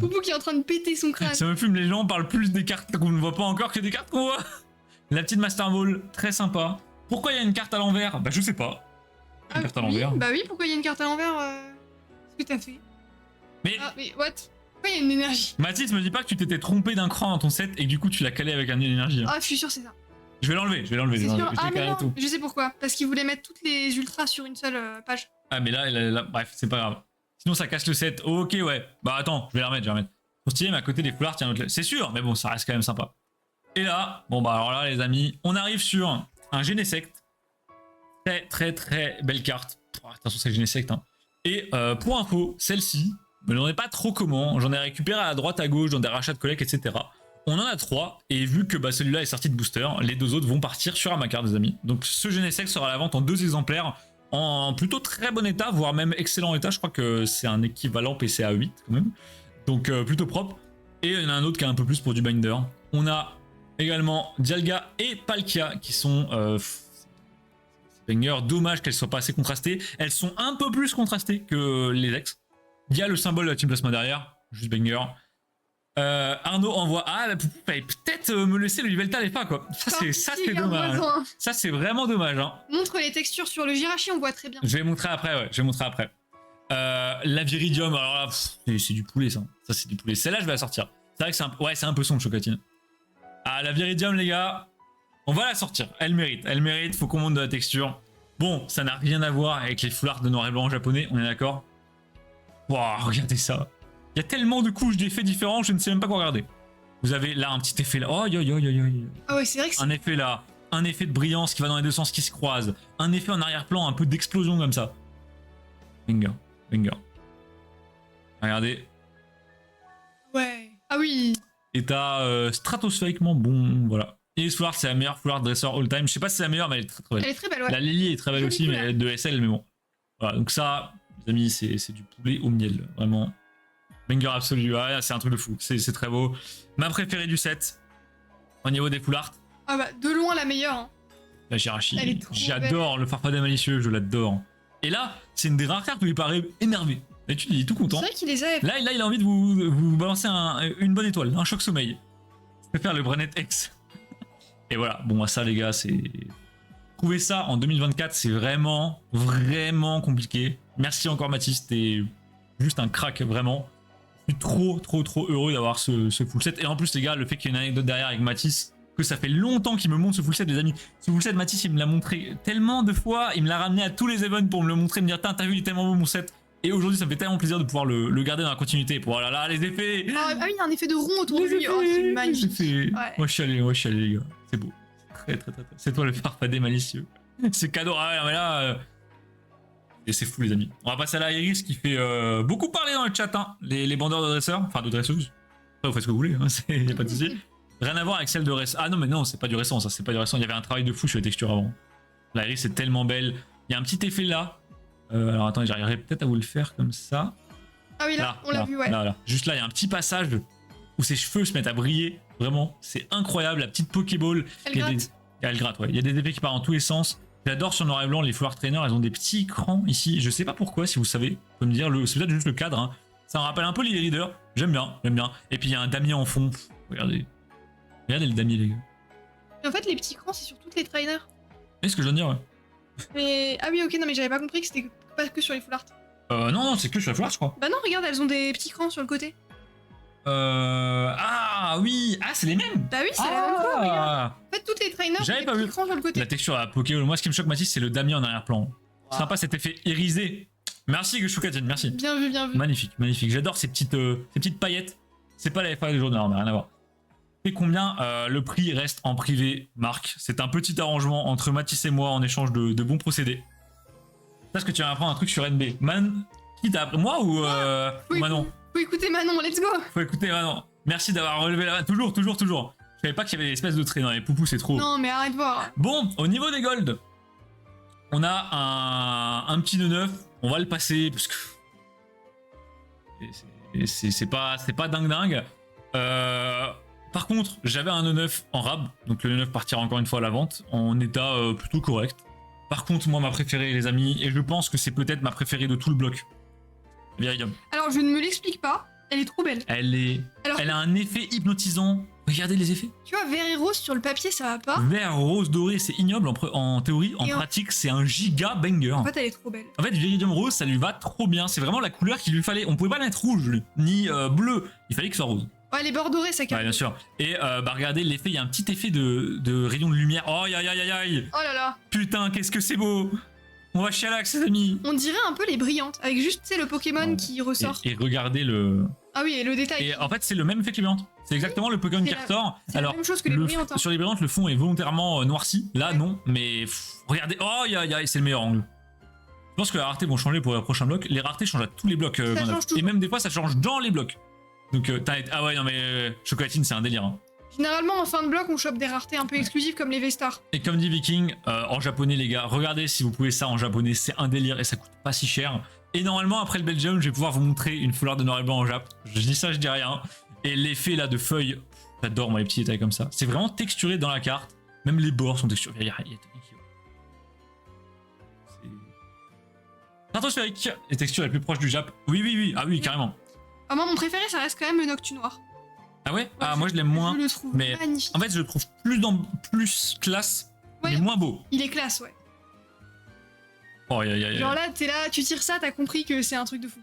Poupou qui est en train de péter son crâne. Ça me fume, les gens parlent plus des cartes qu'on ne voit pas encore que des cartes qu'on voit. La petite Master Ball, très sympa. Pourquoi il y a une carte à l'envers? Bah, je sais pas. Une carte à l'envers. Bah oui, pourquoi il y a une carte à l'envers Qu'est-ce que t'as fait? Mais... Ah, mais what? Pourquoi il y a une énergie? Mathis, me dis pas que tu t'étais trompé d'un cran dans ton set et que du coup tu l'as calé avec une énergie. Ah, je suis sûr c'est ça. Je vais l'enlever. Ah mais non, je sais pourquoi. Parce qu'il voulait mettre toutes les ultras sur une seule page. Ah mais là, bref, c'est pas grave. Sinon ça casse le set. Ok, ouais. Bah attends, je vais la remettre. Trop stylé, mais à côté des foulards, tiens un autre. C'est sûr, mais bon, ça reste quand même sympa. Et là, bon bah alors là les amis, on arrive sur un Genesect. Très belle carte. Oh, attention, c'est le Genesect. Hein. Et pour info, celle-ci, je n'en ai pas trop comment. J'en ai récupéré à droite, à gauche, dans des rachats de collecte, etc. On en a 3, et vu que bah, celui-là est sorti de booster, les 2 autres vont partir sur Amacard, des amis. Donc ce Genesect sera à la vente en 2 exemplaires, en plutôt très bon état, voire même excellent état. Je crois que c'est un équivalent PCA 8 quand même. Donc plutôt propre. Et il y en a un autre qui est un peu plus pour du binder. On a également Dialga et Palkia qui sont... banger. Dommage qu'elles soient pas assez contrastées. Elles sont un peu plus contrastées que les ex. Il y a le symbole de la Team Plasma derrière, juste banger. Arnaud envoie la poupou fallait peut-être me laisser le Yveltal et pas quoi. Ça c'est dommage. Ça c'est vraiment dommage. Hein. Montre les textures sur le Jirachi, on voit très bien. Je vais montrer après, ouais. La Viridium, alors là, c'est du poulet ça. Ça c'est du poulet. Celle-là je vais la sortir. C'est vrai que c'est un peu son de chocotine. Ah la Viridium les gars, on va la sortir. Elle mérite. Faut qu'on monte de la texture. Bon, ça n'a rien à voir avec les foulards de noir et blanc japonais, on est d'accord. Waouh, regardez ça. Il y a tellement de couches d'effets différents, je ne sais même pas quoi regarder. Vous avez là un petit effet là. Oh, Ah ouais, c'est vrai que c'est... Un effet là. Un effet de brillance qui va dans les deux sens qui se croisent. Un effet en arrière-plan, un peu d'explosion comme ça. Banger. Regardez. Ouais. Ah oui. Et t'as stratosphériquement bon, voilà. Et Foularde, c'est la meilleure Foularde dresseur all time. Je sais pas si c'est la meilleure, mais elle est très belle. Elle est très belle, ouais. La Lily est très belle aussi, mais elle est de SL, mais bon. Voilà, donc ça, les amis, c'est du poulet au miel, vraiment. Banger absolu, ah, c'est un truc de fou, c'est très beau. Ma préférée du set, au niveau des foulards. Ah bah, de loin la meilleure. Hein. La Jirachi, j'adore le farfadet malicieux, je l'adore. Et là, c'est une des rares cartes où il paraît énervé. Et tu dis tout content. C'est vrai qu'il les a. Là, il a envie de vous balancer une bonne étoile, un choc sommeil. Je préfère le Brenet X. Et voilà, bon, ça les gars, c'est... Trouver ça en 2024, c'est vraiment compliqué. Merci encore Mathis, t'es juste un crack, vraiment. Je suis trop heureux d'avoir ce full set. Et en plus les gars, le fait qu'il y ait une anecdote derrière avec Mathis, que ça fait longtemps qu'il me montre ce full set, les amis. Ce full set, Mathis, il me l'a montré tellement de fois, il me l'a ramené à tous les events pour me le montrer, me dire, t'as vu, il est tellement beau mon set. Et aujourd'hui, ça me fait tellement plaisir de pouvoir le garder dans la continuité. Pour voilà, là, les effets. Ah oui, il y a un effet de rond autour de lui. Oh, c'est magnifique. Ouais. Moi, je suis allé, les gars. C'est beau. Très. C'est toi le farfadet malicieux. C'est cadeau. Ah ouais, mais là. Et c'est fou, les amis. On va passer à la Iris qui fait beaucoup parler dans le chat. Hein. Les bandeurs de dresseurs, enfin de dresseuses. Après, vous faites ce que vous voulez, hein. Y a pas de souci. Rien à voir avec celle de récent. Ah non, mais non, c'est pas du récent, ça, c'est pas du récent. Il y avait un travail de fou sur les textures avant. La Iris est tellement belle. Il y a un petit effet là. Alors attends, j'arriverai peut-être à vous le faire comme ça. Ah oui, là, on l'a vu, ouais. Là. Juste là, il y a un petit passage où ses cheveux se mettent à briller. Vraiment, c'est incroyable. La petite Pokéball. Elle gratte, ouais. Il y a des effets qui partent dans tous les sens. J'adore sur noir et blanc, les Flower Trainer, elles ont des petits crans ici. Je sais pas pourquoi, si vous savez. Vous pouvez me dire, c'est peut-être juste le cadre. Hein. Ça me rappelle un peu les Readers. J'aime bien. Et puis il y a un damier en fond. Regardez. Regardez le damier, les gars. Et en fait, les petits crans, c'est sur toutes les trainers. C'est ce que je viens de dire, ouais. Mais... Ah oui, ok, non, mais j'avais pas compris que c'était pas que sur les full art. Non, c'est que sur la Flower, je crois. Bah non, regarde, elles ont des petits crans sur le côté. Ah oui. Ah, c'est les mêmes. Bah oui, c'est la même chose, regarde. En fait, toutes les trainers ont des petits crans sur le côté. La texture à Pokéball. Moi, ce qui me choque, Mathis, c'est le damier en arrière-plan. Sympa cet effet irisé. Merci, Gushoukatine, merci. Bien vu. Magnifique. J'adore ces petites paillettes. C'est pas la FA des journaux, mais rien à voir. Et combien le prix reste en privé, Marc? C'est un petit arrangement entre Mathis et moi en échange de bons procédés. Est-ce que tu vas apprendre un truc sur NB? Qui t'a appris? Moi ou Manon? Faut écouter Manon, let's go. Faut écouter Manon. Merci d'avoir relevé la main. Toujours. Je savais pas qu'il y avait des espèces de traits dans les poupous, c'est trop. Non, mais arrête de voir. Bon, au niveau des golds, on a un petit 9. On va le passer parce que c'est pas dingue. Par contre, j'avais un E9 en rab, donc le E9 partira encore une fois à la vente en état plutôt correct. Par contre, moi, ma préférée, les amis, et je pense que c'est peut-être ma préférée de tout le bloc. Viridium. Alors, je ne me l'explique pas, elle est trop belle. Elle a un effet hypnotisant. Regardez les effets. Tu vois, vert et rose sur le papier, ça va pas. Vert, rose, doré, c'est ignoble en théorie. En pratique, c'est un giga banger. En fait, elle est trop belle. En fait, Viridium rose, ça lui va trop bien. C'est vraiment la couleur qu'il lui fallait. On pouvait pas la mettre rouge, ni bleu. Il fallait que ce soit rose. Ouais, les bords dorés, ça calme. Ouais, bien sûr. Et regardez l'effet, il y a un petit effet de rayon de lumière. Oh, aïe. Oh là là. Putain, qu'est-ce que c'est beau. On va chialax, les amis. On dirait un peu les brillantes, avec juste, tu sais, le Pokémon qui ressort. Et regardez le... Ah oui, et le détail. Et en fait, c'est le même effet que les brillantes. C'est exactement le Pokémon qui ressort. C'est la même chose que les brillantes. Hein. Sur les brillantes, le fond est volontairement noirci. Là, non. Mais regardez. Oh, c'est le meilleur angle. Je pense que les raretés vont changer pour le prochain bloc. Les raretés changent à tous les blocs. Et même des fois, ça change dans les blocs. Donc, ah ouais, non, mais Chocolatine, c'est un délire. Hein. Généralement, en fin de bloc, on chope des raretés un peu exclusives comme les V-Stars. Et comme dit Viking, en japonais, les gars, regardez si vous pouvez ça en japonais. C'est un délire et ça coûte pas si cher. Et normalement, après le Belgium, je vais pouvoir vous montrer une foulard de noir et blanc en Jap. Je dis ça, je dis rien. Et l'effet là de feuilles, j'adore moi les petits détails comme ça. C'est vraiment texturé dans la carte. Même les bords sont texturés. Il y a stratosphérique. Les textures les plus proches du Jap. Oui. Ah oui, carrément. Ah, moi, mon préféré, ça reste quand même le Noctu Noir. Ah ouais? Ah, moi je l'aime moins. Je le trouve mais magnifique. En fait, je le trouve plus classe, mais moins beau. Il est classe, ouais. Oh, genre là, t'es là, tu tires ça, t'as compris que c'est un truc de fou.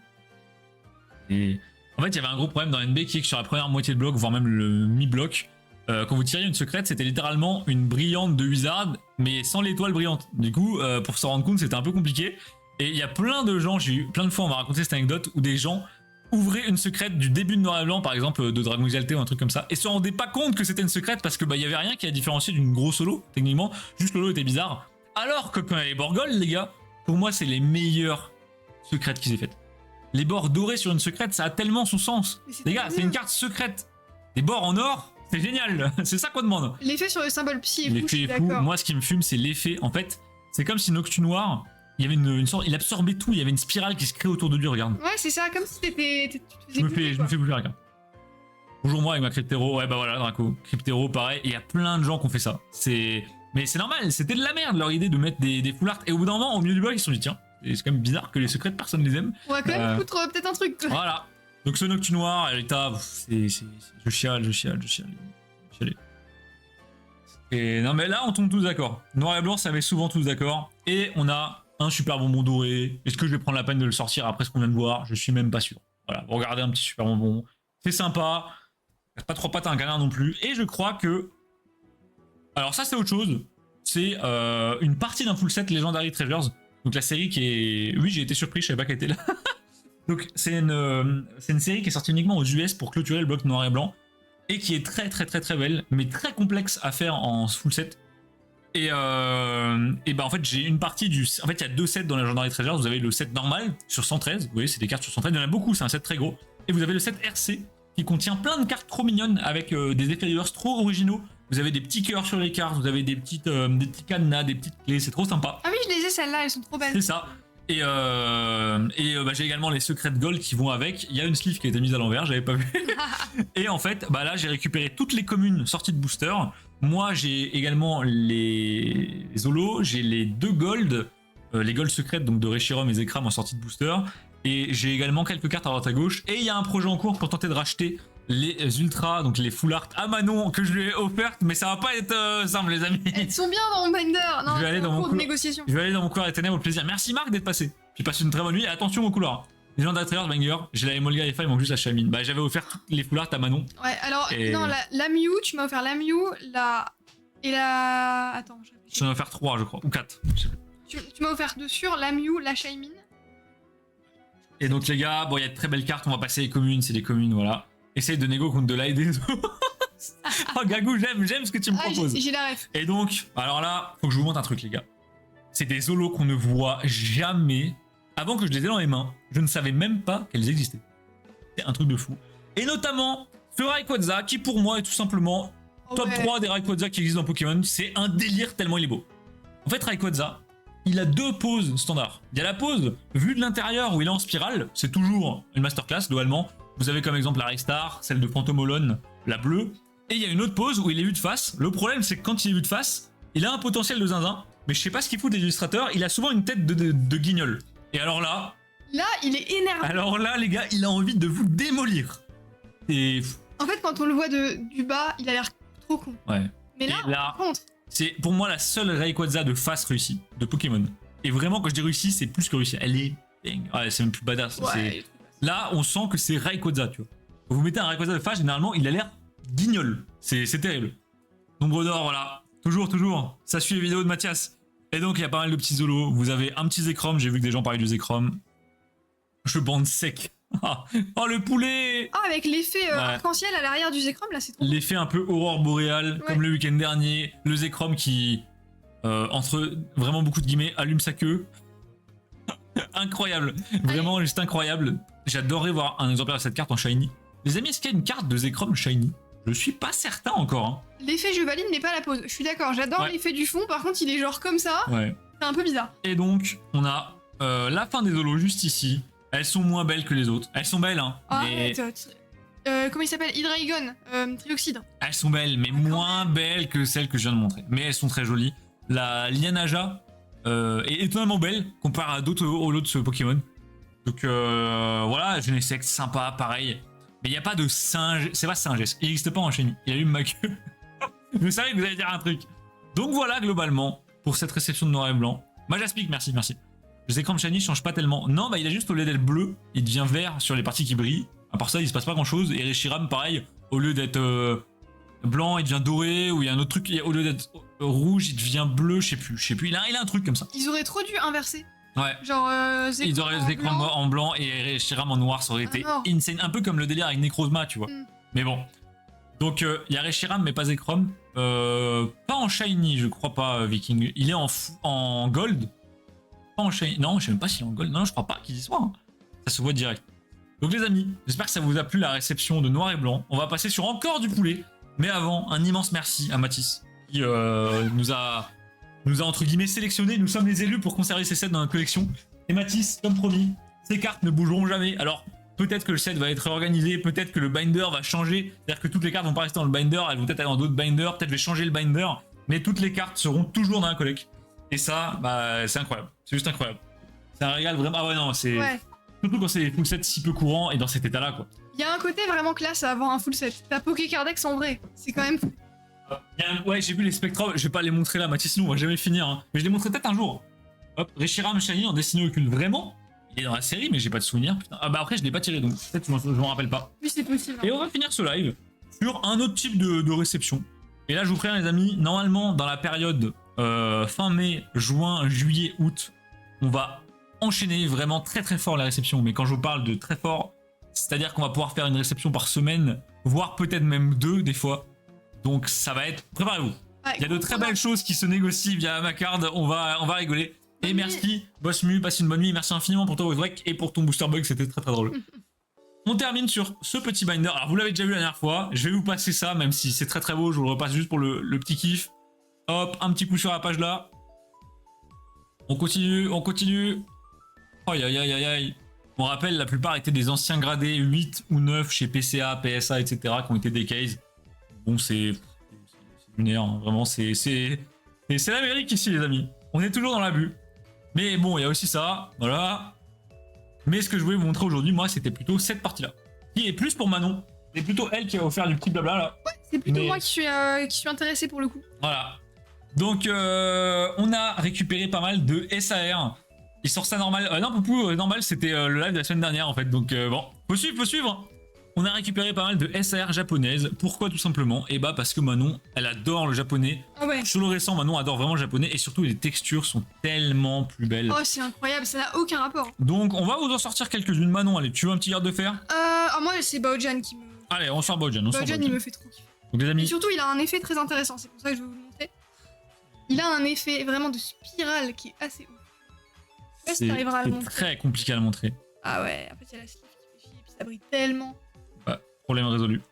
Et en fait, il y avait un gros problème dans NB qui est que sur la première moitié de bloc, voire même le mi-bloc, quand vous tiriez une secrète, c'était littéralement une brillante de Wizard, mais sans l'étoile brillante. Du coup, pour s'en rendre compte, c'était un peu compliqué. Et il y a plein de gens, j'ai eu plein de fois, on m'a raconté cette anecdote, où des gens ouvraient une secrète du début de Noir et Blanc, par exemple de Dragon Exalté ou un truc comme ça, et se rendaient pas compte que c'était une secrète parce que il y avait rien qui a différencié d'une grosse holo, techniquement, juste l'holo était bizarre. Alors que quand il y a les Borgol, les gars, pour moi, c'est les meilleures secrètes qu'ils aient faites. Les bords dorés sur une secrète, ça a tellement son sens. Les gars, c'est une carte secrète. Des bords en or, c'est génial. C'est ça qu'on demande. L'effet sur le symbole psy est fou, l'effet est fou. Moi, ce qui me fume, c'est l'effet. En fait, c'est comme si Noctu Noir, il y avait une sorte, il absorbait tout. Il y avait une spirale qui se crée autour de lui. Regarde. Ouais, c'est ça, comme si tu te faisais bouger. Je me fais bouger, regarde. Bonjour moi avec ma Cryptero. Ouais, bah voilà, Draco. Cryptero, pareil. Et il y a plein de gens qui ont fait ça. Mais c'est normal. C'était de la merde leur idée de mettre des full art. Et au bout d'un moment, au milieu du bloc, ils se sont dit tiens. Et c'est quand même bizarre que les secrets, personne les aime. On va quand même foutre peut-être un truc. Voilà. Donc ce Noctu Noir, l'état, je chiale. Et non mais là, on tombe tous d'accord. Noir et blanc, ça avait souvent tous d'accord. Et on a un super bonbon doré. Est-ce que je vais prendre la peine de le sortir après ce qu'on vient de voir? Je suis même pas sûr. Voilà, regardez un petit super bonbon. C'est sympa. Pas trop patin à un canard non plus. Et je crois que... Alors ça, c'est autre chose. C'est une partie d'un full set Legendary Treasures. Donc la série qui est... Oui, j'ai été surpris, je savais pas qu'elle était là. Donc c'est une série qui est sortie uniquement aux US pour clôturer le bloc noir et blanc. Et qui est très belle, mais très complexe à faire en full set. Et bah en fait j'ai une partie du... En fait il y a deux sets dans la Legendary Treasures. Vous avez le set normal sur 113. Vous voyez, c'est des cartes sur 113. Il y en a beaucoup, c'est un set très gros. Et vous avez le set RC qui contient plein de cartes trop mignonnes avec des effets reverse trop originaux. Vous avez des petits cœurs sur les cartes, vous avez des petits cadenas, des petites clés, c'est trop sympa. Ah oui, je les ai celles-là, elles sont trop belles. C'est ça. Bah, j'ai également les secrets de gold qui vont avec. Il y a une sleeve qui a été mise à l'envers, j'avais pas vu. Et en fait, bah là, j'ai récupéré toutes les communes sorties de booster. Moi, j'ai également les holos, j'ai les 2 gold, les gold secrètes donc de Reshiram et Zekram en sortie de booster. Et j'ai également quelques cartes à droite à gauche. Et il y a un projet en cours pour tenter de racheter les ultras, donc les full art à Manon que je lui ai offertes, mais ça va pas être simple, les amis. Elles sont bien dans mon binder. Non, Je vais aller dans mon cours de négociation. Je vais aller dans mon couloir des ténèbres au plaisir. Merci Marc d'être passé. Puis passe une très bonne nuit et attention au couloir. Les gens d'Atreus, banger, j'ai la Emolga FA, il manque juste la Chamine. Bah j'avais offert toutes les full art à Manon. Ouais, alors, Et- non, la Mew, tu m'as offert la Mew, et la. Attends, je réfléchis. J'en ai offert 3, je crois, ou 4. Je sais plus. Tu m'as offert 2 sur la Mew, la Shaymin. Et donc les gars, bon, il y a de très belles cartes, on va passer les communes, c'est des communes, voilà. Essaye de négo contre de l'aide des autres. Oh Gagou, j'aime ce que tu me proposes. J'ai la ref. Et donc, alors là, faut que je vous montre un truc les gars. C'est des solos qu'on ne voit jamais. Avant que je les ai dans les mains, je ne savais même pas qu'elles existaient. C'est un truc de fou. Et notamment, ce Rayquaza, qui pour moi est tout simplement top 3 des Rayquaza qui existent dans Pokémon. C'est un délire tellement il est beau. En fait, Rayquaza, il a 2 poses standards. Il y a la pose vue de l'intérieur où il est en spirale. C'est toujours une masterclass, globalement. Vous avez comme exemple la Rexstar, celle de Phantomolone, la bleue. Et il y a une autre pose où il est vu de face. Le problème, c'est que quand il est vu de face, il a un potentiel de zinzin. Mais je sais pas ce qu'il fout des illustrateurs, il a souvent une tête de guignol. Et alors là... Là, il est énervé. Alors là, les gars, il a envie de vous démolir. Et... En fait, quand on le voit du bas, il a l'air trop con. Ouais. Mais là, Et là, par contre... c'est pour moi la seule Rayquaza de face réussie de Pokémon. Et vraiment, quand je dis réussie, c'est plus que réussie. Elle est dingue. Ouais, c'est même plus badass. Ouais. Là, on sent que c'est Rayquaza, tu vois. Quand vous mettez un Rayquaza de face, généralement, il a l'air guignol. C'est terrible. Nombre d'or, voilà. Toujours. Ça suit les vidéos de Mathias. Et donc, il y a pas mal de petits zolos. Vous avez un petit Zekrom. J'ai vu que des gens parlaient du Zekrom. Je bande sec. Oh, le poulet! Ah, avec l'effet arc-en-ciel à l'arrière du Zekrom, là, c'est trop. L'effet un peu aurore boréale, comme le week-end dernier. Le Zekrom qui, entre vraiment beaucoup de guillemets, allume sa queue. Incroyable. Vraiment, juste incroyable. J'adorerais voir un exemplaire de cette carte en shiny. Les amis, est-ce qu'il y a une carte de Zekrom shiny? Je suis pas certain encore. Hein. L'effet je valide n'est pas la pose. Je suis d'accord, j'adore l'effet du fond, par contre il est genre comme ça. Ouais. C'est un peu bizarre. Et donc, on a la fin des holos juste ici. Elles sont moins belles que les autres. Elles sont belles, hein. Ah, mais... comment il s'appelle? Hydragon, Trioxide. Elles sont belles, mais moins belles que celles que je viens de montrer. Mais elles sont très jolies. La Lianaja est étonnamment belle comparée à d'autres holos de ce Pokémon. Donc voilà, Genesect, sympa, pareil. Mais il n'y a pas de singe. C'est pas Singes. Il n'existe pas en Shiny. Il allume ma queue. Je savais que vous allez dire un truc. Donc voilà, globalement, pour cette réception de noir et blanc. Majaspic, merci. Le Zekrom Shiny ne change pas tellement. Non, bah il a juste au lieu d'être bleu, il devient vert sur les parties qui brillent. À part ça, il se passe pas grand chose. Et Reshiram, pareil, au lieu d'être blanc, il devient doré. Ou il y a un autre truc, au lieu d'être rouge, il devient bleu, je sais plus. Il a un truc comme ça. Ils auraient trop dû inverser. Ouais. Genre ils auraient Zekrom en blanc et Reshiram en noir, ça aurait été insane. Un peu comme le délire avec Necrozma, tu vois. Mais bon. Donc il y a Reshiram mais pas Zekrom. Pas en shiny, je crois pas, Viking. Il est en gold. Pas en shiny. Non, je sais même pas s'il est en gold. Non, je crois pas qu'il y soit. Hein. Ça se voit direct. Donc les amis, j'espère que ça vous a plu la réception de noir et blanc. On va passer sur encore du poulet. Mais avant, un immense merci à Mathis qui nous a entre guillemets sélectionné. Nous sommes les élus pour conserver ces sets dans notre collection. Et Mathis, comme promis, ces cartes ne bougeront jamais. Alors peut-être que le set va être réorganisé, peut-être que le binder va changer. C'est-à-dire que toutes les cartes vont pas rester dans le binder, elles vont peut-être aller dans d'autres binders. Peut-être je vais changer le binder, mais toutes les cartes seront toujours dans la collecte. Et ça, bah c'est incroyable. C'est juste incroyable. C'est un régal vraiment. Ah ouais non, c'est surtout quand c'est des full sets si peu courants et dans cet état-là quoi. Il y a un côté vraiment classe à avoir un full set. T'as Pokécardex en vrai, c'est quand même fou. Ouais, j'ai vu les Spectrum, je vais pas les montrer là, Mathis, nous on va jamais finir. Hein. Mais je les montrerai peut-être un jour. Hop, Reshiram Shiny en dessiné occulte. Vraiment? Il est dans la série, mais j'ai pas de souvenir. Putain. Ah bah après, je l'ai pas tiré, donc peut-être que je m'en rappelle pas. Oui, c'est possible. Et on va finir ce live sur un autre type de réception. Et là, je vous préviens, les amis, normalement, dans la période fin mai, juin, juillet, août, on va enchaîner vraiment très très fort la réception. Mais quand je vous parle de très fort, c'est-à-dire qu'on va pouvoir faire une réception par semaine, voire peut-être même 2 des fois. Donc ça va être... Préparez-vous. Ouais, il y a de très belles choses qui se négocient via ma card. On va rigoler. Et merci, Bossmu, passe une bonne nuit. Merci infiniment pour ton break et pour ton booster bug. C'était très très drôle. On termine sur ce petit binder. Alors vous l'avez déjà vu la dernière fois. Je vais vous passer ça, même si c'est très très beau. Je vous le repasse juste pour le petit kiff. Hop, un petit coup sur la page là. On continue. Aïe aïe aïe aïe aïe. On rappelle, la plupart étaient des anciens gradés 8 ou 9 chez PCA, PSA, etc. qui ont été des cases. Bon, c'est lunaire, hein. Vraiment, c'est l'Amérique ici, les amis. On est toujours dans l'abus. Mais bon, il y a aussi ça, voilà. Mais ce que je voulais vous montrer aujourd'hui, moi, c'était plutôt cette partie-là. Qui est plus pour Manon. C'est plutôt elle qui a offert du petit blabla, là. Ouais, c'est plutôt moi qui suis intéressé pour le coup. Voilà. Donc, on a récupéré pas mal de SAR. Ils sortent ça normal. Non, Poupou, normal, c'était le live de la semaine dernière, en fait. Donc, bon, faut suivre. On a récupéré pas mal de SAR japonaises. Pourquoi tout simplement? Et bah parce que Manon, elle adore le japonais. Ah ouais. Sur le récent, Manon adore vraiment le japonais. Et surtout, les textures sont tellement plus belles. Oh, c'est incroyable, ça n'a aucun rapport. Donc, on va vous en sortir quelques-unes. Manon, allez, tu veux un petit garde de fer? Moi, c'est Baojan qui me... Allez, on sort Baojan. Baojan, il me fait trop kiffer. Donc, les Et amis... surtout, il a un effet très intéressant. C'est pour ça que je vais vous le montrer. Il a un effet vraiment de spirale qui est assez ouf. Je sais pas si t'arriveras à le montrer. C'est très compliqué à le montrer. Ah ouais, en fait, il y a la sleeve qui fait chier. Et puis ça brille tellement. Ouais, problème résolu.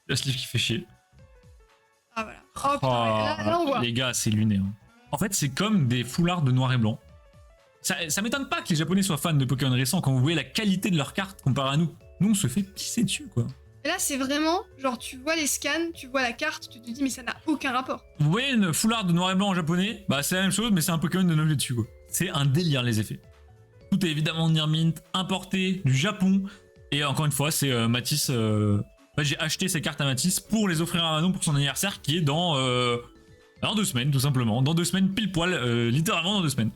La sleeve qui fait chier. Ah voilà. Oh putain, ouais, là on voit. Les gars, c'est lunaire. En fait, c'est comme des foulards de noir et blanc. Ça m'étonne pas que les Japonais soient fans de Pokémon récents quand vous voyez la qualité de leurs cartes comparé à nous. Nous, on se fait pisser dessus, quoi. Et là, c'est vraiment, genre, tu vois les scans, tu vois la carte, tu te dis, mais ça n'a aucun rapport. Vous voyez une foulard de noir et blanc en japonais? Bah, c'est la même chose, mais c'est un Pokémon de neuf dessus, quoi. C'est un délire, les effets. Tout est évidemment Nirmint, importé du Japon. Et encore une fois, c'est Matisse. J'ai acheté ces cartes à Matisse pour les offrir à Manon pour son anniversaire qui est dans 2 semaines, tout simplement. Dans 2 semaines, pile poil, littéralement dans 2 semaines.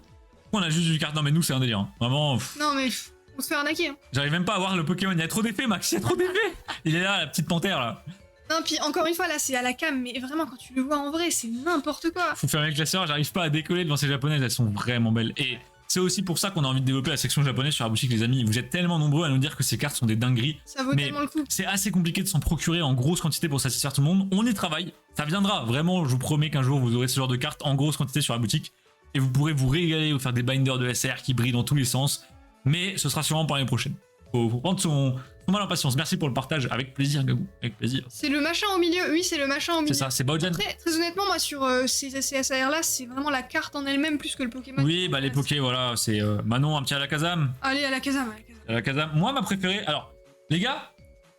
On a juste du carte. Non, mais nous, c'est un délire. Hein. Vraiment. Non, mais on se fait arnaquer. Hein. J'arrive même pas à voir le Pokémon. Il y a trop d'effets, Max. Il y a trop d'effets. Il est là, la petite panthère, là. Non, puis encore une fois, là, c'est à la cam, mais vraiment, quand tu le vois en vrai, c'est n'importe quoi. Faut fermer le classeur. J'arrive pas à décoller devant ces japonaises. Elles sont vraiment belles. Et c'est aussi pour ça qu'on a envie de développer la section japonaise sur la boutique, les amis. Vous êtes tellement nombreux à nous dire que ces cartes sont des dingueries. Ça vaut tellement le coup. C'est assez compliqué de s'en procurer en grosse quantité pour satisfaire tout le monde. On y travaille. Ça viendra. Vraiment, je vous promets qu'un jour, vous aurez ce genre de cartes en grosse quantité sur la boutique. Et vous pourrez vous régaler, vous faire des binders de SR qui brillent dans tous les sens. Mais ce sera sûrement pour l'année prochaine. Faut prendre son mal en patience. Merci pour le partage. Avec plaisir, Gagou. Avec plaisir. C'est le machin au milieu. Oui, c'est le machin au milieu. C'est ça, c'est Baojan. Très honnêtement, moi, sur ces SAR là, c'est vraiment la carte en elle-même plus que le Pokémon. Oui, bah les Poké, voilà. C'est Manon, un petit Alakazam. Allez, à la Kazam. Alakazam. Moi, ma préférée. Alors, les gars,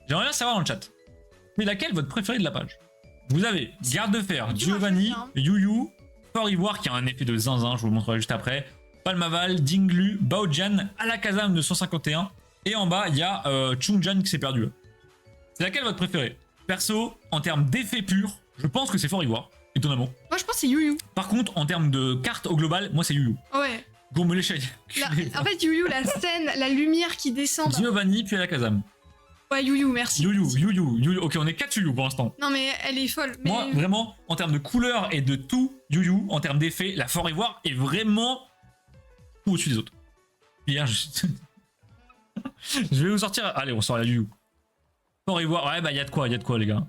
j'aimerais bien savoir dans le chat. Mais laquelle votre préférée de la page? Vous avez Garde de Fer, Giovanni, Yu-Yu, Fort Ivoire qui a un effet de zinzin, je vous le montrerai juste après. Palmaval, Dinglu, Baojan, Alakazam de 151. Et en bas, il y a Chungjan qui s'est perdu. C'est laquelle votre préférée? Perso, en termes d'effet pur, je pense que c'est Fort Ivoire, étonnamment. Moi, je pense que c'est Yu-Yu. Par contre, en termes de carte au global, moi c'est Yu-Yu. Ouais. Gourme l'échelle. En fait, Yu-Yu, la scène, la lumière qui descend. Giovanni puis Alakazam. Ouais, Yu-Yu, merci. Yu-Yu. Ok, on est 4 Yu-Yu pour l'instant. Non, mais elle est folle. Mais... Moi, vraiment, en termes de couleur et de tout, Yu-Yu, en termes d'effet, la Fort Ivoire est vraiment au-dessus des autres. Hier, je vais vous sortir. Allez, on sort la Yu-Yu. Fort Ivoire, ouais, bah, y a de quoi, les gars.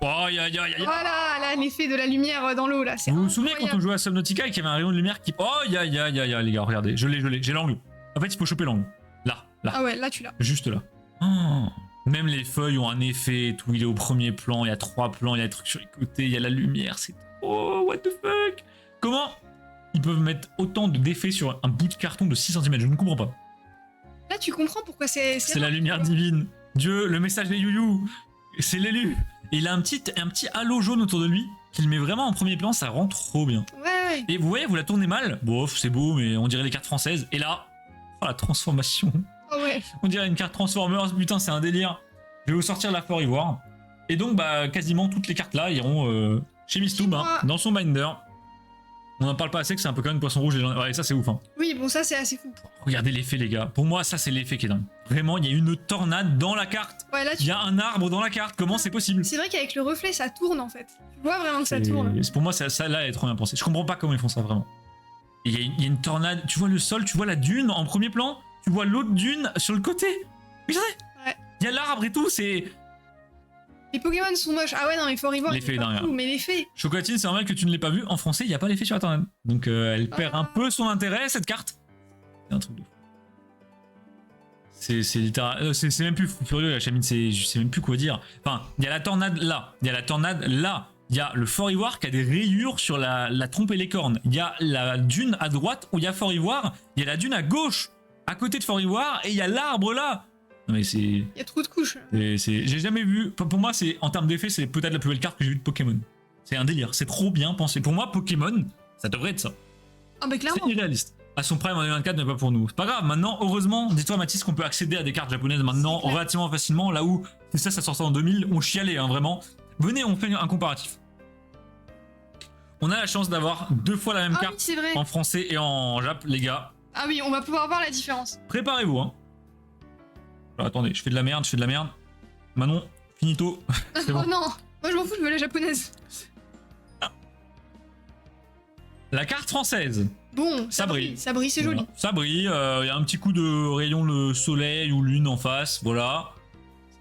Oh, Voilà, là, l'effet de la lumière dans l'eau, là. Vous vous souvenez quand on jouait à Subnautica et qu'il y avait un rayon de lumière qui. Oh, les gars, regardez, je l'ai, j'ai l'angle. En fait, il faut choper l'angle. Là. Ah ouais, là, tu l'as. Juste là. Oh. Même les feuilles ont un effet et tout. Il est au premier plan, il y a 3 plans, il y a des trucs sur les côtés, il y a la lumière. C'est. Oh, what the fuck? Comment ils peuvent mettre autant d'effets sur un bout de carton de 6 cm? Je ne comprends pas. Là, tu comprends pourquoi c'est. C'est la lumière divine. Dieu, le message des Yu-Yu. C'est l'élu. Et il a un petit halo jaune autour de lui qu'il met vraiment en premier plan. Ça rend trop bien. Ouais. Et vous voyez, vous la tournez mal. Bof, c'est beau, mais on dirait les cartes françaises. Et là, oh, la transformation. Oh ouais. On dirait une carte Transformers. Putain, c'est un délire. Je vais vous sortir la Fort Ivoire. Et donc, bah, quasiment toutes les cartes là iront chez Mistoub, hein, dans son binder. On n'en parle pas assez que c'est un Pokémon poisson rouge. Ouais, ça c'est ouf. Hein. Oui, bon, ça c'est assez fou. Regardez l'effet, les gars. Pour moi, ça c'est l'effet qui est dingue. Vraiment, il y a une tornade dans la carte. Ouais, là, il y a un arbre dans la carte. Comment c'est possible? C'est vrai qu'avec le reflet, ça tourne en fait. Tu vois vraiment que ça tourne. Pour moi, ça là, elle est trop bien pensée. Je comprends pas comment ils font ça vraiment. Il y a une tornade. Tu vois le sol, tu vois la dune en premier plan. Tu vois l'autre dune sur le côté. Regardez. Ouais. Il y a l'arbre et tout. C'est. Les Pokémon sont moches. Ah ouais, non, mais Fort Ivoire, l'effet est dingue. Mais l'effet. Chocolatine, c'est normal que tu ne l'aies pas vu. En français, il n'y a pas l'effet sur la tornade. Donc elle perd un peu son intérêt, cette carte. C'est un truc de fou. C'est littéral. C'est même plus furieux, la chamine. Je sais même plus quoi dire. Enfin, il y a la tornade là. Il y a la tornade là. Il y a le Fort Ivoire qui a des rayures sur la trompe et les cornes. Il y a la dune à droite où il y a Fort Ivoire. Il y a la dune à gauche à côté de For Ivoire, et il y a l'arbre là. Non mais c'est... Il y a trop de couches. J'ai jamais vu... Pour moi, en termes d'effet, c'est peut-être la plus belle carte que j'ai vue de Pokémon. C'est un délire, c'est trop bien pensé. Pour moi, Pokémon, ça devrait être ça. Ah bah clairement. C'est irréaliste. À son prime en 2024, mais pas pour nous. C'est pas grave, maintenant, heureusement, dis-toi Mathis qu'on peut accéder à des cartes japonaises maintenant relativement facilement, là où, c'est ça sortait en 2000, on chialait, hein, vraiment. Venez, on fait un comparatif. On a la chance d'avoir 2 fois la même carte oui, c'est vrai. en français et en jap, les gars. Ah oui, on va pouvoir voir la différence. Préparez-vous, hein. Alors, attendez, je fais de la merde. Manon, finito. C'est bon. Oh non, moi je m'en fous, je veux la japonaise. La carte française. Bon, Ça brille. Ça brille, c'est joli. Voilà. Ça brille, il y a un petit coup de rayon le soleil ou lune en face, voilà.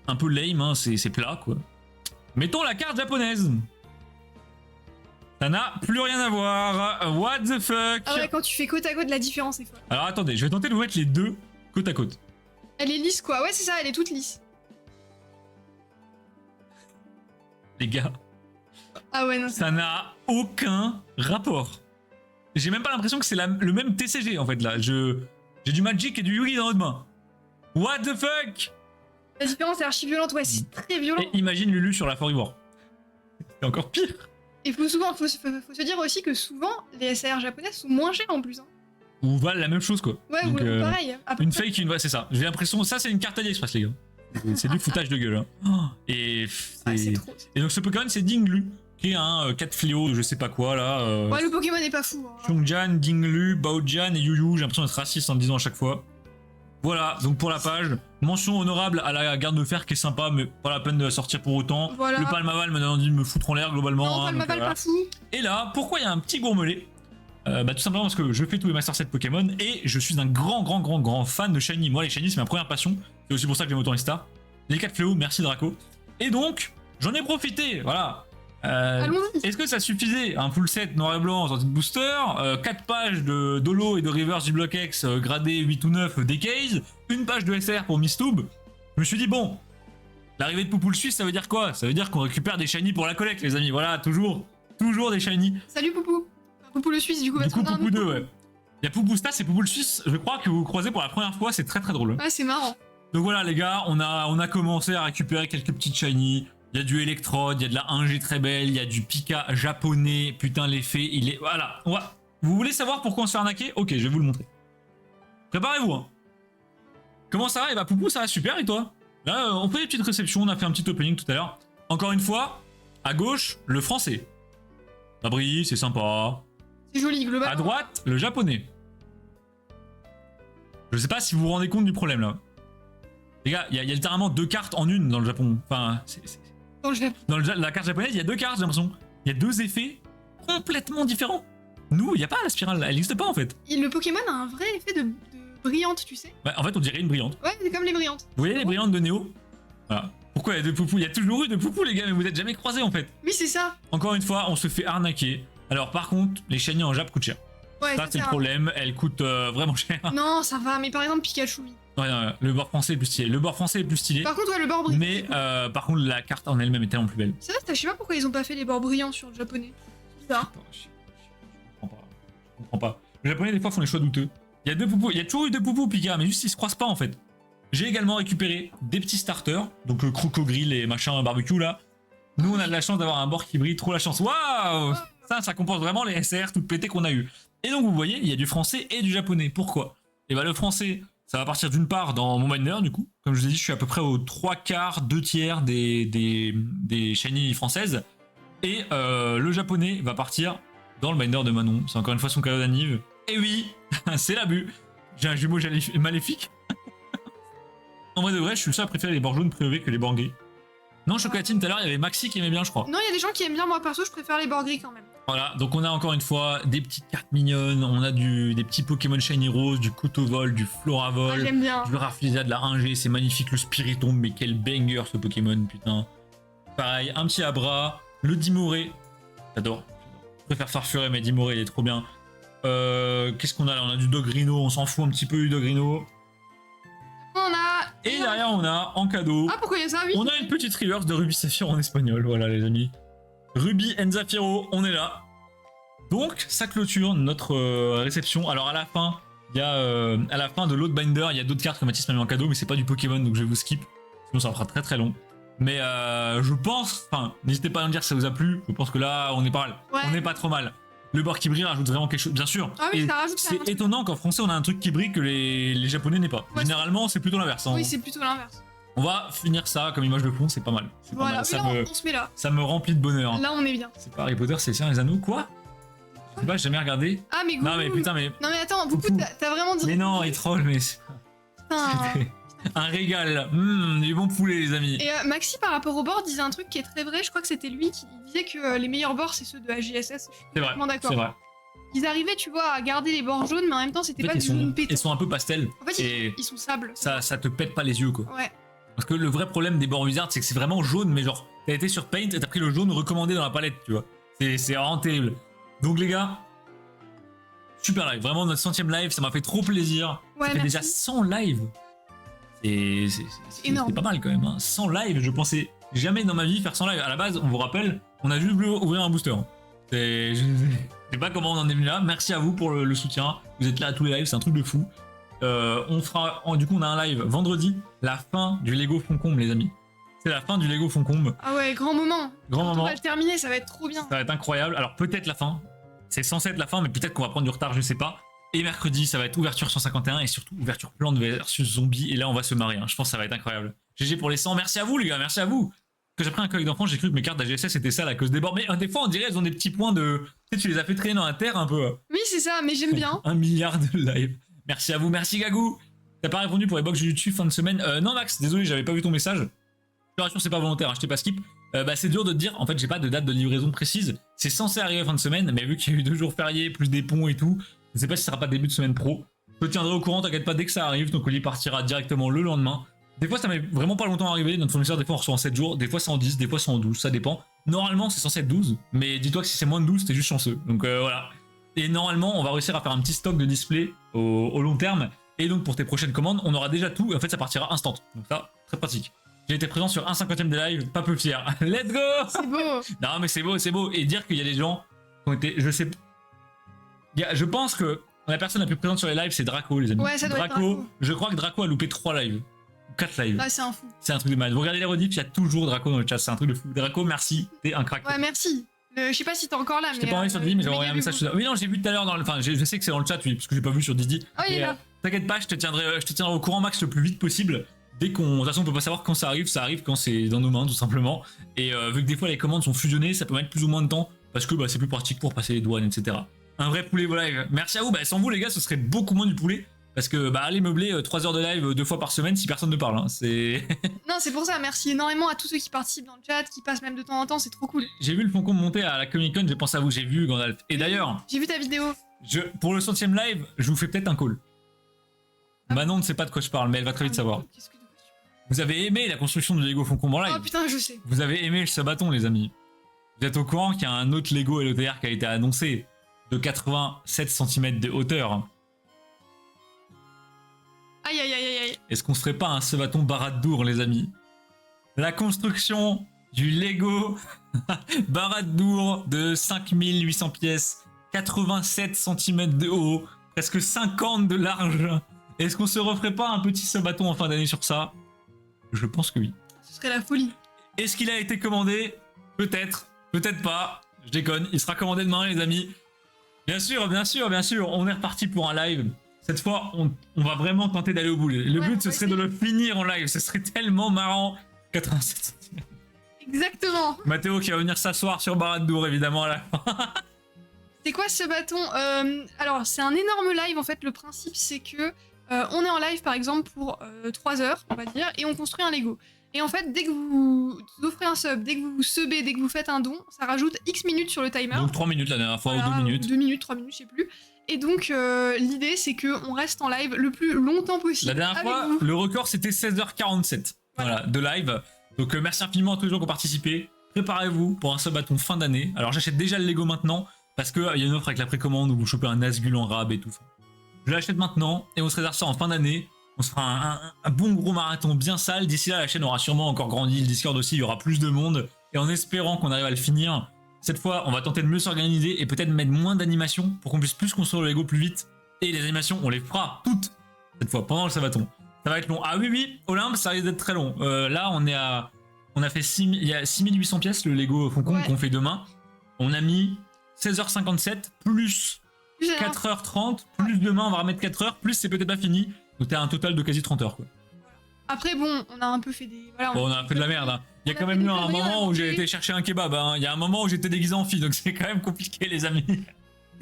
Un peu lame, hein, c'est plat, quoi. Mettons la carte japonaise. Ça n'a plus rien à voir. What the fuck? Ah ouais, quand tu fais côte à côte, la différence est folle. Alors attendez, je vais tenter de vous mettre les deux côte à côte. Elle est lisse quoi, ouais c'est ça, elle est toute lisse. Les gars, Ah ouais, non. ça n'a aucun rapport. J'ai même pas l'impression que c'est le même TCG en fait là. J'ai du Magic et du Yugi dans l'autre main. What the fuck? La différence est archi violente, ouais, c'est très violent. Et imagine Lulu sur la For Ivoire. C'est encore pire. Et faut se dire aussi que souvent, les SAR japonaises sont moins chères en plus. Hein. Ou valent la même chose quoi. Ouais, donc, ou pareil. Une fake, une vraie, c'est ça. J'ai l'impression, ça c'est une carte AliExpress les gars. C'est du foutage de gueule. Hein. Et, c'est trop. Et donc ce Pokémon c'est Dinglu, qui est un 4 fléaux de je sais pas quoi là. Ouais, le Pokémon est pas fou. Hein. Chungjan, Dinglu, Baojan et Yuyu, j'ai l'impression d'être raciste en le disant à chaque fois. Voilà, donc pour la page, mention honorable à la garde de fer qui est sympa, mais pas la peine de la sortir pour autant. Voilà. Le Palmaval me donne envie de me foutre en l'air globalement. Non, hein, Palmaval voilà. pas fou. Et là, pourquoi il y a un petit gourmelet? Tout simplement parce que je fais tous les Master Set Pokémon et je suis un grand fan de Shiny. Moi, les Shiny, c'est ma première passion. C'est aussi pour ça que j'aime autant les stars. Les 4 fléaux, merci Draco. Et donc, j'en ai profité, voilà. Allons-y. Est-ce que ça suffisait? Un full set noir et blanc sorti de booster, 4 pages de Dolo et de Reverse du Block X gradé 8 ou 9 Decays, une page de SR pour Mistoob. Je me suis dit, bon, l'arrivée de Poupou le Suisse, ça veut dire quoi? Ça veut dire qu'on récupère des Shiny pour la collecte, les amis. Voilà, toujours des Shiny. Salut Poupou. Poupou le Suisse, du coup, Du coup, Poupou 2, ouais. Il y a Poupou Stas et Poupou le Suisse, je crois que vous croisez pour la première fois, c'est très drôle. Ouais, c'est marrant. Donc voilà, les gars, on a commencé à récupérer quelques petites Shiny. Il y a du Electrode, il y a de la 1G très belle, il y a du Pika japonais. Putain, l'effet, il est... Voilà. Vous voulez savoir pourquoi on se fait arnaquer? Ok, je vais vous le montrer. Préparez-vous, hein. Comment ça va? Eh bah, Poupou, ça va super, et toi? Là, on fait des petites réceptions, on a fait un petit opening tout à l'heure. Encore une fois, à gauche, le français. Ça brille, c'est sympa. C'est joli, globalement. À droite, le japonais. Je sais pas si vous vous rendez compte du problème, là. Les gars, il y a littéralement 2 cartes en une dans le Japon. Enfin, dans la carte japonaise, il y a 2 cartes, j'ai l'impression. Il y a 2 effets complètement différents. Nous, il n'y a pas la spirale, elle n'existe pas en fait. Et le Pokémon a un vrai effet de brillante, tu sais. Bah, en fait, on dirait une brillante. Ouais, c'est comme les brillantes. Vous voyez les brillantes de Néo? Voilà. Pourquoi il y a 2 poupous? Il y a toujours eu 2 poupous, les gars, mais vous êtes jamais croisés en fait. Oui, c'est ça. Encore une fois, on se fait arnaquer. Alors, par contre, les Shiny en Jap coûtent cher. Ouais, ça, c'est le problème, elles coûtent vraiment cher. Non, ça va, mais par exemple, Pikachu, oui. Ouais, non, le bord français est plus stylé. Le bord français est plus stylé. Par contre, ouais, le bord brillant. Mais par contre, la carte en elle-même est tellement plus belle. C'est vrai, je sais pas pourquoi ils ont pas fait les bords brillants sur le japonais. C'est bizarre. Je comprends pas. Les japonais, des fois, font les choix douteux. Il y a 2 poupous, il y a toujours eu 2 poupous, Pika, mais juste ils se croisent pas en fait. J'ai également récupéré des petits starters, donc crocogrill et machin barbecue là. Nous, on a de la chance d'avoir un bord qui brille, trop la chance. Waouh! Ça compense vraiment les SR toutes pétées qu'on a eu. Et donc, vous voyez, il y a du français et du japonais. Pourquoi? Et bah, le français, ça va partir d'une part dans mon miner, du coup. Comme je vous ai dit, je suis à peu près aux 3/4, 2/3 des Shiny françaises. Et le japonais va partir dans le binder de Manon. C'est encore une fois son cadeau d'anniv. Et oui, c'est l'abus. J'ai un jumeau maléfique. En vrai de vrai, je suis le seul à préférer les bords jaunes privés que les bords gris. Non, Chocolatine, tout à l'heure, il y avait Maxi qui aimait bien, je crois. Non, il y a des gens qui aiment bien, moi perso, je préfère les bords gris quand même. Voilà, donc on a encore une fois des petites cartes mignonnes, on a des petits Pokémon Shiny Rose, du Couteau-Vol, du Floravol, Ah, j'aime bien. du Rafflesia, de la 1G, c'est magnifique, le Spiritomb, mais quel banger ce Pokémon, putain. Pareil, un petit Abra, le Dimoré, j'adore. Je préfère Farfuret, mais Dimoré, il est trop bien. Qu'est-ce qu'on a là? On a du Dogrino, on s'en fout un petit peu du Dogrino. On a... Et derrière, on a en cadeau, Ah, pourquoi il y a ça? Oui. on a une petite reverse de Ruby Saphir en espagnol, voilà les amis. Ruby and Zafiro, on est là. Donc, ça clôture notre réception. Alors à la fin, Il y a à la fin de l'autre binder, il y a d'autres cartes que Mathis m'a mis en cadeau, mais c'est pas du Pokémon, donc je vais vous skip. Sinon ça fera très très long. Mais je pense, enfin, n'hésitez pas à me dire si ça vous a plu. Je pense que là, on est pas mal. Ouais. On n'est pas trop mal. Le bord qui brille rajoute vraiment quelque chose, bien sûr. Ah oui, Et ça rajoute c'est étonnant qu'en français, on a un truc qui brille que les japonais n'aient pas. Ouais, Généralement, c'est plutôt l'inverse. Hein. Oui, c'est plutôt l'inverse. On va finir ça comme image de fond, c'est pas mal. C'est Voilà, pas oui, mal. là, on se met là. Ça me remplit de bonheur. Là, on est bien. C'est pas Harry Potter, c'est Seigneur des Anneaux. Quoi? Je sais pas, j'ai jamais regardé. Ah, mais Non, mais putain, mais. Non, mais attends, Boupou, Boupou. t'as vraiment dit. Mais non, il troll, mais. Putain. C'était un régal. Du bon poulet, les amis. Et Maxi, par rapport au board, disait un truc qui est très vrai. Je crois que c'était lui qui disait que les meilleurs boards, c'est ceux de AGSS. Je suis C'est vrai. complètement d'accord. C'est vrai. Ils arrivaient, tu vois, à garder les bords jaunes, mais en même temps, c'était En fait, pas du jaune pétant. ils sont un peu pastel. En fait, Et ils sont sables. ça te pète pas les yeux, quoi. Ouais. Parce que le vrai problème des bords Wizard, c'est que c'est vraiment jaune, mais genre, t'as été sur Paint et t'as pris le jaune recommandé dans la palette, tu vois. C'est vraiment terrible. Donc, les gars, super live. Vraiment, notre 100e live, ça m'a fait trop plaisir. Ouais, Ça fait merci. déjà 100 lives. C'est énorme. pas mal quand même. Hein. 100 lives, je pensais jamais dans ma vie faire 100 lives. À la base, on vous rappelle, on a juste voulu ouvrir un booster. Je sais pas comment on en est venu là. Merci à vous pour le soutien. Vous êtes là à tous les lives, c'est un truc de fou. On fera, du coup, on a un live vendredi, la fin du Lego Foncombe, les amis. C'est la fin du Lego Foncombe. Ah ouais, grand moment. Grand Quand moment. on va le terminer, ça va être trop bien. Ça va être incroyable. Alors peut-être la fin. C'est censé être la fin, mais peut-être qu'on va prendre du retard, je sais pas. Et mercredi, ça va être ouverture 151 et surtout ouverture plante versus zombie. Et là, on va se marrer. Hein. Je pense que ça va être incroyable. GG pour les 100. Merci à vous, les gars. Merci à vous. Quand j'ai pris un coq d'enfant, j'ai cru que mes cartes d'AGSS c'était ça à cause des bords. Mais des fois, on dirait elles ont des petits points de. Tu sais, tu les as fait traîner dans la terre un peu. Oui, c'est ça, mais j'aime bien. 1 milliard de live. Merci à vous. Merci Gagou. T'as pas répondu pour les box YouTube fin de semaine. Non, Max, désolé, j'avais pas vu ton message. Je te rassure, c'est pas volontaire. Hein, je t'ai pas skip. C'est dur de te dire. En fait, j'ai pas de date de livraison précise. C'est censé arriver fin de semaine, mais vu qu'il y a eu 2 jours fériés, plus des ponts et tout, je sais pas si ça sera pas début de semaine pro. Je te tiendrai au courant, t'inquiète pas, dès que ça arrive, ton colis partira directement le lendemain. Des fois, ça met vraiment pas longtemps à arriver. Notre fournisseur, des fois, on reçoit en 7 jours, des fois, c'est en 10, des fois, c'est en 12, ça dépend. Normalement, c'est censé être 12, mais dis-toi que si c'est moins de 12, t'es juste chanceux. Donc voilà. Et normalement, on va réussir à faire un petit stock de display au long terme. Et donc, pour tes prochaines commandes, on aura déjà tout. Et en fait, ça partira instant. Donc ça, très pratique. J'ai été présent sur 1/50e des lives, pas peu fier. Let's go! C'est beau. Non, mais c'est beau, c'est beau. Et dire qu'il y a des gens qui ont été, je sais, je pense que la personne la plus présente sur les lives, c'est Draco, les amis. Ouais, ça doit être Draco. Je crois que Draco a loupé 3 lives. 4 lives. Ah, c'est un fou. C'est un truc de mal. Vous regardez les rediffs, il y a toujours Draco dans le chat. C'est un truc de fou. Draco, merci. T'es un crack. Ouais, merci. Je sais pas si t'es encore là, mais. Je t'ai pas envoyé sur Didi, mais j'ai envoyé un message. Oui, non, j'ai vu tout à l'heure dans le. Enfin, je sais que c'est dans le chat, oui, parce que j'ai pas vu sur Didi. Ah, il est là. T'inquiète pas, je te tiendrai au courant, Max, le plus vite possible. Dès qu'on. De toute façon, on peut pas savoir quand ça arrive quand c'est dans nos mains, tout simplement. Et vu que des fois les commandes sont fusionnées, ça peut mettre plus ou moins de temps, parce que c'est plus pratique pour passer les douanes, etc. Un vrai poulet vos live. Merci à vous. Sans vous, les gars, ce serait beaucoup moins du poulet. Parce que aller meubler 3 heures de live 2 fois par semaine si personne ne parle. Hein, c'est. Non, c'est pour ça. Merci énormément à tous ceux qui participent dans le chat, qui passent même de temps en temps. C'est trop cool. J'ai vu le Foncombe monter à la Comic Con, j'ai pensé à vous, j'ai vu Gandalf. Et d'ailleurs, j'ai vu ta vidéo. Pour le 100e live, je vous fais peut-être un call. Manon ne sait pas de quoi je parle, mais elle va très vite savoir. Vous avez aimé la construction de Lego Foncombe en live? Oh putain, je sais. Vous avez aimé le sabaton, les amis? Vous êtes au courant qu'il y a un autre Lego LOTR qui a été annoncé de 87 cm de hauteur? Aïe aïe aïe aïe. Est-ce qu'on se ferait pas un sabaton Barad-Dûr, les amis? La construction du Lego Barad-Dûr de 5800 pièces, 87 cm de haut, presque 50 de large. Est-ce qu'on se referait pas un petit sabaton en fin d'année sur ça? Je pense que oui. Ce serait la folie. Est-ce qu'il a été commandé? Peut-être, peut-être pas. Je déconne, il sera commandé demain, les amis. Bien sûr, bien sûr, bien sûr. On est reparti pour un live. Cette fois, on va vraiment tenter d'aller au bout. Le but, ce serait de le finir en live. Ce serait tellement marrant. 87 cm. Exactement. Mathéo qui va venir s'asseoir sur Barad-Dûr, évidemment, à la fin. C'est quoi ce bâton? Alors, c'est un énorme live, en fait. Le principe, c'est que on est en live, par exemple, pour 3 heures, on va dire, et on construit un Lego. Et en fait, dès que vous offrez un sub, dès que vous subez, dès que vous faites un don, ça rajoute X minutes sur le timer. Donc 3 minutes la dernière fois, voilà, ou 2 minutes. 2 minutes, 3 minutes, je sais plus. Et donc, l'idée, c'est qu'on reste en live le plus longtemps possible. La dernière fois, vous. le record, c'était 16h47 voilà, de live. Donc merci infiniment à tous les gens qui ont participé. Préparez-vous pour un sabaton fin d'année. Alors j'achète déjà le Lego maintenant, parce qu'il y a une offre avec la précommande où vous chopez un Nazgul en rab et tout. Je l'achète maintenant, et on se réserve ça en fin d'année. On se fera un bon gros marathon bien sale. D'ici là, la chaîne aura sûrement encore grandi. Le Discord aussi, il y aura plus de monde. Et en espérant qu'on arrive à le finir, cette fois, on va tenter de mieux s'organiser et peut-être mettre moins d'animation pour qu'on puisse plus construire le Lego plus vite. Et les animations, on les fera toutes cette fois pendant le Sabaton. Ça va être long. Ah oui, Olympe, ça risque d'être très long. Là, on a fait il y a 6800 pièces, le Lego Foncombe qu'on fait demain. On a mis 16h57 plus 4h30, plus demain on va remettre 4h, plus c'est peut-être pas fini. Donc t'as un total de quasi 30 heures quoi. Après bon, on a un peu fait des... Voilà, on a fait de la merde. Hein. Il y a quand même eu un moment où j'ai été chercher un kebab. Hein. Il y a un moment où j'étais déguisé en fille, donc c'est quand même compliqué les amis.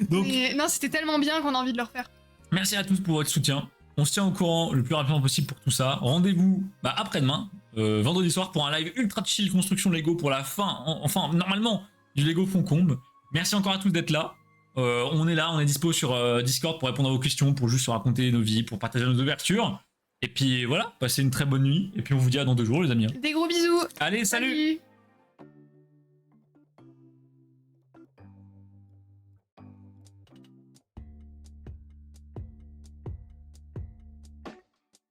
Donc... non, c'était tellement bien qu'on a envie de le refaire. Merci à tous pour votre soutien. On se tient au courant le plus rapidement possible pour tout ça. Rendez-vous après-demain, vendredi soir, pour un live ultra chill construction Lego pour la fin, enfin normalement, du Lego Foncombe. Merci encore à tous d'être là. On est là, on est dispo sur Discord pour répondre à vos questions, pour juste se raconter nos vies, pour partager nos ouvertures. Et puis voilà, passez une très bonne nuit. Et puis on vous dit à dans 2 jours les amis. Des gros bisous. Allez, salut.